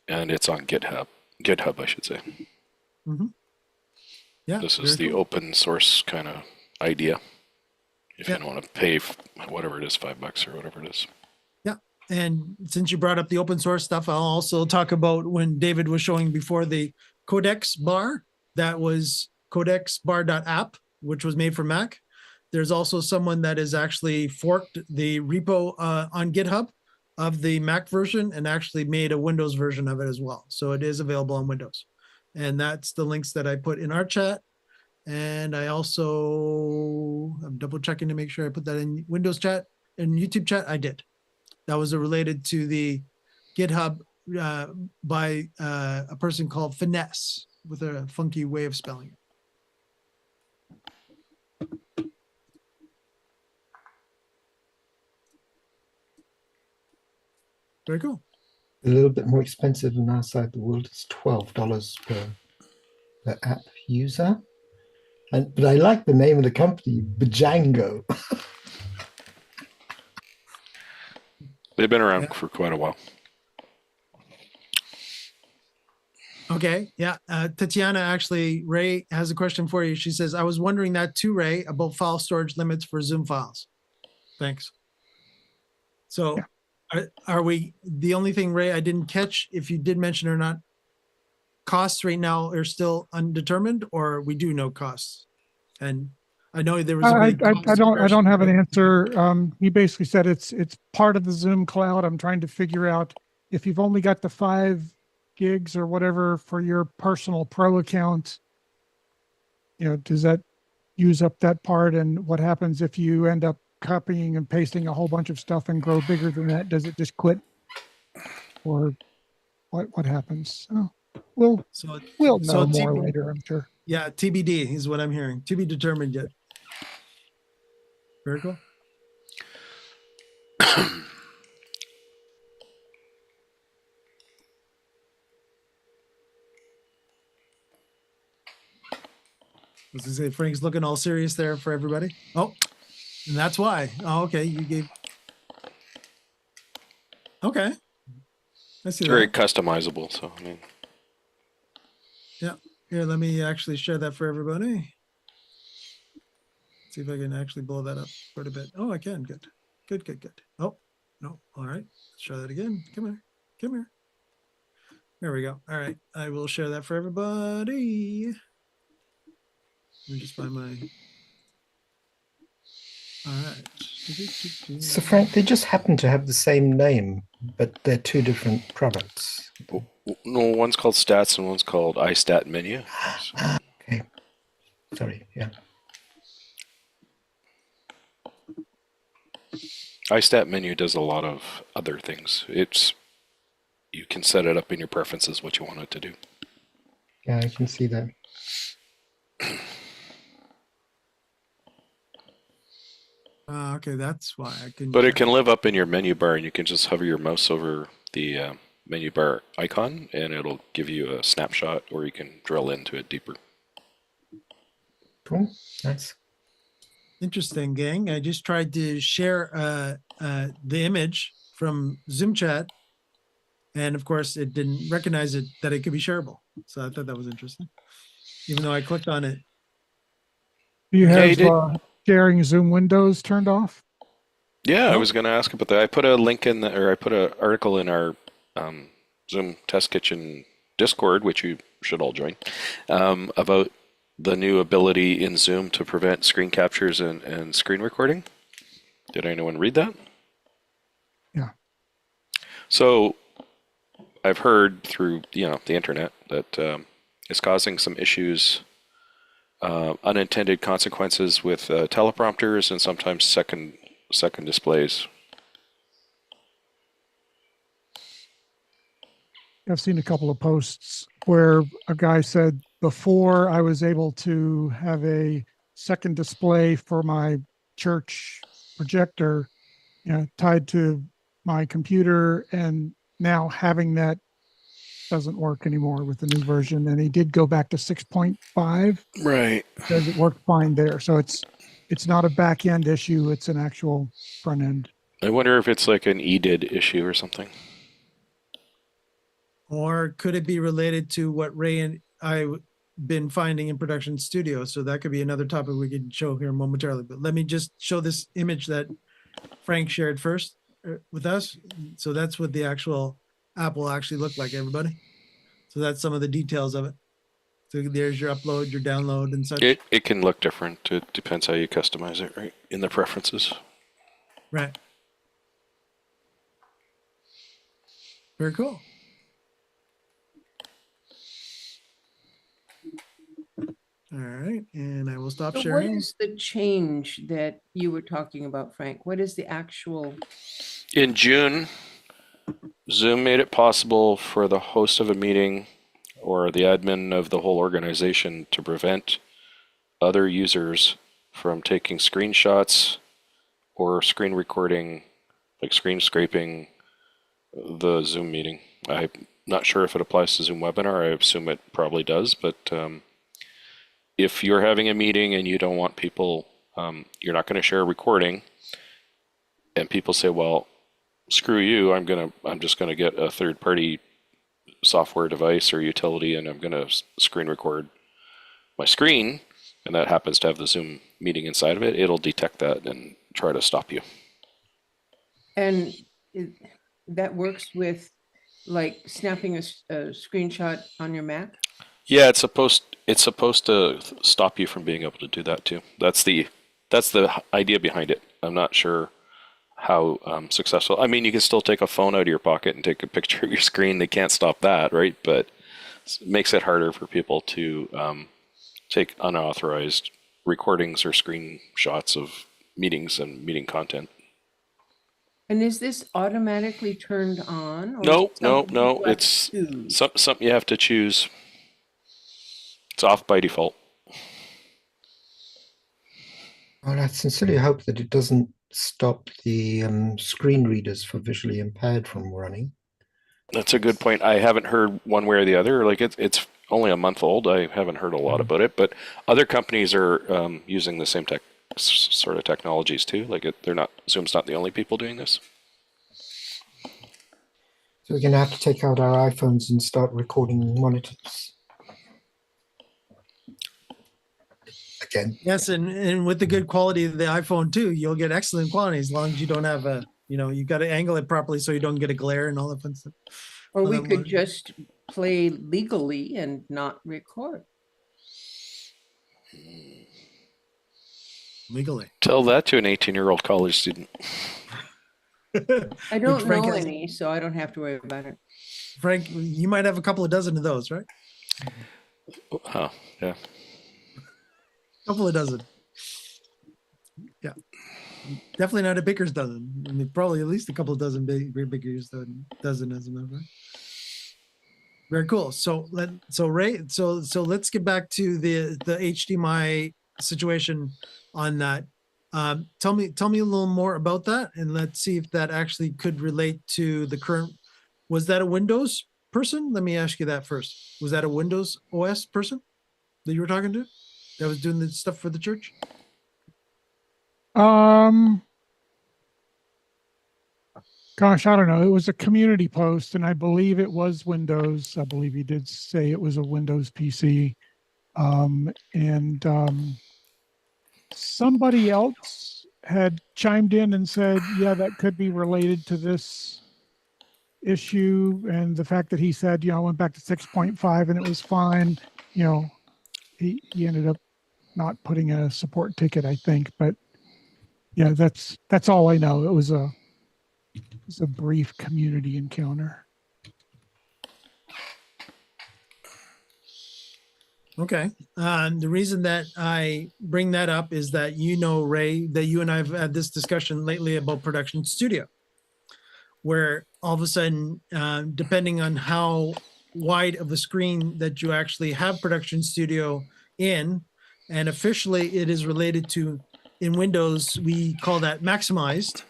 And it's on GitHub. GitHub, I should say. Mm-hmm. Yeah. This is the open source kind of idea. If you don't want to pay whatever it is, $5 or whatever it is. Yeah. And since you brought up the open source stuff, I'll also talk about when David was showing before the Codex bar, that was codexbar.app, which was made for Mac. There's also someone that has actually forked the repo on GitHub of the Mac version and actually made a Windows version of it as well. So it is available on Windows. And that's the links that I put in our chat. And I'm double checking to make sure I put that in Windows chat and YouTube chat. I did. That was related to the GitHub by a person called Finesse with a funky way of spelling it. Very cool. A little bit more expensive than our side of the world. It's $12 per app user. But I like the name of the company, Bajango. They've been around for quite a while. Okay. Yeah. Tatiana, actually, Ray has a question for you. She says, I was wondering that too, Ray, about file storage limits for Zoom files. Thanks. So are we, the only thing, Ray, I didn't catch if you did mention or not, costs right now are still undetermined, or we do know costs? And I know there was a big I don't have an answer. He basically said it's part of the Zoom cloud. I'm trying to figure out if you've only got the 5 gigs or whatever for your personal pro account, does that use up that part? And what happens if you end up copying and pasting a whole bunch of stuff and grow bigger than that? Does it just quit? Or what happens? Oh, we'll know more later, I'm sure. Yeah, TBD is what I'm hearing. To be determined yet. Very cool. As I say, Frank's looking all serious there for everybody. Oh, and that's why. Oh, okay. You gave. Okay. I see. It's very customizable. So, I mean. Yeah. Here, let me actually share that for everybody. See if I can actually blow that up quite a bit. Oh, I can. Good. Oh, No. All right. Let's try that again. Come here. Come here. There we go. All right. I will share that for everybody. Let me just find my. All right. So, Frank, they just happen to have the same name, but they're two different products. No, one's called Stats and one's called iStat Menu. Okay. Sorry. Yeah. iStat Menu does a lot of other things. You can set it up in your preferences what you want it to do. Yeah, I can see that. Okay, that's why I can. But it can live up in your menu bar, and you can just hover your mouse over the menu bar icon, and it'll give you a snapshot, or you can drill into it deeper. Cool. Nice. Interesting, gang. I just tried to share the image from Zoom chat, and of course, it didn't recognize it that it could be shareable. So I thought that was interesting, even though I clicked on it. Do you Yeah, you have did. sharing Zoom windows turned off? Yeah, I Nope. was going to ask about that. I put a link in, or I put an article in our Zoom Test Kitchen Discord, which you should all join, about the new ability in Zoom to prevent screen captures and screen recording. Did anyone read that? Yeah. So I've heard through the internet that it's causing some issues, unintended consequences with teleprompters and sometimes second displays. I've seen a couple of posts where a guy said, before I was able to have a second display for my church projector, tied to my computer, and now having that doesn't work anymore with the new version. And he did go back to 6.5 Right. because it worked fine there. So it's not a back end issue, it's an actual front end. I wonder if it's like an EDID issue or something. Or could it be related to what Ray and I been finding in production studio? So that could be another topic we could show here momentarily. But let me just show this image that Frank shared first with us. So that's what the actual app will actually look like, everybody. So that's some of the details of it. So there's your upload, your download, and such. It can look different. It depends how you customize it, right? In the preferences. Right. Very cool. All right, and I will stop So what sharing. is the change that you were talking about, Frank? What is the actual? In June, Zoom made it possible for the host of a meeting or the admin of the whole organization to prevent other users from taking screenshots or screen recording, like screen scraping the Zoom meeting. I'm not sure if it applies to Zoom webinar. I assume it probably does, but if you're having a meeting and you don't want people, you're not going to share a recording, and people say, well, screw you, I'm just gonna get a third-party software device or utility, and I'm gonna screen record my screen, and that happens to have the Zoom meeting inside of it, it'll detect that and try to stop you. And that works with like snapping a screenshot on your Mac? Yeah, it's supposed to stop you from being able to do that too. That's the idea behind it. I'm not sure how successful. I mean, you can still take a phone out of your pocket and take a picture of your screen. They can't stop that, right? But it makes it harder for people to take unauthorized recordings or screenshots of meetings and meeting content. And is this automatically turned on? Or No. you have It's to choose? something you have to choose. It's off by default. Well, I sincerely hope that it doesn't stop the screen readers for visually impaired from running. That's a good point. I haven't heard one way or the other. Like it's only a month old. I haven't heard a lot about it, but other companies are using the same sort of technologies too. Like Zoom's not the only people doing this. So we're going to have to take out our iPhones and start recording monitors. Again. Yes, and with the good quality of the iPhone too, you'll get excellent quality as long as you don't have a You got to angle it properly so you don't get a glare and all that fun stuff. Or Well, we that could one- just play legally and not record. Legally. Tell that to an 18-year-old college student. I don't Frank know has- any, so I don't have to worry about it. Frank, you might have a couple of dozen of those, right? Oh, yeah. Couple of dozen. Yeah. Definitely not a baker's dozen. I mean, probably at least a couple of dozen baker's dozen as a matter of fact. Very cool. So Ray, so let's get back to the HDMI situation on that. Tell me a little more about that, and let's see if that actually could relate to the current. Was that a Windows person? Let me ask you that first. Was that a Windows OS person that you were talking to that was doing the stuff for the church? Gosh, I don't know. It was a community post, and I believe it was Windows. I believe he did say it was a Windows PC. And somebody else had chimed in and said, yeah, that could be related to this issue. And the fact that he said, I went back to 6.5 and it was fine. He ended up not putting a support ticket, I think. But yeah, that's all I know. It was a brief community encounter. Okay. The reason that I bring that up is that Ray, that you and I have had this discussion lately about Production Studio, where all of a sudden, depending on how wide of a screen that you actually have Production Studio in, and officially it is related to, in Windows, we call that maximized.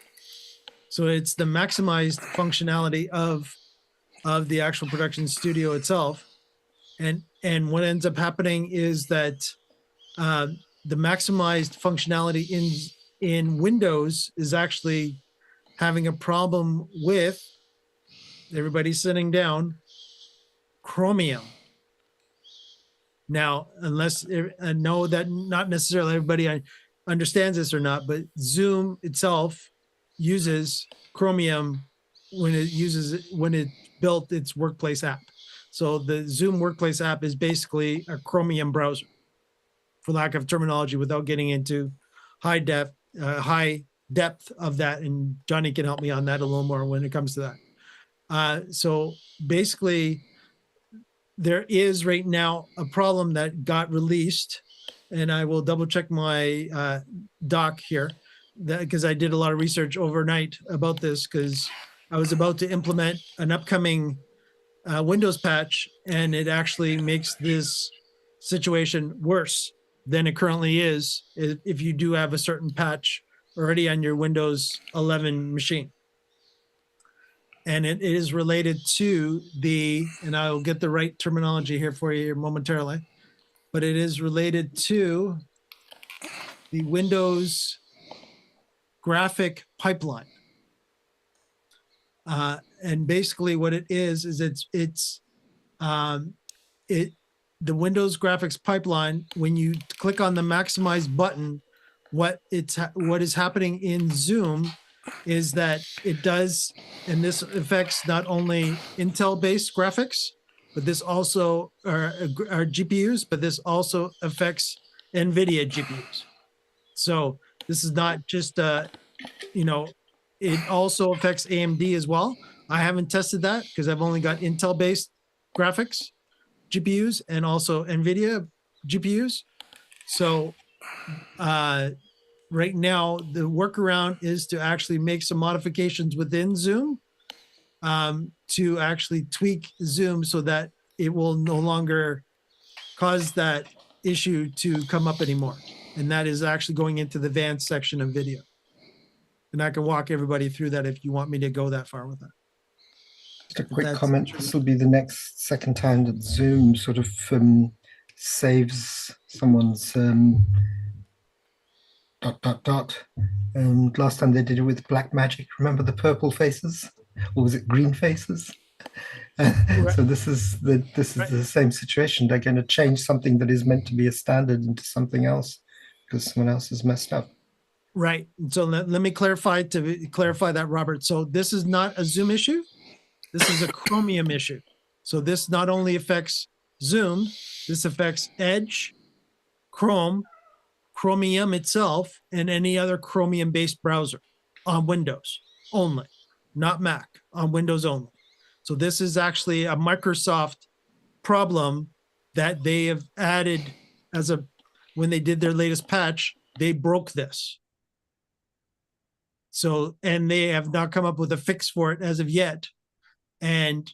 So it's the maximized functionality of the actual Production Studio itself. And what ends up happening is that the maximized functionality in Windows is actually having a problem with, everybody sitting down, Chromium. Now, unless I know that not necessarily everybody understands this or not, but Zoom itself uses Chromium when it built its workplace app. So the Zoom Workplace app is basically a Chromium browser, for lack of terminology, without getting into high depth of that. And Johnny can help me on that a little more when it comes to that. So basically, there is right now a problem that got released, and I will double check my doc here, because I did a lot of research overnight about this, because I was about to implement an upcoming Windows patch, and it actually makes this situation worse than it currently is if you do have a certain patch already on your Windows 11 machine. And it is related to and I'll get the right terminology here for you here momentarily, but it is related to the Windows graphic pipeline. And basically what it is the Windows graphics pipeline, when you click on the maximize button, what is happening in Zoom is that it does, and this affects not only Intel based graphics, but this also are GPUs, but this also affects NVIDIA GPUs. So this is not just it also affects AMD as well. I haven't tested that because I've only got Intel based graphics GPUs and also NVIDIA GPUs. So right now, the workaround is to actually make some modifications within Zoom to actually tweak Zoom so that it will no longer cause that issue to come up anymore. And that is actually going into the advanced section of video. And I can walk everybody through that if you want me to go that far with that. Just a quick comment. This will be the second time that Zoom sort of saves someone's last time they did it with black magic. Remember the purple faces, or was it green faces? So this is the same situation. They're going to change something that is meant to be a standard into something else because someone else has messed up. Right. So let me clarify that, Robert. So this is not a Zoom issue. This is a Chromium issue. So this not only affects Zoom, this affects Edge, Chrome, Chromium itself, and any other Chromium-based browser on Windows only, not Mac, on Windows only. So this is actually a Microsoft problem that they have added when they did their latest patch, they broke this. So, and they have not come up with a fix for it as of yet. And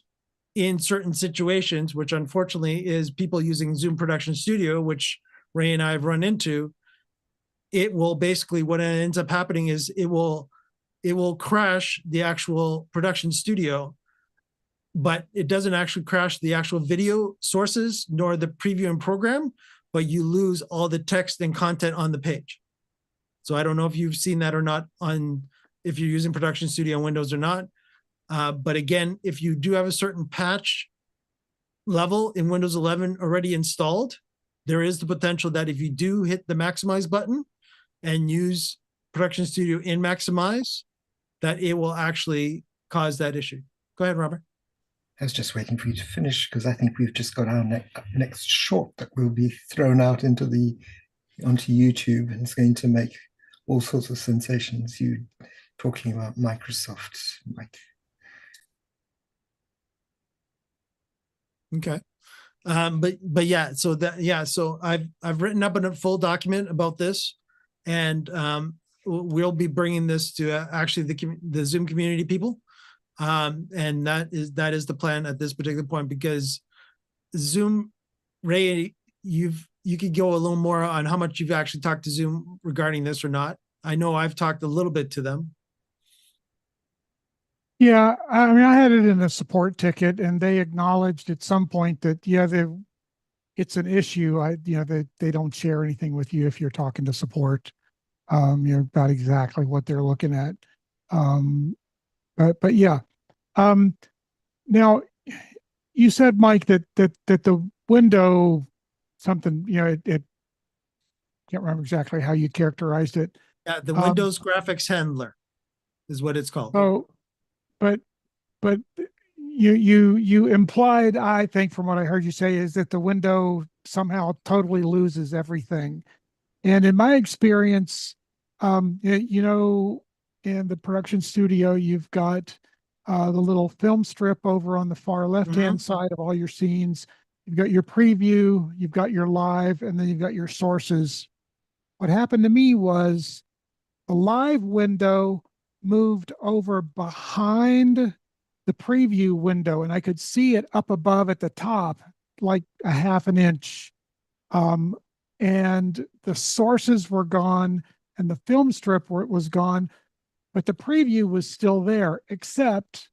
in certain situations, which unfortunately is people using Zoom Production Studio, which Ray and I have run into, it will basically, what ends up happening is it will crash the actual production studio, but it doesn't actually crash the actual video sources nor the preview and program, but you lose all the text and content on the page. So I don't know if you've seen that or not if you're using Production Studio on Windows or not. But again, if you do have a certain patch level in Windows 11 already installed, there is the potential that if you do hit the maximize button and use Production Studio in maximize, that it will actually cause that issue. Go ahead, Robert. I was just waiting for you to finish because I think we've just got our next short that will be thrown out onto YouTube, and it's going to make all sorts of sensations. You talking about Microsoft, Mike. Okay. But yeah, so I've written up a full document about this, and we'll be bringing this to actually the Zoom community people. And that is the plan at this particular point, because Zoom, Ray, you could go a little more on how much you've actually talked to Zoom regarding this or not. I know I've talked a little bit to them. Yeah, I mean, I had it in a support ticket, and they acknowledged at some point that it's an issue. They don't share anything with you if you're talking to support, about exactly what they're looking at. But yeah. Now you said, Mike, that the window something, it can't remember exactly how you characterized it. Yeah, the Windows graphics handler is what it's called. Oh, but you implied, I think, from what I heard you say, is that the window somehow totally loses everything. And in my experience, in the production studio, you've got the little film strip over on the far left-hand side of all your scenes. You've got your preview, you've got your live, and then you've got your sources. What happened to me was the live window moved over behind the preview window, and I could see it up above at the top, like a half an inch. And the sources were gone, and the film strip was gone, but the preview was still there, except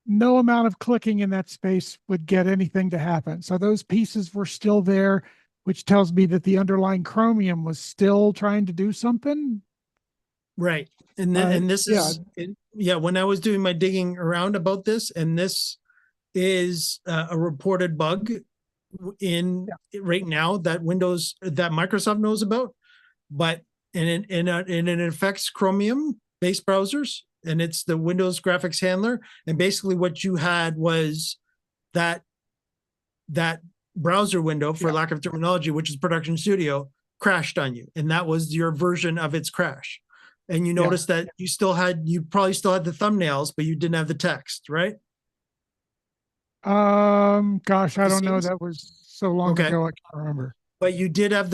no amount of clicking in that space would get anything to happen. So those pieces were still there, which tells me that the underlying Chromium was still trying to do something. Right. And this is, when I was doing my digging around about this, and this is a reported bug right now that Microsoft knows about, but and it affects Chromium based browsers, and it's the Windows graphics handler. And basically what you had was that browser window, for lack of terminology, which is Production Studio, crashed on you. And that was your version of its crash. And you noticed that you probably still had the thumbnails, but you didn't have the text, right? Gosh, I don't know. That was so long ago, I can't remember. But you did have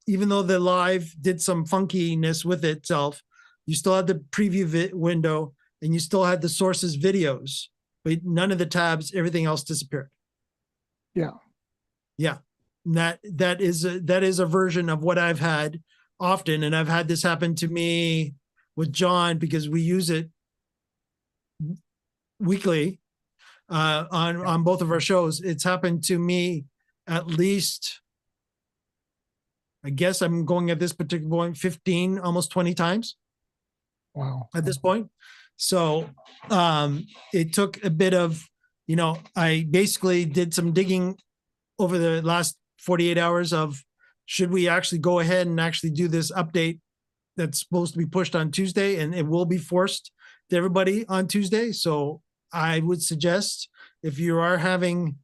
even though the live did some funkiness with itself, you still had the preview window, and you still had the sources videos, but none of the tabs, everything else disappeared. Yeah. Yeah. That is a version of what I've had often. And I've had this happen to me with John, because we use it weekly on both of our shows. It's happened to me at least, I guess I'm going at this particular point, 15, almost 20 times. Wow. At this point. So it took a bit of, I basically did some digging over the last 48 hours of, should we actually go ahead and actually do this update that's supposed to be pushed on Tuesday, and it will be forced to everybody on Tuesday. So I would suggest if you are having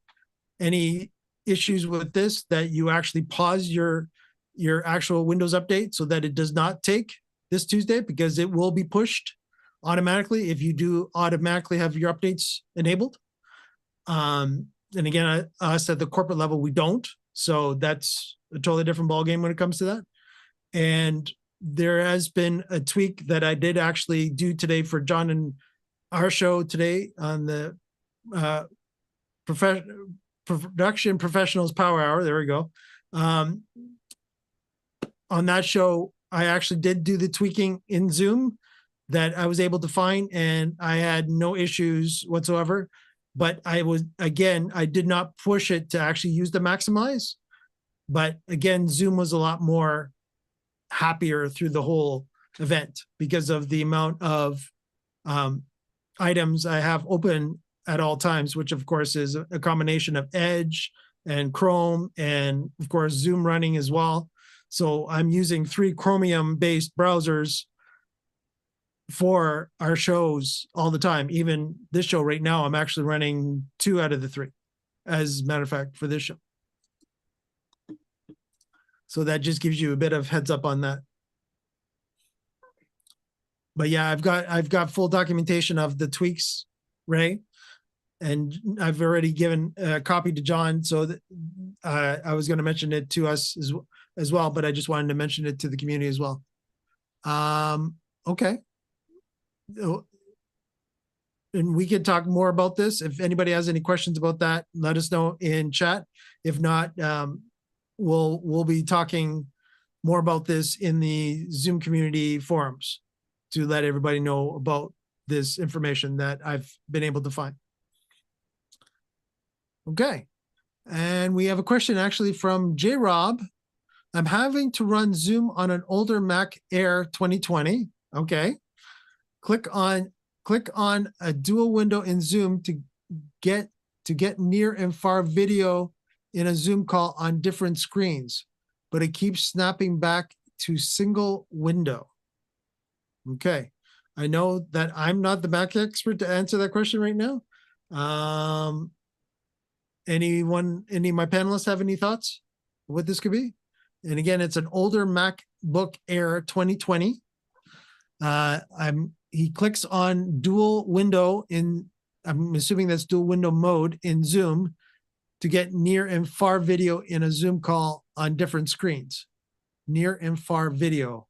any issues with this, that you actually pause your actual Windows update so that it does not take this Tuesday, because it will be pushed automatically if you do automatically have your updates enabled. And again, us at the corporate level, we don't. So that's a totally different ballgame when it comes to that. And there has been a tweak that I did actually do today for John and our show today on the production professionals power hour. There we go. On that show, I actually did do the tweaking in Zoom that I was able to find, and I had no issues whatsoever. But I did not push it to actually use the maximize. But again, Zoom was a lot more happier through the whole event because of the amount of items I have open at all times, which of course is a combination of Edge and Chrome and of course Zoom running as well. So I'm using 3 Chromium based browsers for our shows all the time. Even this show right now, I'm actually running 2 out of the 3, as a matter of fact, for this show. So that just gives you a bit of heads up on that. But yeah, I've got full documentation of the tweaks, Ray, and I've already given a copy to John. So that I was going to mention it to us as well, but I just wanted to mention it to the community as well. Okay. And we can talk more about this. If anybody has any questions about that, let us know in chat. If not, we'll be talking more about this in the Zoom community forums to let everybody know about this information that I've been able to find. Okay. And we have a question actually from J Rob. I'm having to run Zoom on an older Mac Air 2020. Okay. Click on a dual window in Zoom to get near and far video in a Zoom call on different screens, but it keeps snapping back to single window. Okay. I know that I'm not the Mac expert to answer that question right now. Any of my panelists have any thoughts of what this could be? And again, it's an older MacBook Air 2020. He clicks on dual window I'm assuming that's dual window mode in Zoom to get near and far video in a Zoom call on different screens. Near and far video.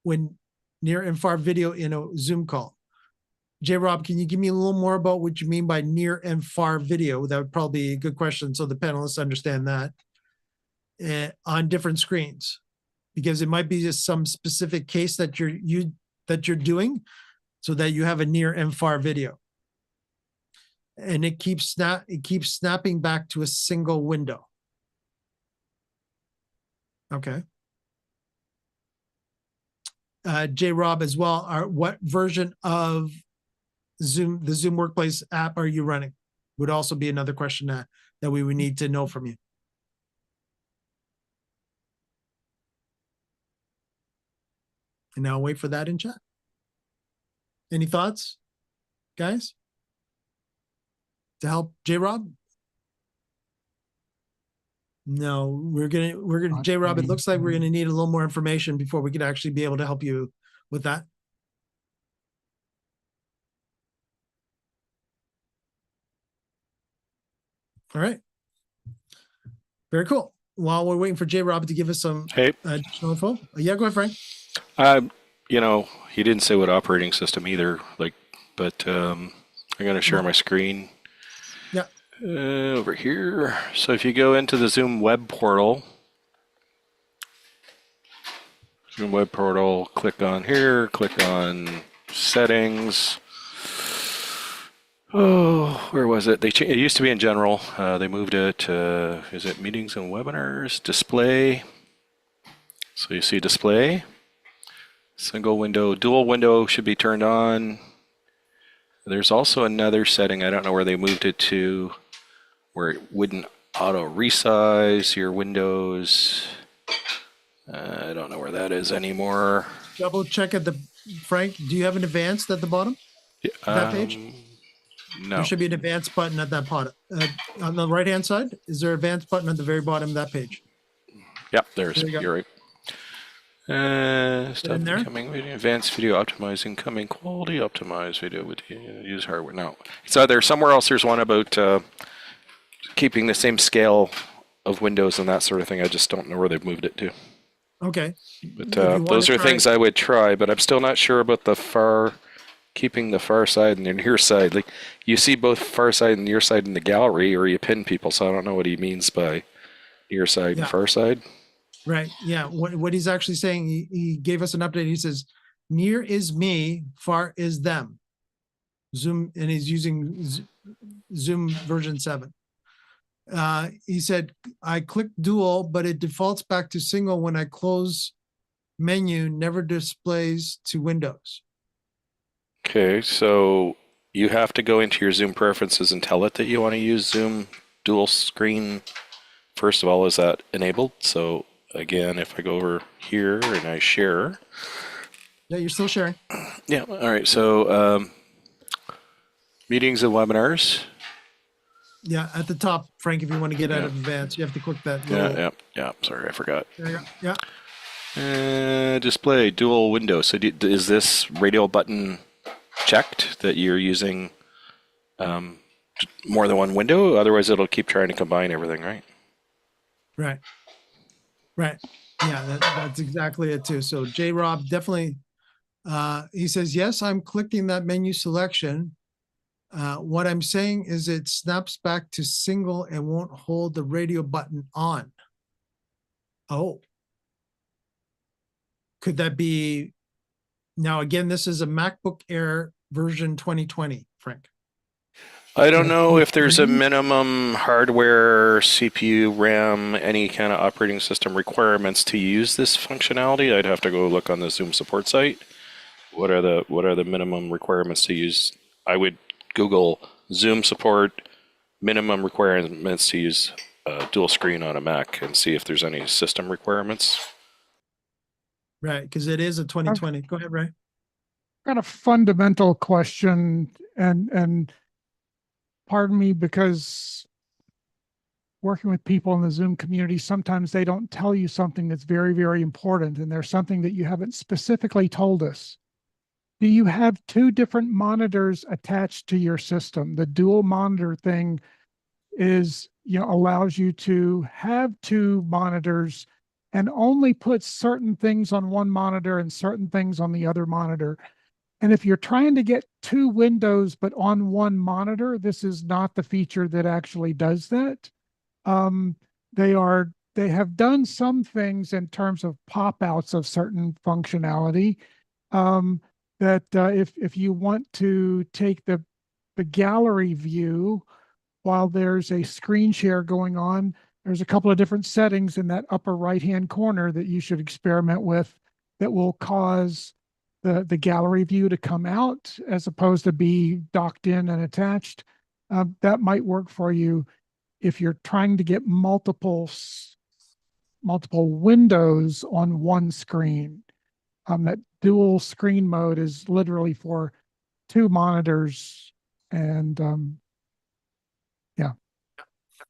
When near and far video in a Zoom call. J Rob, can you give me a little more about what you mean by near and far video? That would probably be a good question so the panelists understand that. On different screens. Because it might be just some specific case that you're doing so that you have a near and far video. And it keeps snapping back to a single window. Okay. J Rob as well, what version of Zoom, the Zoom Workplace app are you running? Would also be another question that we would need to know from you. And now wait for that in chat. Any thoughts, guys? To help J Rob? No, we're gonna J Rob, it looks like we're gonna need a little more information before we could actually be able to help you with that. All right. Very cool. While we're waiting for J Rob to give us some additional info. Yeah, go ahead, Frank. He didn't say what operating system either, but I'm going to share my screen. Yeah. Over here. So if you go into the Zoom web portal, click on here, click on settings. Oh, where was it? It used to be in general. They moved it to, is it meetings and webinars? Display. So you see display. Single window, dual window should be turned on. There's also another setting, I don't know where they moved it to, where it wouldn't auto resize your windows. I don't know where that is anymore. Double check at the, Frank, do you have an advanced at the bottom? That page? No. There should be an advanced button at that bottom. On the right-hand side, is there an advanced button at the very bottom of that page? Yep, there's. There you go. You're right. Stop in there? incoming video, advanced video, optimize incoming quality, optimize video with use hardware. No, it's either somewhere else. There's one about keeping the same scale of windows and that sort of thing. I just don't know where they've moved it to. Okay. But If you wanna those are try- things I would try. But I'm still not sure about keeping the far side and the near side. Like you see both far side and near side in the gallery, or you pin people. So I don't know what he means by near side Yeah. and far side. Right. Yeah. What he's actually saying, he gave us an update. He says, near is me, far is them. Zoom, and he's using Zoom version 7. He said, I click dual, but it defaults back to single when I close menu, never displays to windows. Okay, so you have to go into your Zoom preferences and tell it that you want to use Zoom dual screen. First of all, is that enabled? So again, if I go over here and I share. Yeah, you're still sharing. Yeah, all right, so meetings and webinars. Yeah, at the top, Frank, if you want to get out of advance, you have to click that. Yeah, sorry, I forgot. There you go. Yeah. Display dual window. So is this radio button checked that you're using more than one window? Otherwise, it'll keep trying to combine everything, right? Right. Right. Yeah, that's exactly it too. So J Rob definitely, he says, yes, I'm clicking that menu selection. What I'm saying is it snaps back to single and won't hold the radio button on. Oh. Could that be, now again, this is a MacBook Air version 2020, Frank. I don't know if there's a minimum hardware, CPU, RAM, any kind of operating system requirements to use this functionality. I'd have to go look on the Zoom support site. What are the minimum requirements to use? I would Google Zoom support minimum requirements to use dual screen on a Mac and see if there's any system requirements. Right, because it is a 2020. Go ahead, Ray. Got a fundamental question, and pardon me, because working with people in the Zoom community, sometimes they don't tell you something that's very, very important, and there's something that you haven't specifically told us. Do you have two different monitors attached to your system? The dual monitor thing is, allows you to have two monitors and only put certain things on one monitor and certain things on the other monitor. And if you're trying to get two windows but on one monitor, this is not the feature that actually does that. They have done some things in terms of pop-outs of certain functionality. That if you want to take the gallery view while there's a screen share going on, there's a couple of different settings in that upper right-hand corner that you should experiment with that will cause the gallery view to come out as opposed to be docked in and attached. That might work for you if you're trying to get multiple windows on one screen. That dual screen mode is literally for two monitors, and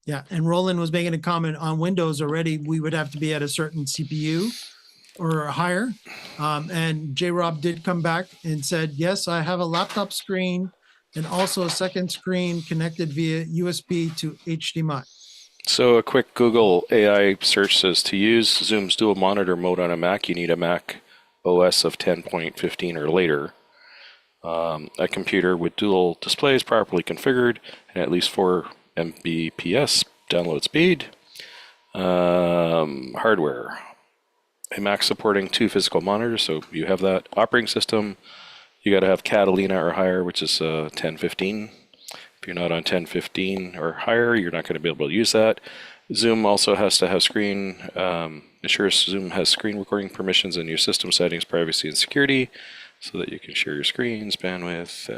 Yeah, and Roland was making a comment on Windows already. We would have to be at a certain CPU or higher. And J Rob did come back and said, yes, I have a laptop screen and also a second screen connected via USB to HDMI. So a quick Google AI search says to use Zoom's dual monitor mode on a Mac, you need a Mac OS of 10.15 or later. A computer with dual displays properly configured and at least 4 Mbps download speed. Hardware. A Mac supporting 2 physical monitors, so you have that. Operating system, you got to have Catalina or higher, which is 1015. If you're not on 1015 or higher, you're not going to be able to use that. Zoom also has to have ensure Zoom has screen recording permissions in your system settings, privacy, and security, so that you can share your screens, bandwidth,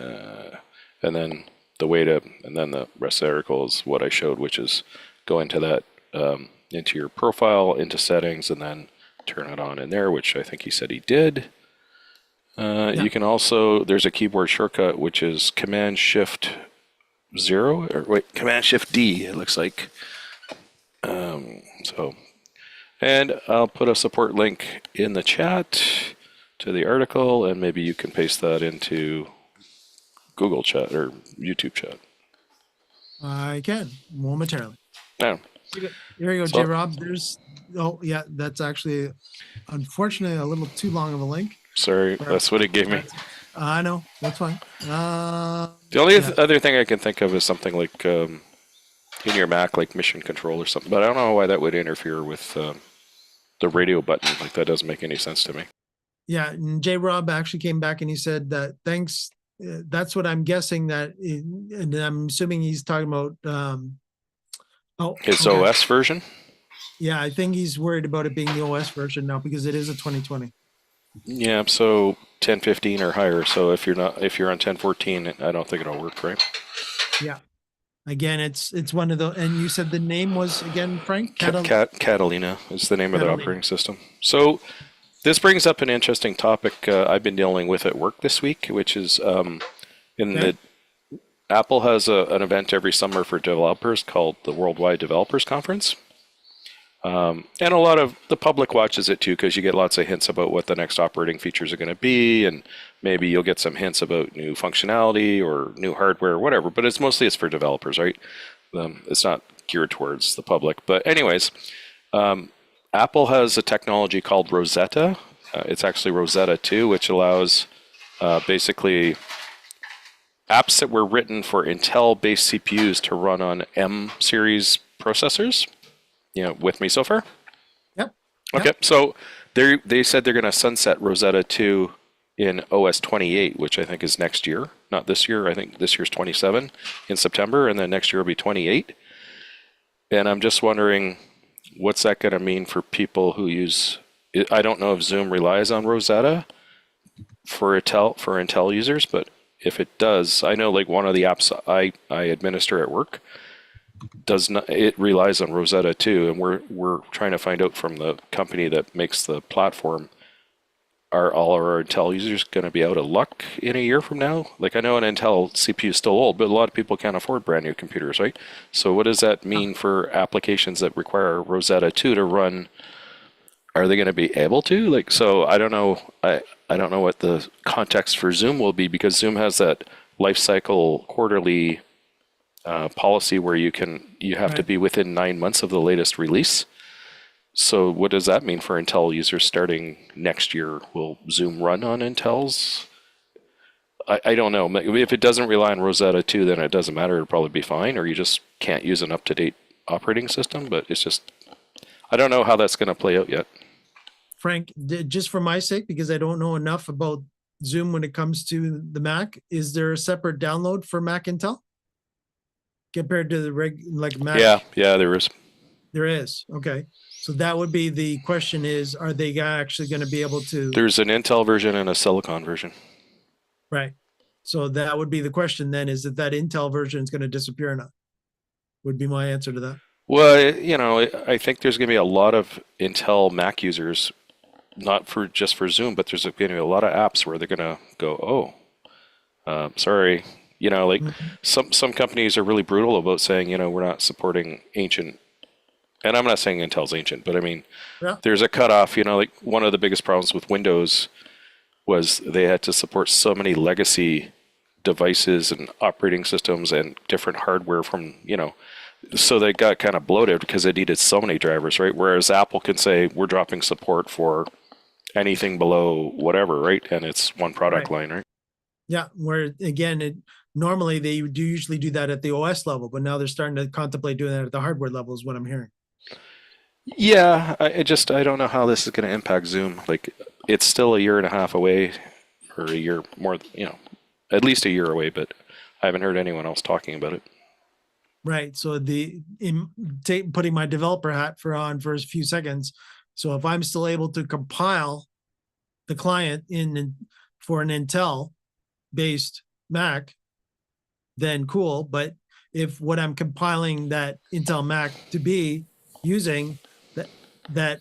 and then the rest of the article is what I showed, which is go into that, into your profile, into settings, and then turn it on in there, which I think he said he did. Yeah. You can also, there's a keyboard shortcut, which is Command Shift 0, or wait, Command Shift D, it looks like. And I'll put a support link in the chat to the article, and maybe you can paste that into Google Chat or YouTube Chat. I can momentarily. Yeah. Here you go, So- J. Rob. There's, oh yeah, that's actually, unfortunately, a little too long of a link. Sorry, that's what it gave me. I know, that's fine. The only other thing I can think of is something like in your Mac, like Mission Control or something, but I don't know why that would interfere with the radio button. Like, that doesn't make any sense to me. Yeah, and J. Rob actually came back and he said that thanks. That's what I'm guessing that, and I'm assuming he's talking about. His okay. OS version? Yeah, I think he's worried about it being the OS version now because it is a 2020. Yeah, so 10.15 or higher. So if you're on 10.14, I don't think it'll work, right? Yeah. Again, it's one of the, and you said the name was again, Frank? Catalina is the name of the Catalina. operating system. So this brings up an interesting topic I've been dealing with at work this week, which is Apple has an event every summer for developers called the Worldwide Developers Conference. And a lot of the public watches it too, because you get lots of hints about what the next operating features are going to be, and maybe you'll get some hints about new functionality or new hardware or whatever, but it's mostly for developers, right? It's not geared towards the public. But anyways, Apple has a technology called Rosetta. It's actually Rosetta 2, which allows basically apps that were written for Intel-based CPUs to run on M series processors. With me so far? Yep. Okay, so they said they're going to sunset Rosetta 2 in OS 28, which I think is next year. Not this year. I think this year's 27 in September, and then next year will be 28. And I'm just wondering, what's that going to mean for people who use... I don't know if Zoom relies on Rosetta for Intel users, but if it does, I know like one of the apps I administer at work it relies on Rosetta 2, and we're trying to find out from the company that makes the platform, are all our Intel users going to be out of luck in a year from now? Like, I know an Intel CPU is still old, but a lot of people can't afford brand new computers, right? So what does that mean for applications that require Rosetta 2 to run? Are they going to be able to? Like, so I don't know. I don't know what the context for Zoom will be, because Zoom has that lifecycle quarterly policy where you have to be within 9 months of the latest release. So what does that mean for Intel users starting next year? Will Zoom run on Intel's? I don't know. If it doesn't rely on Rosetta 2, then it doesn't matter. It'll probably be fine, or you just can't use an up-to-date operating system. But it's just, I don't know how that's going to play out yet. Frank, just for my sake, because I don't know enough about Zoom when it comes to the Mac, is there a separate download for Mac Intel compared to the Mac? Yeah, there is. There is. Okay. So that would be the question is, are they actually going to be able to? There's an Intel version and a Silicon version. Right. So that would be the question then, is that Intel version is going to disappear or not? Would be my answer to that. Well, I think there's going to be a lot of Intel Mac users, not just for Zoom, but there's going to be a lot of apps where they're going to go, sorry. Some companies are really brutal about saying, we're not supporting ancient. And I'm not saying Intel's ancient, but I mean, there's a cutoff. Like one of the biggest problems with Windows was they had to support so many legacy devices and operating systems and different hardware from, so they got kind of bloated because it needed so many drivers, right? Whereas Apple can say, we're dropping support for anything below whatever, right? And it's one product line, right? Yeah, where again, normally they do usually do that at the OS level, but now they're starting to contemplate doing that at the hardware level is what I'm hearing. Yeah, I don't know how this is going to impact Zoom. Like, it's still a year and a half away, or a year more, at least a year away, but I haven't heard anyone else talking about it. Right. So putting my developer hat on for a few seconds. So if I'm still able to compile the client for an Intel based Mac, then cool. But if what I'm compiling that Intel Mac to be using that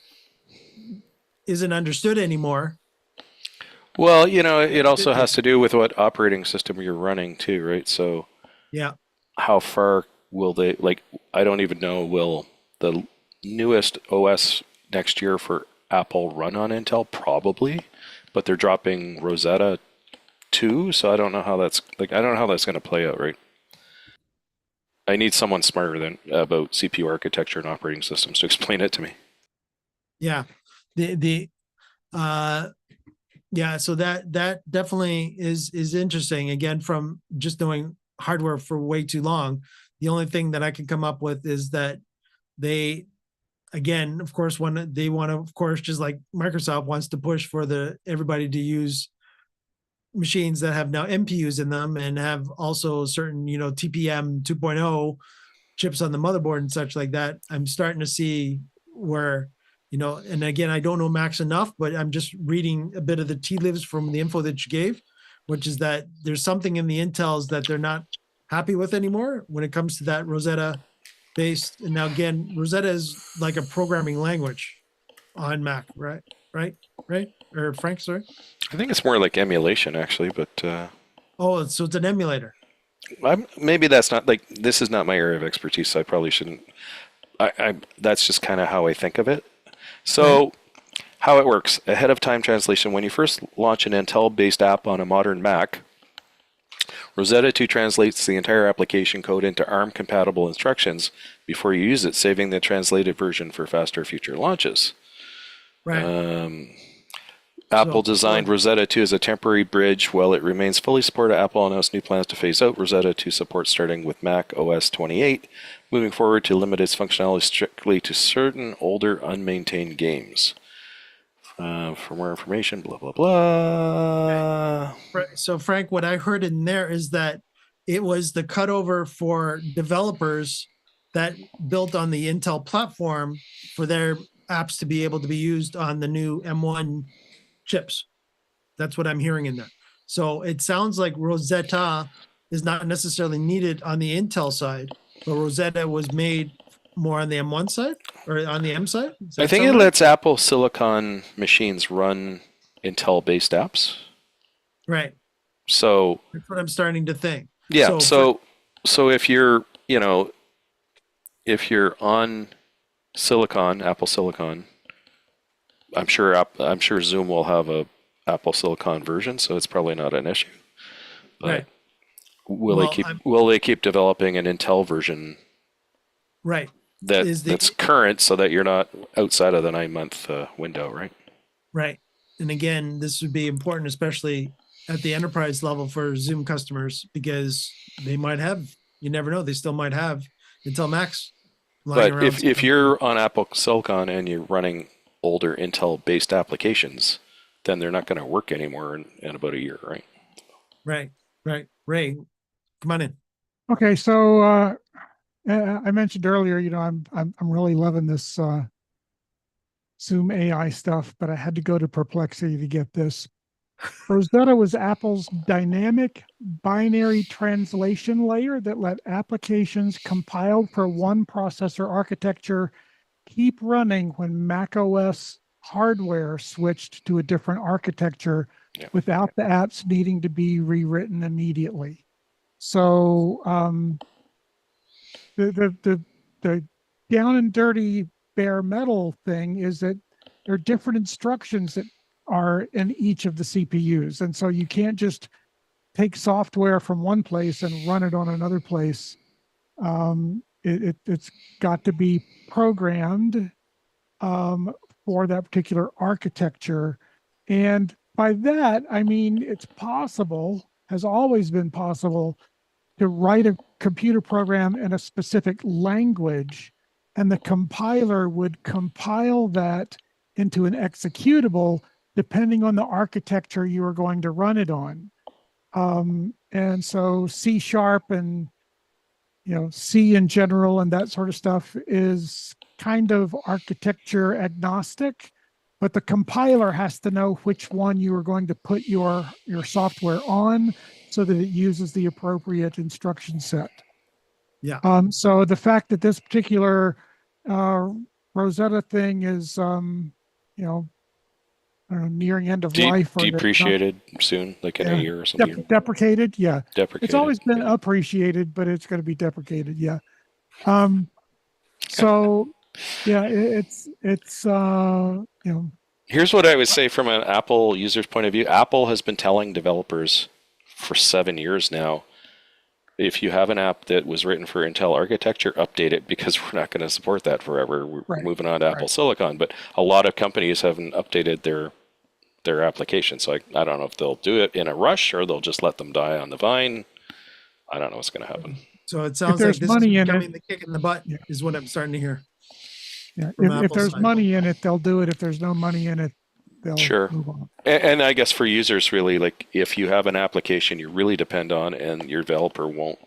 isn't understood anymore. Well, it also has to do with what operating system you're running too, right? So Yeah. how far will they, like, I don't even know, will the newest OS next year for Apple run on Intel? Probably, but they're dropping Rosetta 2, so I don't know how that's going to play out, right? I need someone smarter than about CPU architecture and operating systems to explain it to me. Yeah. Yeah, so that definitely is interesting. Again, from just knowing hardware for way too long, the only thing that I can come up with is that they, again, of course, when they want to, of course, just like Microsoft wants to push for everybody to use machines that have now MPUs in them and have also certain, TPM 2.0 chips on the motherboard and such like that. I'm starting to see where, and again, I don't know Max enough, but I'm just reading a bit of the tea leaves from the info that you gave, which is that there's something in the Intels that they're not happy with anymore when it comes to that Rosetta based. And now again, Rosetta is like a programming language on Mac, right? Right? Or Frank, sorry. I think it's more like emulation, actually, but Oh, so it's an emulator. maybe that's not, like, this is not my area of expertise, so I probably shouldn't. That's just kind of how I think of it. So, how it works: ahead of time translation. When you first launch an Intel-based app on a modern Mac, Rosetta 2 translates the entire application code into ARM-compatible instructions before you use it, saving the translated version for faster future launches. Right. Apple designed Rosetta 2 as a temporary bridge while it remains fully supported. Apple announced new plans to phase out Rosetta 2 support starting with Mac OS 28, moving forward to limit its functionality strictly to certain older, unmaintained games. For more information, blah, blah, blah. So, Frank, what I heard in there is that it was the cutover for developers that built on the Intel platform for their apps to be able to be used on the new M1 chips. That's what I'm hearing in there. So it sounds like Rosetta is not necessarily needed on the Intel side, but Rosetta was made more on the M1 side or on the M side. I think it lets Apple Silicon machines run Intel-based apps. Right. So that's what I'm starting to think. Yeah. So if you're, if you're on Silicon, Apple Silicon, I'm sure Zoom will have a Apple Silicon version, so it's probably not an issue. But right. Will they keep developing an Intel version? Right. That's current, so that you're not outside of the 9-month window, right? Right. And again, this would be important, especially at the enterprise level for Zoom customers, because they might have, you never know, they still might have Intel Max lying but around. If you're on Apple Silicon and you're running older Intel-based applications, then they're not going to work anymore in about a year, right? Right. Ray, come on in. Okay, so I mentioned earlier, I'm really loving this Zoom AI stuff, but I had to go to Perplexity to get this. Rosetta was Apple's dynamic binary translation layer that let applications compiled for one processor architecture keep running when macOS hardware switched to a different architecture without the apps needing to be rewritten immediately. So the down and dirty bare metal thing is that there are different instructions that are in each of the CPUs. And so you can't just take software from one place and run it on another place. It's got to be programmed for that particular architecture. And by that, I mean, it's possible, has always been possible, to write a computer program in a specific language, and the compiler would compile that into an executable depending on the architecture you are going to run it on. And so C# and C in general and that sort of stuff is kind of architecture agnostic, but the compiler has to know which one you are going to put your software on so that it uses the appropriate instruction set. Yeah. So the fact that this particular Rosetta thing is, I don't know, nearing end of life or depreciated soon, like in a year or something. Deprecated, yeah. Deprecated. It's always been appreciated, but it's going to be deprecated, yeah. So yeah, it's Here's what I would say from an Apple user's point of view. Apple has been telling developers for 7 years now, if you have an app that was written for Intel architecture, update it, because we're not going to support that forever. We're moving on to Apple Silicon, but a lot of companies haven't updated their application. So I don't know if they'll do it in a rush or they'll just let them die on the vine. I don't know what's going to happen. So it sounds like this is becoming the kick in the butt, is what I'm starting to hear. Yeah, if there's money in it, they'll do it. If there's no money in it, they'll move on. And I guess for users, really, like if you have an application you really depend on and your developer won't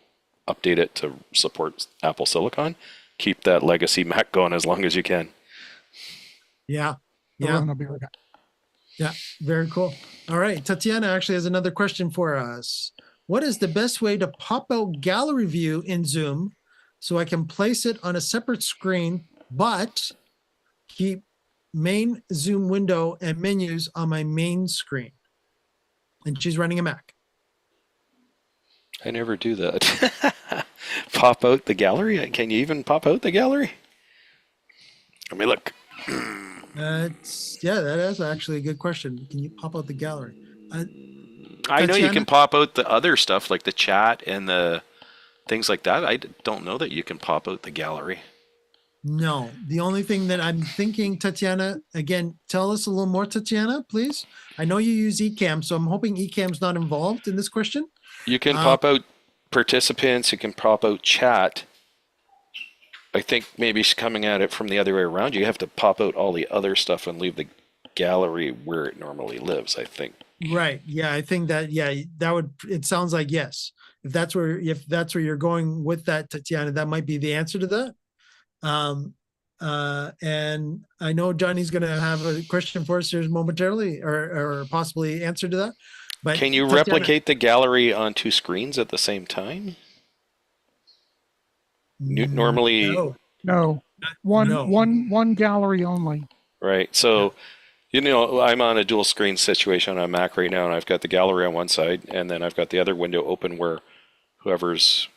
update it to support Apple Silicon, keep that legacy Mac going as long as you can. Yeah. I'll be right back. Yeah, very cool. All right, Tatiana actually has another question for us. What is the best way to pop out gallery view in Zoom so I can place it on a separate screen, but keep main Zoom window and menus on my main screen? And she's running a Mac. I never do that. Pop out the gallery? Can you even pop out the gallery? Let me look. That is actually a good question. Can you pop out the gallery? I know you can pop out the other stuff like the chat and the things like that. I don't know that you can pop out the gallery. No, the only thing that I'm thinking, Tatiana, again, tell us a little more, Tatiana, please. I know you use Ecamm, so I'm hoping Ecamm's not involved in this question. You can pop out participants. You can pop out chat. I think maybe she's coming at it from the other way around. You have to pop out all the other stuff and leave the gallery where it normally lives, I think. Right. Yeah, I think that, that would, it sounds like yes. If that's where you're going with that, Tatiana, that might be the answer to that. And I know Johnny's going to have a question for us here momentarily, or possibly answer to that. But can you replicate the gallery on two screens at the same time? Normally, no. One gallery only. Right. So, I'm on a dual screen situation on Mac right now, and I've got the gallery on one side, and then I've got the other window open where whoever's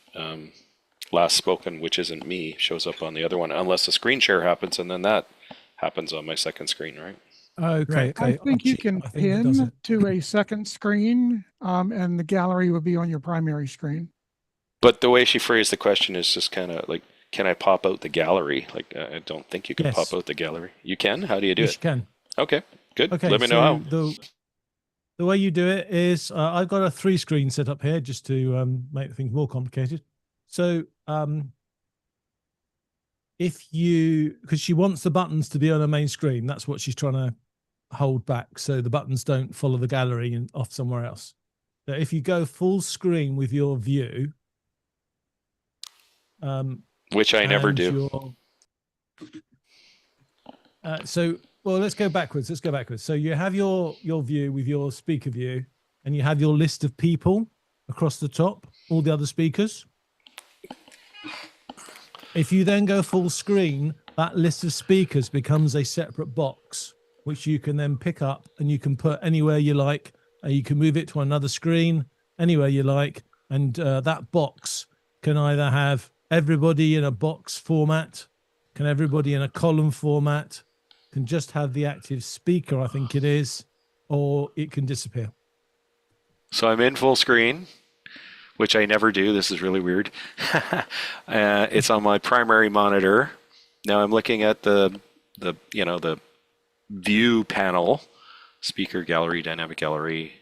last spoken, which isn't me, shows up on the other one, unless a screen share happens, and then that happens on my second screen, right? Okay. I think you can pin to a second screen, and the gallery would be on your primary screen. But the way she phrased the question is just kind of like, can I pop out the gallery? Like, I don't think you can pop out the gallery. You can? How do you do it? Yes, you can. Okay, good. Okay, let me know how. The way you do it is, I've got a 3-screen set up here just to make things more complicated. So because she wants the buttons to be on her main screen, that's what she's trying to hold back, so the buttons don't follow the gallery and off somewhere else. So if you go full screen with your view, which I never do. Well, let's go backwards. So you have your view with your speaker view, and you have your list of people across the top, all the other speakers. If you then go full screen, that list of speakers becomes a separate box, which you can then pick up and you can put anywhere you like. You can move it to another screen, anywhere you like. And that box can either have everybody in a box format, can everybody in a column format, can just have the active speaker, I think it is, or it can disappear. So I'm in full screen, which I never do. This is really weird. It's on my primary monitor. Now I'm looking at the view panel, speaker gallery, dynamic gallery.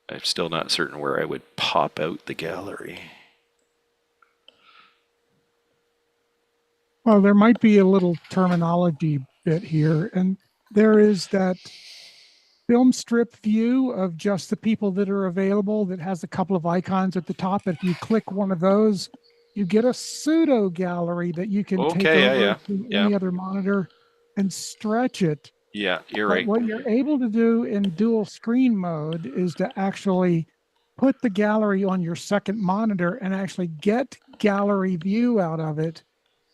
I'm still not certain where I would pop out the gallery. Well, there might be a little terminology bit here, and there is that film strip view of just the people that are available that has a couple of icons at the top. If you click one of those, you get a pseudo gallery that you can take over to any other monitor and stretch it. Yeah, you're but right. What you're able to do in dual screen mode is to actually put the gallery on your second monitor and actually get gallery view out of it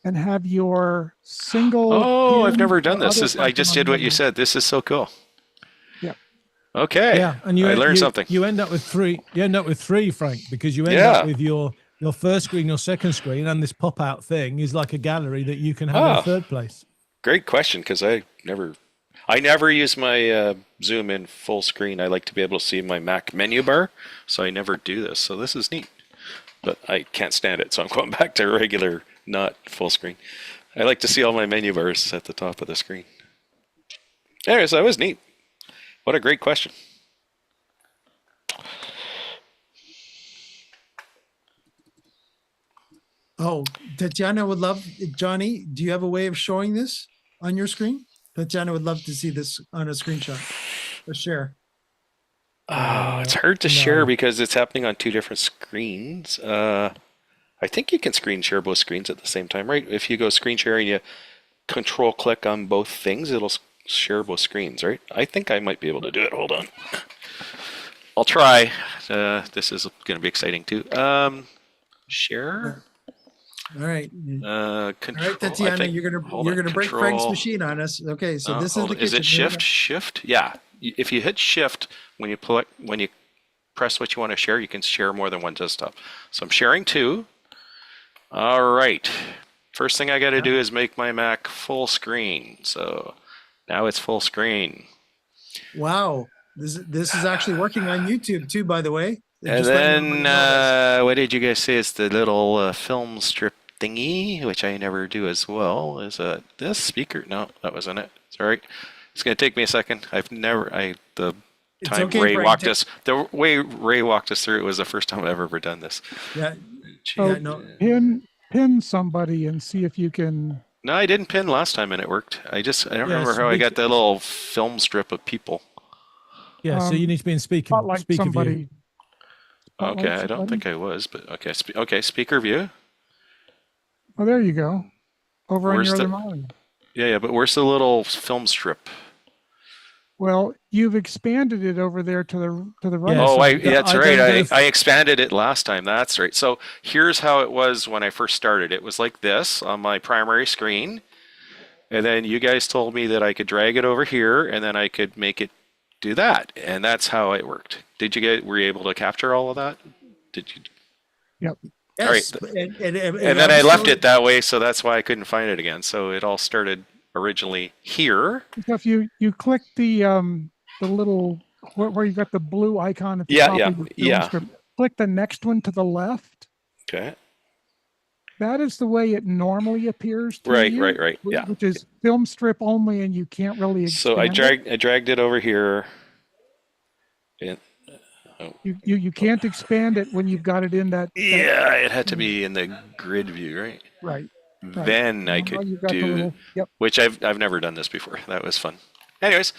and have your single. Oh, I've never done this. I just did what you said. This is so cool. Yeah. Okay. Yeah, and I learned something. You end up with three. You end up with three, Frank, because you end Yeah. up with your first screen, your second screen, and this pop out thing is like a gallery that you can have in third place. Great question, because I never use my Zoom in full screen. I like to be able to see my Mac menu bar, so I never do this. So this is neat, but I can't stand it, so I'm going back to regular, not full screen. I like to see all my menu bars at the top of the screen. Anyways, that was neat. What a great question. Oh, Tatiana would love, Johnny, do you have a way of showing this on your screen? Tatiana would love to see this on a screenshot or share. Oh, it's hard to share because it's happening on two different screens. I think you can screen share both screens at the same time, right? If you go screen share and you control click on both things, it'll share both screens, right? I think I might be able to do it. Hold on. I'll try. This is going to be exciting too. Share. All right. All right, Tatiana, think, you're gonna break Frank's machine on us. Okay, so this is the kitchen. Is it shift? Shift? Yeah. If you hit shift when you press what you want to share, you can share more than one desktop. So I'm sharing two. All right. First thing I got to do is make my Mac full screen. So now it's full screen. Wow. This is actually working on YouTube too, by the way. And then what did you guys say is the little film strip thingy, which I never do as well. Is this speaker? No, that wasn't it. Sorry. It's going to take me a second. The way Ray walked us through it was the first time I've ever done this. Yeah. Pin somebody and see if you can. No, I didn't pin last time and it worked. I don't remember how I got that little film strip of people. Yeah, so you need to be in speaker view. Okay, I don't think I was, but okay. Okay, speaker view. Oh, there you go. Over on your other monitor. Yeah, but where's the little film strip? Well, you've expanded it over there to the right. Oh, that's right. I expanded it last time. That's right. So here's how it was when I first started. It was like this on my primary screen, and then you guys told me that I could drag it over here, and then I could make it do that, and that's how it worked. Were you able to capture all of that? Did you? Yep. Yes. All right. And then I left it that way, so that's why I couldn't find it again. So it all started originally here. So if you click the little where you got the blue icon at the top of the film strip, click the next one to the left. Okay. That is the way it normally appears to you. Right. Yeah. Which is film strip only, and you can't really expand. So I dragged it over here. And, you can't expand it when you've got it in that. It had to be in the grid view, right? Right. Then I could do, which I've never done this before. That was fun. Anyways,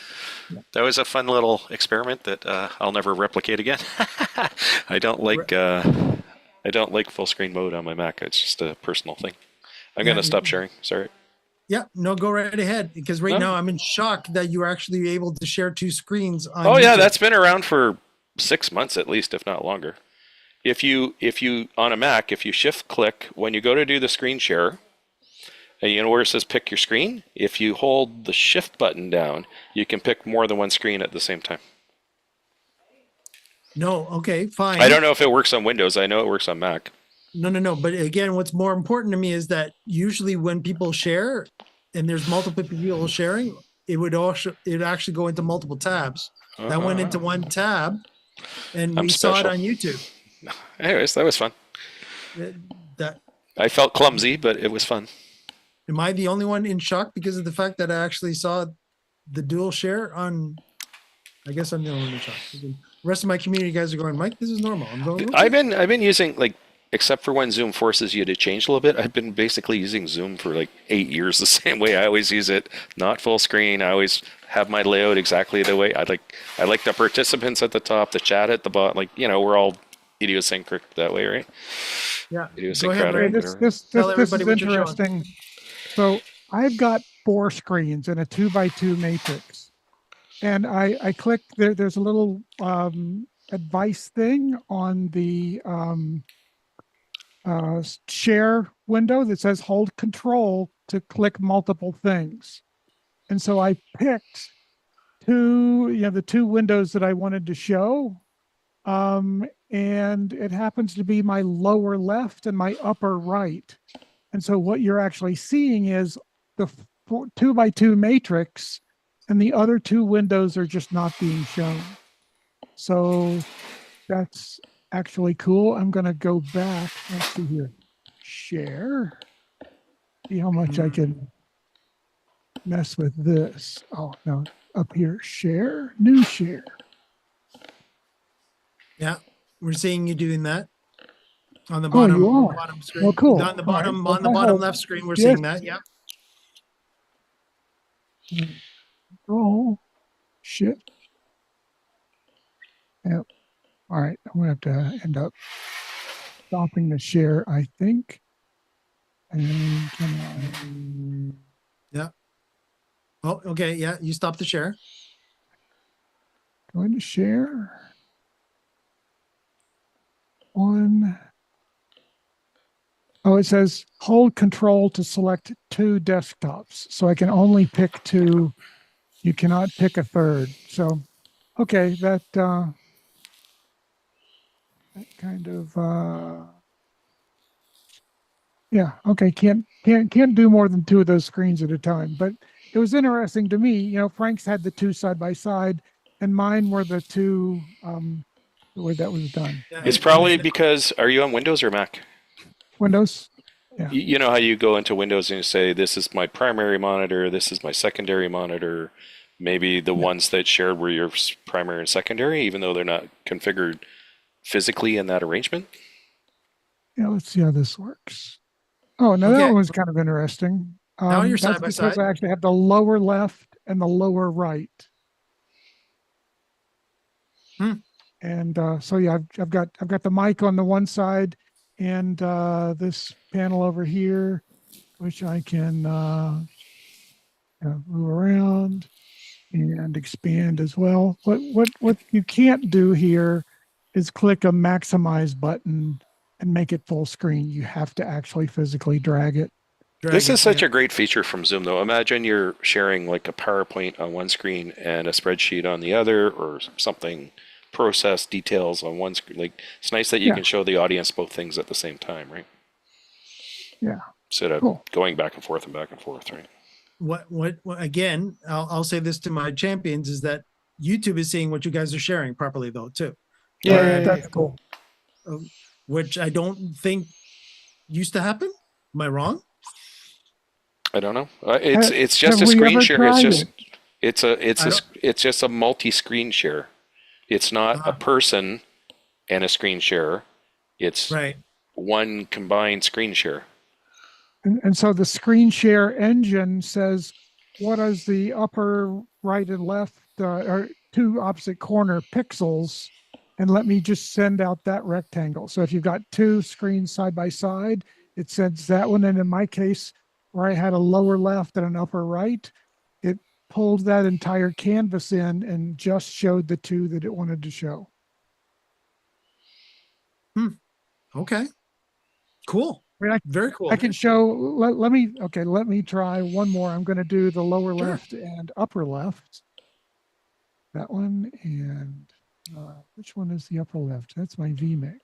that was a fun little experiment that I'll never replicate again. I don't like full screen mode on my Mac. It's just a personal thing. I'm going to stop sharing. Sorry. Yeah, no, go right ahead. Because now I'm in shock that you were actually able to share two screens on YouTube. Yeah, that's been around for 6 months at least, if not longer. If you on a Mac, if you shift click, when you go to do the screen share, and you know where it says pick your screen, if you hold the shift button down, you can pick more than one screen at the same time. No, okay, fine. I don't know if it works on Windows. I know it works on Mac. No. But again, what's more important to me is that usually when people share and there's multiple people sharing, it actually go into multiple tabs. That went into one tab, and we saw it on YouTube. Anyways, that was fun. I felt clumsy, but it was fun. Am I the only one in shock because of the fact that I actually saw the dual share on? I guess I'm the only one in shock. The rest of my community guys are going, Mike, this is normal. I'm going. Okay. I've been using, like, except for when Zoom forces you to change a little bit, I've been basically using Zoom for like 8 years the same way. I always use it, not full screen. I always have my layout exactly the way I like the participants at the top, the chat at the bottom. Like, we're all idiosyncratic that way, right? Yeah. Go ahead, Ray. This is interesting. So I've got 4 screens in a 2x2 matrix, and I click there's a little advice thing on the share window that says hold control to click multiple things. And so I picked the two windows that I wanted to show. And it happens to be my lower left and my upper right. And so what you're actually seeing is the 2x2 matrix, and the other two windows are just not being shown. So that's actually cool. I'm going to go back. Let's see here. Share. See how much I can mess with this. Oh, no. Up here. Share. New share. Yeah, we're seeing you doing that on the Oh, bottom, you are? bottom screen. Well, cool. On the All right. bottom, Well, on the I bottom hope- left screen, we're Yes. seeing that. Yeah. Oh, shit. Yep. All right. I'm going to have to end up stopping the share, I think. And can Yeah. Oh, okay. Yeah, you stop the share. I go into share? One. Oh, it says hold control to select two desktops. So I can only pick two. You cannot pick a third. So, okay, that kind of yeah, okay, can't do more than two of those screens at a time. But it was interesting to me. Frank's had the two side by side, and mine were the two the way that was done. Yeah, It's probably because, are you on Windows or Mac? Windows. Yeah. You know how you go into Windows and you say, this is my primary monitor, this is my secondary monitor. Maybe the ones that shared were your primary and secondary, even though they're not configured physically in that arrangement. Yeah, let's see how this works. Oh, now Okay. that was kind of interesting. Now you're That's side by because side. I actually have the lower left and the lower right. And so yeah, I've got the mic on the one side, and this panel over here, which I can move around and expand as well. What you can't do here is click a maximize button and make it full screen. You have to actually physically drag it. This is such a great feature from Zoom, though. Imagine you're sharing like a PowerPoint on one screen and a spreadsheet on the other, or something, process details on one screen. Like, it's nice that you can show the audience both things at the same time, right? Yeah. Instead of going back and forth, right? What again, I'll say this to my champions, is that YouTube is seeing what you guys are sharing properly, though, too. Yeah, that's cool. Which I don't think used to happen. Am I wrong? I don't know. It's just a screen share. It's just a multi-screen share. It's not a person and a screen share. It's one combined screen share. And so the screen share engine says, what is the upper right and left or two opposite corner pixels? And let me just send out that rectangle. So if you've got two screens side by side, it sends that one. And in my case, where I had a lower left and an upper right, it pulled that entire canvas in and just showed the two that it wanted to show. Okay. Cool. I mean, very cool. I can show, let me try one more. I'm going to do the lower left and upper left. That one. And which one is the upper left? That's my vMix.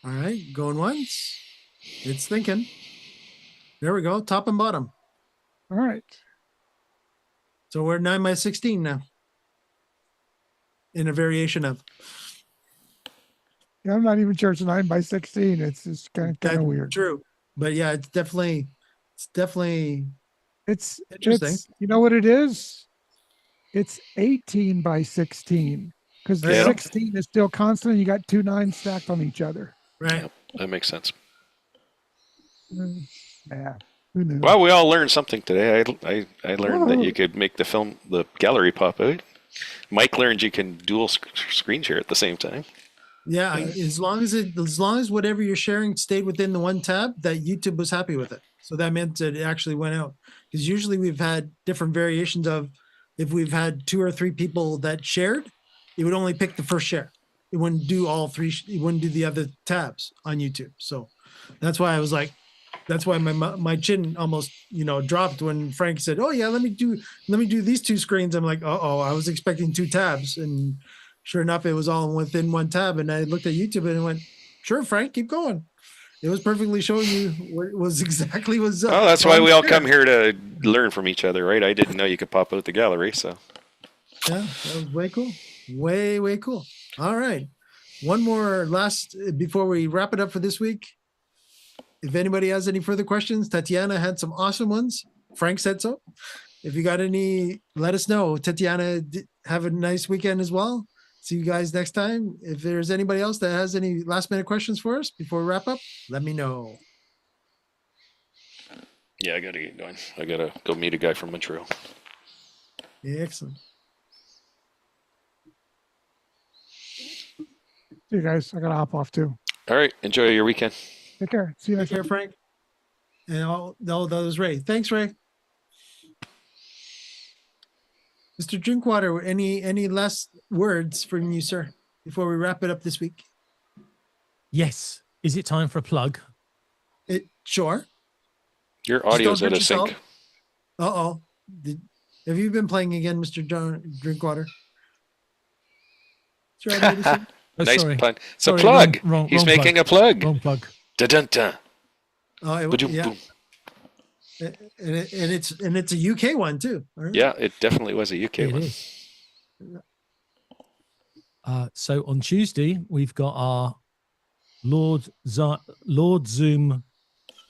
All right, going once. It's thinking. There we go, top and bottom. All right. So we're 9x16 now. In a variation of. Yeah, I'm not even sure it's 9x16. It's just kind of weird. True, but yeah, it's definitely it's interesting. You know what it is? It's 18x16 because the 16 is still constant. You got two 9s stacked on each other. Right. Yep, that makes sense. Yeah. Who knew? Well, we all learned something today. I learned that you could make the gallery pop out. Mike learned you can dual screen share at the same time. Yeah, as long as whatever you're sharing stayed within the one tab, that YouTube was happy with it. So that meant that it actually went out. Because usually we've had different variations of, if we've had 2 or 3 people that shared, it would only pick the first share. It wouldn't do all 3. It wouldn't do the other tabs on YouTube. So that's why I was like, That's why my chin almost dropped when Frank said, "Oh yeah, let me do these two screens." I'm like, I was expecting 2 tabs, and sure enough, it was all within one tab. And I looked at YouTube and went, "Sure, Frank, keep going." It was perfectly showing you what was exactly what's up. Oh, that's why we all come here to learn from each other, right? I didn't know you could pop out the gallery, so. Yeah, that was way cool. Way cool. All right. One more last before we wrap it up for this week. If anybody has any further questions, Tatiana had some awesome ones. Frank said so. If you got any, let us know. Tatiana, have a nice weekend as well. See you guys next time. If there's anybody else that has any last minute questions for us before we wrap up, let me know. Yeah, I got to get going. I got to go meet a guy from Montreal. Excellent. See you guys. I got to hop off too. All right. Enjoy your weekend. Take care. See you Take next care, week. Frank. And that was Ray. Thanks, Ray. Mr. Drinkwater, any last words from you, sir, before we wrap it up this week? Yes. Is it time for a plug? Sure. Your audio's out of sync. Uh-oh. Have you been playing again, Mr. Drinkwater? Is your audio sync? Nice sorry. pun. It's Sorry, a plug. wrong He's making a plug. Wrong plug. Da-dun-dun. Oh, yeah. And it's a UK one too. Right? Yeah, it definitely was a UK one. It is. So on Tuesday we've got our Lord Zoom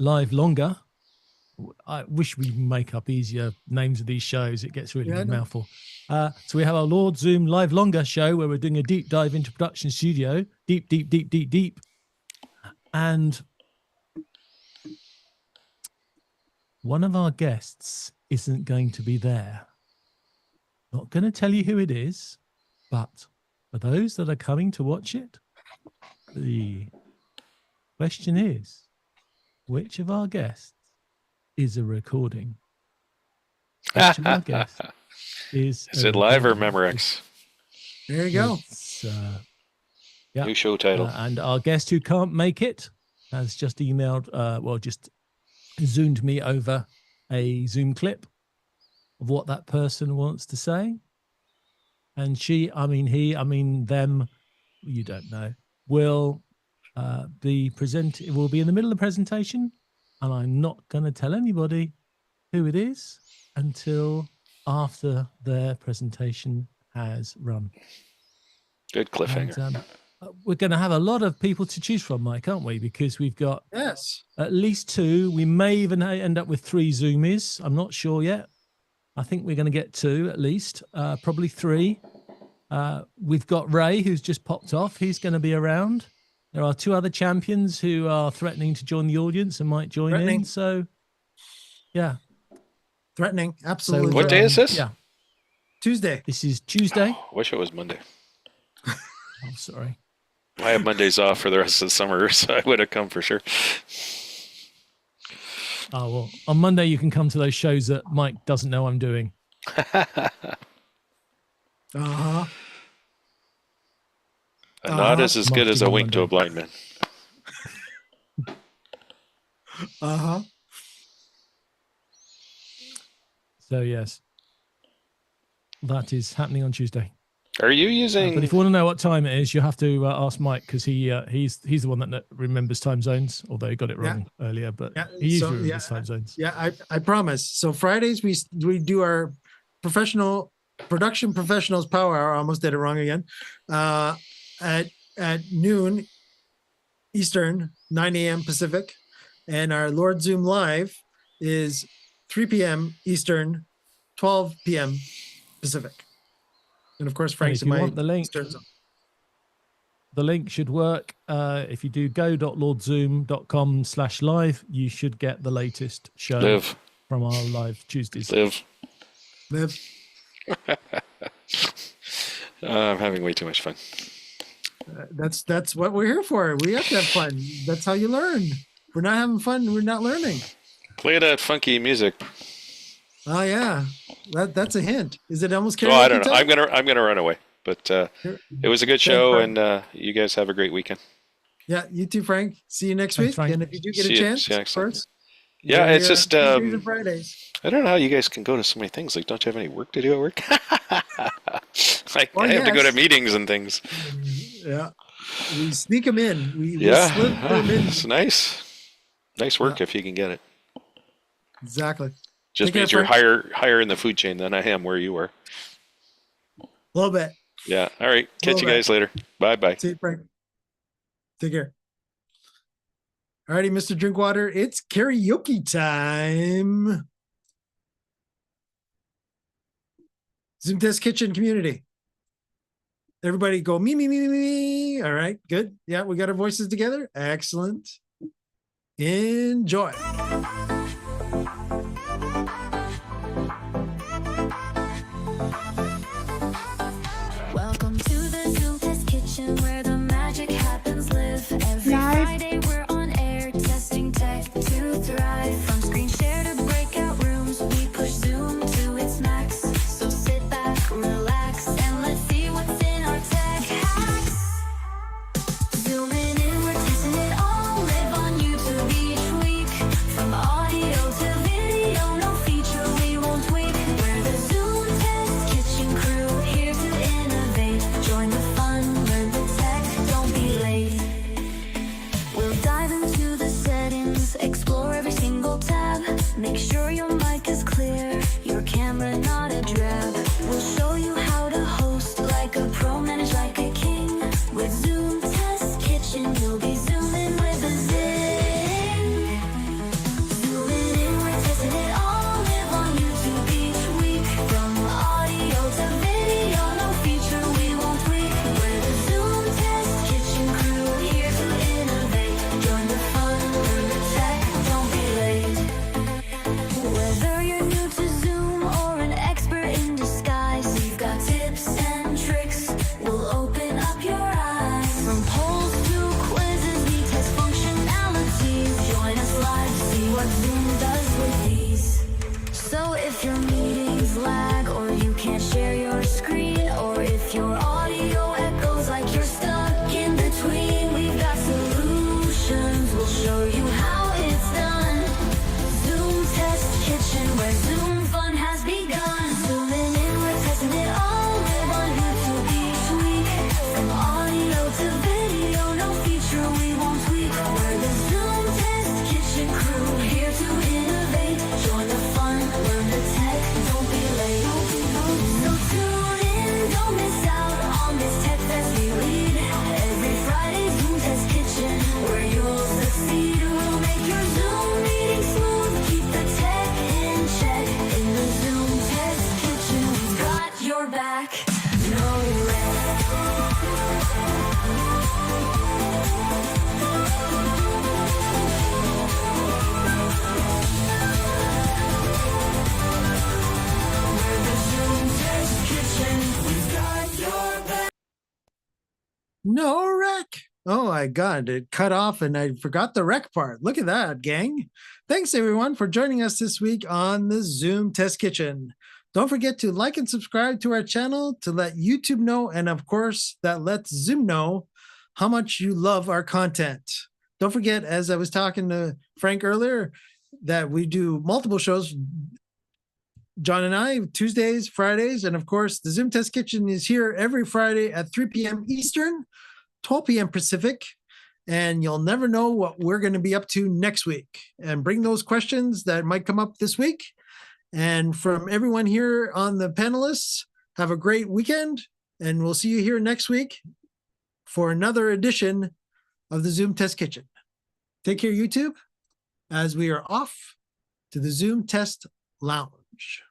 live longer. I wish we make up easier names of these shows. It gets really a mouthful. So we have our Lord Zoom live longer show where we're doing a deep dive into production studio, deep, and one of our guests isn't going to be there. Not going to tell you who it is, but for those that are coming to watch it, the question is, which of our guests is a recording? Which of our guests is it live or Memorex? There you go. Yeah. New show title. And our guest who can't make it has just emailed, just zoomed me over a Zoom clip of what that person wants to say. And them, you don't know, will be in the middle of the presentation. And I'm not going to tell anybody who it is until after their presentation has run. Good cliffhanger. And, we're going to have a lot of people to choose from, Mike, aren't we? Because we've got at least 2. We may even end up with 3 Zoomies. I'm not sure yet. I think we're going to get 2 at least, probably 3. We've got Ray, who's just popped off. He's going to be around. There are 2 other champions who are threatening to join the audience and might join in. So, yeah. Threatening, absolutely. So, what day is this? Yeah. Tuesday. This is Tuesday. Oh, wish it was Monday. I'm sorry. I have Mondays off for the rest of the summer, so I would have come for sure. Oh, well, on Monday you can come to those shows that Mike doesn't know I'm doing. Uh-huh. A nod is as good as a wink to a blind man. Uh-huh. So, yes. That is happening on Tuesday. Are you using... but if you want to know what time it is, you have to ask Mike, because he's the one that remembers time zones, although he got it wrong earlier, but he usually remembers time zones. Yeah, I promise. So Fridays we do our production professionals power hour. I almost did it wrong again. At noon Eastern, 9 a.m. Pacific. And our Lord Zoom Live is 3 p.m. Eastern, 12 p.m. Pacific. And of course, Frank's if you want the link, Eastern zone. The link should work. If you do go.lordzoom.com/live, you should get the latest show from our live Tuesdays. Live. I'm having way too much fun. That's what we're here for. We have to have fun. That's how you learn. If we're not having fun, we're not learning. Play that funky music. Oh yeah, that's a hint. Is it almost karaoke? Oh, I don't know. time? I'm gonna run away. But it was a good show, and you guys have a great weekend. Yeah, you too, Frank. See you next week. Frank. And if you do get a chance, of course, Yeah, We're it's here just Tuesdays and Fridays. I don't know how you guys can go to so many things. Like, don't you have any work to do at work? Like, Well, I have to go to yes. meetings and things. Yeah. We sneak them in. We Yeah, slip them in. it's nice. Nice work if you can get it. Exactly. Just Take care, means you're Frank. higher in the food chain than I am where you were. A little bit. Yeah. All right. Catch you guys later. Bye bye. See you, Frank. Take care. All righty, Mr. Drinkwater, it's karaoke time. Zoom Test Kitchen community. Everybody go me, me, me, me, me. All right, good. Yeah, we got our voices together. Excellent. Enjoy. Welcome to the Zoom Test Kitchen where the magic happens live. Every Friday we're on air testing tech to thrive. From screen share to breakout rooms, we push Zoom to its max. So sit back, relax, and let's see what's in our tech hacks. Zooming in, we're testing it all. Live on YouTube each week. From audio to video, no feature we won't tweak. We're the Zoom Test Kitchen crew, here to innovate. Join the fun, learn the tech, don't be late. We'll dive into the settings, explore every single tab. Make sure your mic is clear, your camera not a drab. We'll show you how to host like a pro, manage like a king. With Zoom Test Kitchen, you'll be zooming with a zing. Zooming in, we're testing it all. Live on YouTube each week. From audio to video, no feature we won't tweak. We're the Zoom Test Kitchen crew, here to innovate. Join the fun, learn the tech, don't be late. Whether you're new to Zoom or an expert in disguise, we've got tips and tricks, we'll open up your eyes. From polls to quizzes, we test functionalities. Join us live, see what Zoom does with these. So if your meetings lag or you can't share your screen, or if your audio echoes like you're stuck in between, we've got solutions, we'll show you how it's done. Zoom Test Kitchen, where Zoom fun has begun. Zooming in, we're testing it all. Live on YouTube each week. From audio to video, no feature we won't tweak. We're the Zoom Test Kitchen crew, here to innovate. Join the fun, learn the tech, don't be late. So tune in, don't miss out on this tech fest we lead. Every Friday, Zoom Test Kitchen, where you'll succeed. We'll make your Zoom meeting smooth, keep the tech in check. In the Zoom Test Kitchen, we've got your back. No wreck. We're the Zoom Test Kitchen, we've got your back. No wreck. Oh my God, it cut off and I forgot the wreck part. Look at that, gang. Thanks everyone for joining us this week on the Zoom Test Kitchen. Don't forget to like and subscribe to our channel to let YouTube know, and of course, that lets Zoom know how much you love our content. Don't forget, as I was talking to Frank earlier, that we do multiple shows, John and I, Tuesdays, Fridays, and of course, the Zoom Test Kitchen is here every Friday at 3 p.m. Eastern, 12 p.m. Pacific, and you'll never know what we're going to be up to next week. And bring those questions that might come up this week. And from everyone here on the panelists, have a great weekend, and we'll see you here next week for another edition of the Zoom Test Kitchen. Take care, YouTube, as we are off to the Zoom Test Lounge.